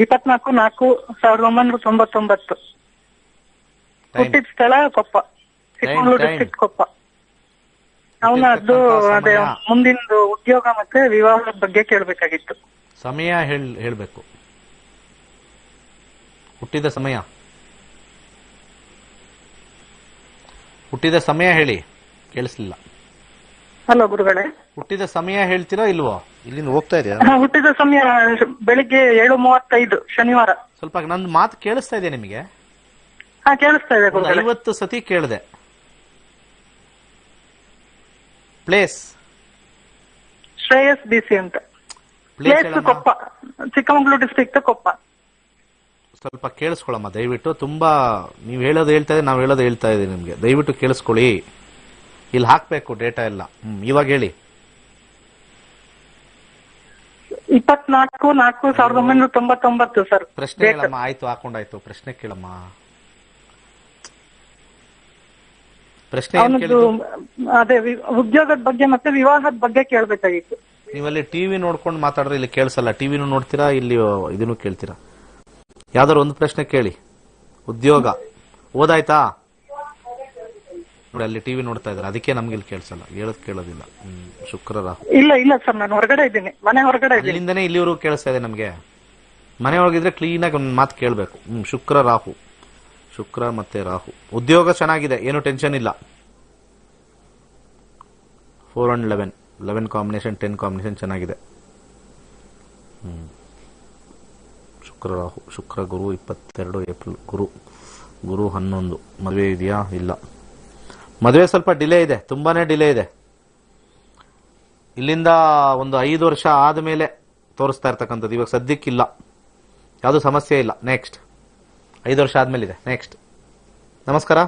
24/4/1999 ಹುಟ್ಟಿದ ಸ್ಥಳ ಕೊಪ್ಪ, ಚಿಕ್ಕಮಗಳೂರು ಡಿಸ್ಟ್ರಿಕ್ಟ್ ಕೊಪ್ಪ. ಅವನದ್ದು ಅದೇ ಮುಂದಿನ ಉದ್ಯೋಗ ಮತ್ತೆ ವಿವಾಹದ ಬಗ್ಗೆ ಕೇಳಬೇಕಾಗಿತ್ತು. ಸಮಯ ಹೇಳ್ಬೇಕು. ಹುಟ್ಟಿದ ಸಮಯ ಹೇಳಿ. ಕೇಳಿಸ್ಲಿಲ್ಲ. ಹಲೋ ಗುರುಗಳೇ, ಹುಟ್ಟಿದ ಸಮಯ ಹೇಳ್ತೀರಾ ಇಲ್ವೋ? ಇಲ್ಲಿಂದ ಹೋಗ್ತಾ ಇದೆಯಾ? ಹುಟ್ಟಿದ ಸಮಯ ಬೆಳಿಗ್ಗೆ 7:35 ಶನಿವಾರ. ಸ್ವಲ್ಪ ನಂದು ಮಾತು ಕೇಳಿಸ್ತಾ ಇದೆ ನಿಮಗೆ? ಕೇಳಿಸ್ತಾ ಇದೆ ಗುರುಗಳೇ. 50 ಸತಿ ಕೇಳಿದೆ. ಪ್ಲೇಸ್ ಶ್ರೇಯಸ್ BC ಅಂತ. Place Koppa, Chikkamagaluru district Koppa. ಸ್ವಲ್ಪ ಕೇಳಿಸ್ಕೊಳಮ್ಮ ದಯವಿಟ್ಟು. ತುಂಬಾ ನೀವು ಹೇಳೋದು ಹೇಳ್ತಾ ಇದೆ, ನಾವು ಹೇಳೋದು ಹೇಳ್ತಾ ಇದೀವಿ ನಿಮ್ಗೆ. ದಯವಿಟ್ಟು ಕೇಳಿಸ್ಕೊಳ್ಳಿ. ಇಲ್ಲಿ ಹಾಕ್ಬೇಕು ಡೇಟಾ ಎಲ್ಲ. ಇವಾಗ ಹೇಳಿ. 24/4/1999 ಸರ್. ಪ್ರಶ್ನೆ ಕೇಳಮ್ಮ. ಆಯ್ತು, ಹಾಕೊಂಡಾಯ್ತು. ಪ್ರಶ್ನೆ ಕೇಳಮ್ಮ. ಪ್ರಶ್ನೆ ಏನ್ ಅವನದ್ದು ಕೇಳಿದ್ದು? ಅದೇ ಉದ್ಯೋಗದ ಬಗ್ಗೆ ಮತ್ತೆ ವಿವಾಹದ ಬಗ್ಗೆ ಕೇಳ್ಬೇಕಾಗಿತ್ತು. ನೀವಲ್ಲಿ ಟಿವಿ ನೋಡ್ಕೊಂಡು ಮಾತಾಡ್ರೆ ಇಲ್ಲಿ ಕೇಳಿಸಲ್ಲ. ಟಿವಿನೂ ನೋಡ್ತೀರಾ, ಇಲ್ಲಿ ಇದನ್ನು ಕೇಳ್ತೀರಾ. ಯಾವ್ದಾರು ಒಂದು ಪ್ರಶ್ನೆ ಕೇಳಿ. ಉದ್ಯೋಗ ಓದಾಯ್ತಾ? ನೋಡಿ ಅಲ್ಲಿ ಟಿವಿ ನೋಡ್ತಾ ಇದಾರೆ, ಅದಕ್ಕೆ ನಮ್ಗೆ ಇಲ್ಲಿ ಕೇಳಿಸಲ್ಲ, ಕೇಳೋದಿಲ್ಲ. ಶುಕ್ರ ರಾಹು. ಇಲ್ಲ ಸರ್, ನಾನು ಹೊರಗಡೆ ಇದ್ದೀನಿ, ಮನೆ ಹೊರಗಡೆ ಇದ್ದೀನಿ. ಇಲ್ಲಿಂದನೇ ಇಲ್ಲಿವರೆಗೂ ಕೇಳಿಸ್ತಾ ಇದೆ ನಮ್ಗೆ. ಮನೆ ಒಳಗಿದ್ರೆ ಕ್ಲೀನಾಗಿ ಒಂದು ಮಾತು ಕೇಳಬೇಕು. ಶುಕ್ರ ರಾಹು, ಶುಕ್ರ ಮತ್ತೆ ರಾಹು. ಉದ್ಯೋಗ ಚೆನ್ನಾಗಿದೆ, ಏನು ಟೆನ್ಷನ್ ಇಲ್ಲ. 4 and 11 ಕಾಂಬಿನೇಷನ್, 10 ಕಾಂಬಿನೇಷನ್ ಚೆನ್ನಾಗಿದೆ. ಶುಕ್ರ ರಾಹು, ಶುಕ್ರ ಗುರು 22 ಏಪ್ರಿಲ್, ಗುರು 11. ಮದುವೆ ಇದೆಯಾ? ಇಲ್ಲ. ಮದುವೆ ಸ್ವಲ್ಪ ಡಿಲೇ ಇದೆ, ತುಂಬಾನೇ ಡಿಲೇ ಇದೆ. ಇಲ್ಲಿಂದ ಒಂದು 5 ವರ್ಷ ಆದ್ಮೇಲೆ ತೋರಿಸ್ತಾ ಇರ್ತಕ್ಕಂಥದ್ದು. ಇವಾಗ ಸದ್ಯಕ್ಕಿಲ್ಲ, ಯಾವುದು ಸಮಸ್ಯೆ ಇಲ್ಲ. ನೆಕ್ಸ್ಟ್ 5 ವರ್ಷ ಆದ್ಮೇಲೆ ಇದೆ. ನೆಕ್ಸ್ಟ್. ನಮಸ್ಕಾರ,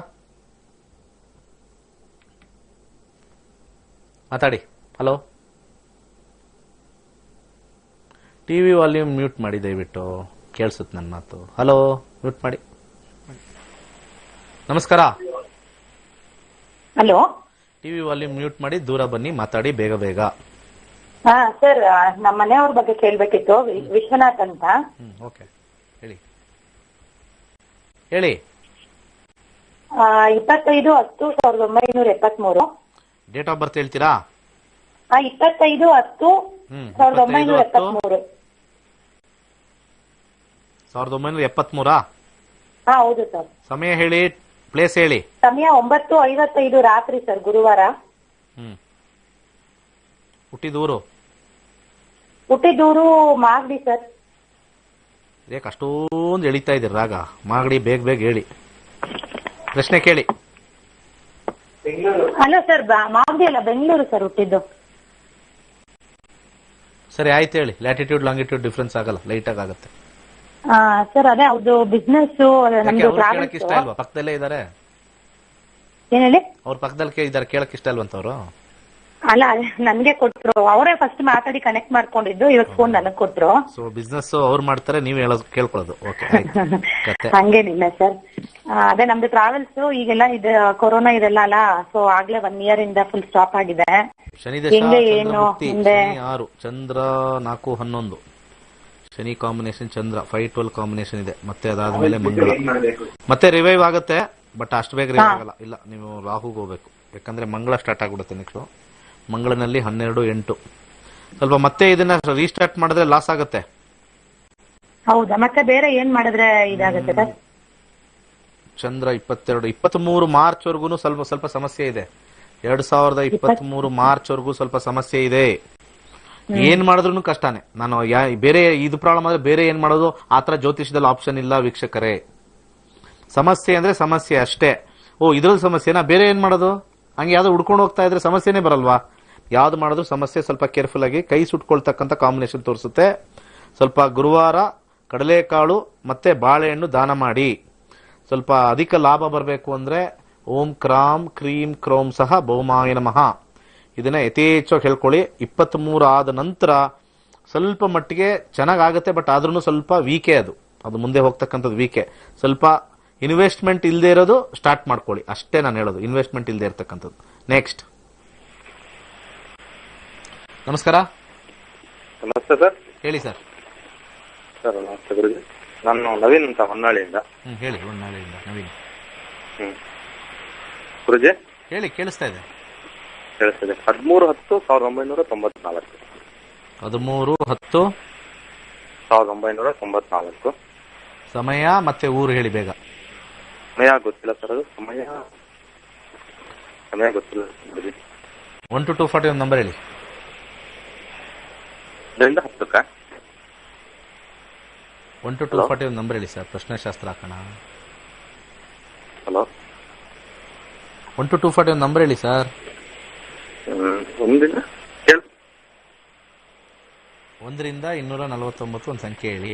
ಮಾತಾಡಿ. ಹಲೋ, ಟಿವಿ ವಾಲ್ಯೂಮ್ ಮ್ಯೂಟ್ ಮಾಡಿ ದಯವಿಟ್ಟು, ಕೇಳಿಸುತ್ತೆ ನನ್ನ ಮಾತು. ಹಲೋ, ಮ್ಯೂಟ್ ಮಾಡಿ. ನಮಸ್ಕಾರ. ಹಲೋ, ಟಿವಿ ವಾಲ್ಯೂಮ್ ಮ್ಯೂಟ್ ಮಾಡಿ, ದೂರ ಬನ್ನಿ, ಮಾತಾಡಿ ಬೇಗ ಬೇಗ. ಹಾ ಸರ್, ನಮ್ಮ ಮನೆಯವ್ರ ಬಗ್ಗೆ ಕೇಳ್ಬೇಕಿತ್ತು. ವಿಶ್ವನಾಥ್ ಅಂತ. ಓಕೆ, ಹೇಳಿ ಹೇಳಿ. 25/10/1973. ಡೇಟ್ ಆಫ್ ಬರ್ತ್ ಹೇಳ್ತೀರಾ? 25/10/1973. 1973. ಹಾ ಹೌದು ಸರ್. ಸಮಯ ಹೇಳಿ, ಪ್ಲೇಸ್ ಹೇಳಿ. ಸಮಯ 9:55 ರಾತ್ರಿ ಸರ್, ಗುರುವಾರ. ಹುಟ್ಟಿದೂರು ಮಾಗಡಿ ಸರ್. ಯಾಕೆ ಅಷ್ಟೊಂದು ಎಳಿತಾ ಇದ್ದೀರಿ ರಾಗ? ಮಾಗಡಿ, ಬೇಗ ಬೇಗ ಹೇಳಿ. ಪ್ರಶ್ನೆ ಕೇಳಿ. ಹಲೋ ಸರ್, ಮಾಗಡಿ ಅಲ್ಲ, ಬೆಂಗಳೂರು ಸರ್ ಹುಟ್ಟಿದ್ದು. ಸರಿ ಆಯ್ತು ಹೇಳಿ. ಲ್ಯಾಟಿಟ್ಯೂಡ್ ಲಾಂಗಿಟ್ಯೂಡ್ ಡಿಫ್ರೆನ್ಸ್ ಆಗಲ್ಲ, ಲೈಟ್ ಆಗುತ್ತೆ. ಸರ್ ಅದೇ ಅವ್ರದ್ದು ಬಿಸ್ನೆಸ್, ನಮ್ದು ಟ್ರಾವೆಲ್ಸ್. ಇಷ್ಟ ಅಲ್ವಾ? ಪಕ್ಕದಲ್ಲೇ ಇದಾರೆ. ಏನ್ ಹೇಳಿ? ಅವ್ರ ಪಕ್ಕದಲ್ಲಿ ಇದಾರೆ, ಕೇಳಕ್ ಇಷ್ಟ ಅಲ್ವಂತವ್ರು? ಅಲ್ಲ, ನನ್ಗೆ ಕೊಟ್ರು. ಅವರೇ ಫಸ್ಟ್ ಮಾತಾಡಿ ಕನೆಕ್ಟ್ ಮಾಡ್ಕೊಂಡಿದ್ದು, ಇವತ್ತು ಫೋನ್ ನನಗ್ ಕೊಟ್ರು. ಸೊ ಬಿಸ್ನೆಸ್ ಅವ್ರು ಮಾಡ್ತಾರೆ, ನೀವ್ ಹೇಳೋದು ಕೇಳ್ಕೊಳ್ಳೋದು. ಓಕೆ, ಹಂಗೇನಿಲ್ಲ ಸರ್. ಅದೇ ನಮ್ದು ಟ್ರಾವೆಲ್ಸ್ ಈಗೆಲ್ಲ ಇದೆ, ಕೊರೋನಾ ಇದೆಲ್ಲ ಅಲ್ಲ, ಸೊ ಆಗ್ಲೇ 1 year ಇಂದ ಫುಲ್ ಸ್ಟಾಪ್ ಆಗಿದೆ. ಶನಿ ಹೆಂಗೆ ಏನು ಮುಂದೆ? 6 ಚಂದ್ರ 4-11 ಶನಿ ಕಾಂಬಿನೇಷನ್, ಚಂದ್ರ 5-12 ಕಾಂಬಿನೇಷನ್ ಇದೆ. ಮತ್ತೆ ಅದಾದ್ಮೇಲೆ ಮಂಗಳ ಮತ್ತೆ ರಿವೈವ್ ಆಗುತ್ತೆ, ಬಟ್ ಅಷ್ಟು ಬೇಗ ರಿವೈವ್ ಆಗಲ್ಲ. ಇಲ್ಲ, ನೀವು ರಾಹುಗೆ ಹೋಗ್ಬೇಕು, ಯಾಕಂದ್ರೆ ಮಂಗಳ ಸ್ಟಾರ್ಟ್ ಆಗ್ಬಿಡುತ್ತೆ ನೆಕ್ಸ್ಟ್. ಮಂಗಳನಲ್ಲಿ 12-8. ಸ್ವಲ್ಪ ಮತ್ತೆ ಇದನ್ನ ರೀಸ್ಟಾರ್ಟ್ ಮಾಡಿದ್ರೆ ಲಾಸ್ ಆಗುತ್ತೆ. ಹೌದಾ? ಮತ್ತೆ ಬೇರೆ ಏನ್ ಮಾಡಿದ್ರೆ ಇದಾಗುತ್ತೆ ಸರ್? ಚಂದ್ರ 22-23 ಮಾರ್ಚ್ ವರ್ಗು ಸ್ವಲ್ಪ ಸಮಸ್ಯೆ ಇದೆ. 2023 ಮಾರ್ಚ್ ವರ್ಗೂ ಸ್ವಲ್ಪ ಸಮಸ್ಯೆ ಇದೆ. ಏನ್ ಮಾಡಿದ್ರು ಕಷ್ಟನೇ. ನಾನು ಬೇರೆ ಇದು ಪ್ರಾಬ್ಲಮ್ ಆದ್ರೆ ಬೇರೆ ಏನ್ ಮಾಡೋದು, ಆತರ ಜ್ಯೋತಿಷದಲ್ಲಿ ಆಪ್ಷನ್ ಇಲ್ಲ ವೀಕ್ಷಕರೇ. ಸಮಸ್ಯೆ ಅಂದ್ರೆ ಸಮಸ್ಯೆ ಅಷ್ಟೇ. ಇದ್ರಲ್ಲಿ ಸಮಸ್ಯೆನಾ? ಬೇರೆ ಏನ್ ಮಾಡೋದು? ಹಂಗೆ ಯಾವ್ದು ಹುಡ್ಕೊಂಡು ಹೋಗ್ತಾ ಇದ್ರೆ ಸಮಸ್ಯೆನೇ ಬರಲ್ವಾ? ಯಾವ್ದು ಮಾಡಿದ್ರು ಸಮಸ್ಯೆ. ಸ್ವಲ್ಪ ಕೇರ್ಫುಲ್ ಆಗಿ ಕೈ ಸುಟ್ಕೊಳ್ತಕ್ಕಂಥ ಕಾಂಬಿನೇಷನ್ ತೋರಿಸುತ್ತೆ. ಸ್ವಲ್ಪ ಗುರುವಾರ ಕಡಲೆಕಾಳು ಮತ್ತೆ ಬಾಳೆಹಣ್ಣು ದಾನ ಮಾಡಿ. ಸ್ವಲ್ಪ ಅಧಿಕ ಲಾಭ ಬರಬೇಕು ಅಂದ್ರೆ ಓಂ ಕ್ರಾಂ ಕ್ರೀಂ ಕ್ರೋಂ ಸಹ ಭೌಮಾಯ ನಮಃ ಇದನ್ನ ಯಥೇಚ್ಛವಾಗಿ ಹೇಳ್ಕೊಳ್ಳಿ. 23 ಆದ ನಂತರ ಸ್ವಲ್ಪ ಮಟ್ಟಿಗೆ ಚೆನ್ನಾಗಾಗುತ್ತೆ, ಬಟ್ ಆದ್ರೂ ಸ್ವಲ್ಪ ವೀಕೆ ಅದು ಮುಂದೆ ಹೋಗ್ತಕ್ಕಂಥದ್ದು ವೀಕೆ. ಸ್ವಲ್ಪ ಇನ್ವೆಸ್ಟ್ಮೆಂಟ್ ಇಲ್ಲದೆ ಇರೋದು ಸ್ಟಾರ್ಟ್ ಮಾಡ್ಕೊಳ್ಳಿ ಅಷ್ಟೇ ನಾನು ಹೇಳೋದು, ಇನ್ವೆಸ್ಟ್ಮೆಂಟ್ ಇಲ್ಲದೆ ಇರತಕ್ಕಂಥದ್ದು. ನೆಕ್ಸ್ಟ್. ನಮಸ್ಕಾರ. ನಮಸ್ತೆ ಸರ್. ಹೇಳಿ ಸರ್. ಸರ್ ನಮಸ್ತೆ ಗುರುಜಿ, ನಾನು ನವೀನ್ ಅಂತ ಹೊನ್ನಾಳಿಯಿಂದ. ಹೇಳಿ. ಹೊನ್ನಾಳಿಯಿಂದ ನವೀನ್. ಗುರುಜಿ ಹೇಳಿ, ಕೇಳಿಸ್ತಾ ಇದೆ. ಕೇಳಿಸ್ತಿದೆ. 13/10/1994. 13/10/1994. ಸಮಯ ಮತ್ತೆ ಊರು ಹೇಳಿ ಬೇಗ. ಸಮಯ ಗೊತ್ತಿಲ್ಲ ಸರ್, ಅದು ಸಮಯ ಗೊತ್ತಿಲ್ಲ ಗುರುಜಿ. 1 to 240 ಒಂದು ನಂಬರ್ ಹೇಳಿ. 10ಕ್ಕೆ 1 to 240 ಒಂದು ನಂಬರ್ ಹೇಳಿ ಸರ್, ಪ್ರಶ್ನೆಶಾಸ್ತ್ರ ಹಾಕೋಣ. ಹಲೋ, 1 to 240 ಒಂದು ನಂಬರ್ ಹೇಳಿ ಸರ್. 1ರಿಂದ 249 ಒಂದು ಸಂಖ್ಯೆ ಹೇಳಿ.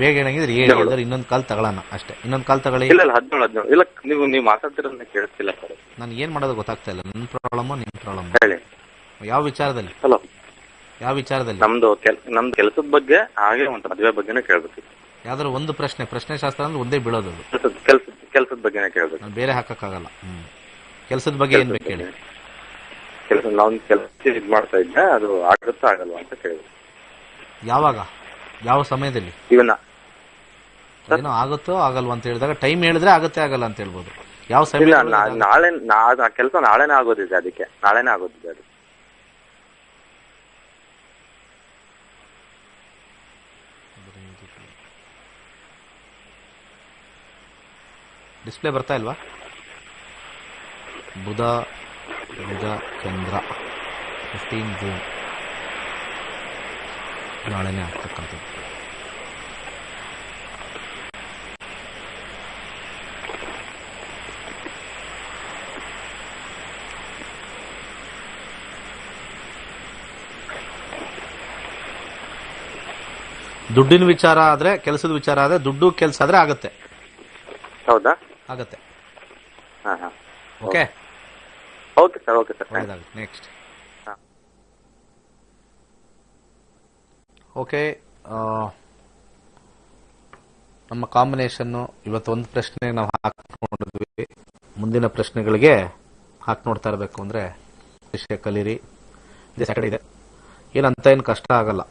ಬೇಗ ಹೇಳಂಗಿದ್ರೆ ಹೇಳಿ, ಇನ್ನೊಂದು ಕಾಲ್ ತಗೊಳ್ಳೋಣ ಅಷ್ಟೇ. ಇನ್ನೊಂದು ಕಾಲ್ ತಗೊಳ್ಳಿ. ಇಲ್ಲ 17 ಇಲ್ಲ, ನೀವು ಮಾತಾಡ್ತಿರೋದನ್ನ ಕೇಳಿಸ್ತಿಲ್ಲ ಸರ್. ನಾನು ಏನ್ ಮಾಡೋದು ಗೊತ್ತಾಗ್ತಾ ಇಲ್ಲ. ನನ್ನ ಪ್ರಾಬ್ಲಮ್ ನಿಮ್ ಪ್ರಾಬ್ಲಮ್? ಹೇಳಿ. ಯಾವ ವಿಚಾರದಲ್ಲಿ? ಹಲೋ, ಯಾವ ವಿಚಾರದಲ್ಲಿ? ನಮ್ದು ಕೆಲಸದ ಬಗ್ಗೆ, ಹಾಗೆ ಒಂದು ಮದುವೆ ಬಗ್ಗೆನೇ ಕೇಳ್ಬೇಕಿತ್ತು. ಯಾವ್ದಾದ್ರು ಒಂದು ಪ್ರಶ್ನೆ ಶಾಸ್ತ್ರ ಅಂದ್ರೆ ಒಂದೇ ಬೀಳೋದು. ಕೆಲಸದ ಬಗ್ಗೆನೇ ಕೇಳ್ಬೇಕು, ನಾನು ಬೇರೆ ಹಾಕಕ್ಕಾಗಲ್ಲ. ಕೆಲಸದ ಬಗ್ಗೆ ಏನ್ ಬೇಕು ಹೇಳಿ. ಕೆಲಸ ನಾವು ಕೆಲಸ ಇದು ಮಾಡ್ತಾ ಇದ್ದೆ, ಅದು ಆಗುತ್ತಾ ಆಗಲ್ವಾ ಅಂತ ಕೇಳಿದೆ. ಯಾವಾಗ, ಯಾವ ಸಮಯದಲ್ಲಿ? ಇವನ್ನ ಏನೋ ಆಗುತ್ತೋ ಆಗಲ್ವಾ ಅಂತ ಹೇಳಿದಾಗ ಟೈಮ್ ಹೇಳಿದ್ರೆ ಆಗತ್ತೆ ಆಗಲ್ಲ ಅಂತ ಹೇಳ್ಬೋದು. ಯಾವ ಸಮಯ? ಇಲ್ಲ, ನಾಳೆ ಕೆಲಸ ನಾಳೆನೇ ಆಗೋದಿದೆ, ಅದಕ್ಕೆ ನಾಳೆನೇ ಆಗೋದಿದೆ ಅದು. ಡಿಸ್ಪ್ಲೇ ಬರ್ತಾ ಇಲ್ವಾ? ಬುಧ ಚಂದ್ರ 15 ಜೂನ್ ನಾಳೆನೇ ಆಗ್ತಕ್ಕಂಥದ್ದು. ದುಡ್ಡಿನ ವಿಚಾರ ಆದ್ರೆ, ಕೆಲಸದ ವಿಚಾರ ಆದ್ರೆ, ದುಡ್ಡು ಕೆಲಸ ಆದ್ರೆ ಆಗತ್ತೆ. ಹೌದಾ? ಆಗತ್ತೆ. ಹಾ ಹಾ, okay okay sir, okay sir. Next. Okay, ನಮ್ಮ ಕಾಂಬಿನೇಷನ್ನು ಇವತ್ತು ಒಂದು ಪ್ರಶ್ನೆಗೆ ನಾವು ಹಾಕಿ ನೋಡಿದ್ವಿ. ಮುಂದಿನ ಪ್ರಶ್ನೆಗಳಿಗೆ ಹಾಕಿ ನೋಡ್ತಾ ಇರಬೇಕು ಅಂದ್ರೆ ವಿಷಯ ಕಲೀರಿ. ಇದೇ ಸ್ಯಾಟರ್ಡೆ ಇದೆ, ಏನಂತ ಏನು ಕಷ್ಟ ಆಗಲ್ಲ.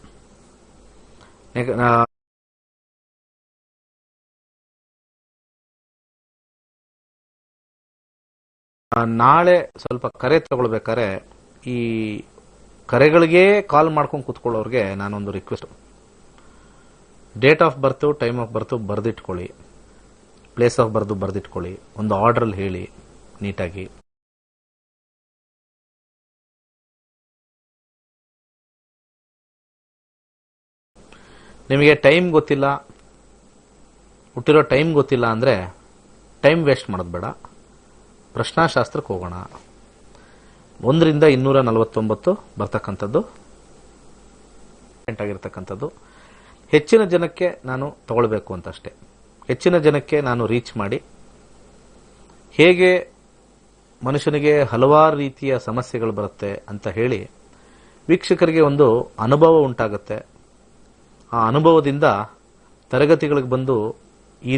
ನಾಳೆ ಸ್ವಲ್ಪ ಕರೆ ತಗೊಳ್ಬೇಕಾದ್ರೆ ಈ ಕರೆಗಳಿಗೆ ಕಾಲ್ ಮಾಡ್ಕೊಂಡು ಕೂತ್ಕೊಳ್ಳೋರಿಗೆ ನಾನೊಂದು request, date of birth, time of birth ಬರೆದಿಟ್ಕೊಳ್ಳಿ, ಪ್ಲೇಸ್ ಆಫ್ ಬರ್ತ್ ಬರೆದಿಟ್ಕೊಳ್ಳಿ, ಒಂದು ಆರ್ಡರ್ ಹೇಳಿ ನೀಟಾಗಿ. ನಿಮಗೆ ಟೈಮ್ ಗೊತ್ತಿಲ್ಲ, ಹುಟ್ಟಿರೋ ಟೈಮ್ ಗೊತ್ತಿಲ್ಲ ಅಂದ್ರೆ ಟೈಮ್ ವೇಸ್ಟ್ ಮಾಡೋದು ಬೇಡ, ಪ್ರಶ್ನಾಶಾಸ್ತ್ರಕ್ಕೆ ಹೋಗೋಣ. 1 ರಿಂದ 249 ಬರ್ತಕ್ಕಂಥದ್ದು ಆಗಿರ್ತಕ್ಕಂಥದ್ದು. ಹೆಚ್ಚಿನ ಜನಕ್ಕೆ ನಾನು ತಗೊಳ್ಬೇಕು ಅಂತ ಅಷ್ಟೇ. ಹೆಚ್ಚಿನ ಜನಕ್ಕೆ ನಾನು ರೀಚ್ ಮಾಡಿ ಹೇಗೆ ಮನುಷ್ಯನಿಗೆ ಹಲವಾರು ರೀತಿಯ ಸಮಸ್ಯೆಗಳು ಬರುತ್ತೆ ಅಂತ ಹೇಳಿ ವೀಕ್ಷಕರಿಗೆ ಒಂದು ಅನುಭವ ಉಂಟಾಗುತ್ತೆ. ಆ ಅನುಭವದಿಂದ ತರಗತಿಗಳಿಗೆ ಬಂದು ಈ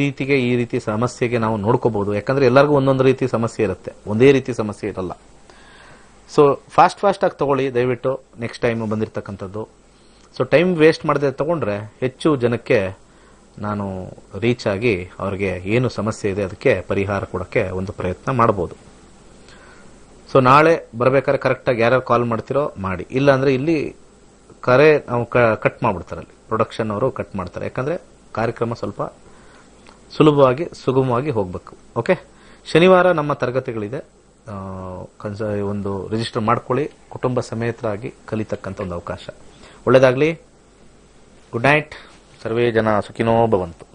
ರೀತಿ ಸಮಸ್ಯೆಗೆ ನಾವು ನೋಡ್ಕೋಬಹುದು. ಯಾಕಂದ್ರೆ ಎಲ್ಲರಿಗೂ ಒಂದೊಂದು ರೀತಿ ಸಮಸ್ಯೆ ಇರುತ್ತೆ, ಒಂದೇ ರೀತಿ ಸಮಸ್ಯೆ ಇರಲ್ಲ. ಸೊ ಫಾಸ್ಟ್ ಆಗಿ ತಗೊಳ್ಳಿ ದಯವಿಟ್ಟು, ನೆಕ್ಸ್ಟ್ ಟೈಮ್ ಬಂದಿರತಕ್ಕಂಥದ್ದು. ಸೊ ಟೈಮ್ ವೇಸ್ಟ್ ಮಾಡದೆ ತಗೊಂಡ್ರೆ ಹೆಚ್ಚು ಜನಕ್ಕೆ ನಾನು ರೀಚ್ ಆಗಿ ಅವ್ರಿಗೆ ಏನು ಸಮಸ್ಯೆ ಇದೆ ಅದಕ್ಕೆ ಪರಿಹಾರ ಕೊಡೋಕ್ಕೆ ಒಂದು ಪ್ರಯತ್ನ ಮಾಡಬಹುದು. ಸೊ ನಾಳೆ ಬರಬೇಕಾದ್ರೆ ಕರೆಕ್ಟಾಗಿ ಯಾರ್ಯಾರು ಕಾಲ್ ಮಾಡ್ತಿರೋ ಮಾಡಿ, ಇಲ್ಲ ಅಂದ್ರೆ ಇಲ್ಲಿ ಕರೆ ನಾವು ಕಟ್ ಮಾಡ್ಬಿಡ್ತಾರೆ, ಅಲ್ಲಿ ಪ್ರೊಡಕ್ಷನ್ ಅವರು ಕಟ್ ಮಾಡ್ತಾರೆ. ಯಾಕಂದ್ರೆ ಕಾರ್ಯಕ್ರಮ ಸ್ವಲ್ಪ ಸುಲಭವಾಗಿ ಸುಗಮವಾಗಿ ಹೋಗ್ಬೇಕು. ಓಕೆ, ಶನಿವಾರ ನಮ್ಮ ತರಗತಿಗಳಿದೆ, ಒಂದು ರಿಜಿಸ್ಟರ್ ಮಾಡ್ಕೊಳ್ಳಿ, ಕುಟುಂಬ ಸಮೇತರಾಗಿ ಕಲಿತಕ್ಕಂಥ ಒಂದು ಅವಕಾಶ. ಒಳ್ಳೆಯದಾಗಲಿ. Good night. ಸರ್ವೇ ಜನ ಸುಖಿನೋ ಭವಂತು.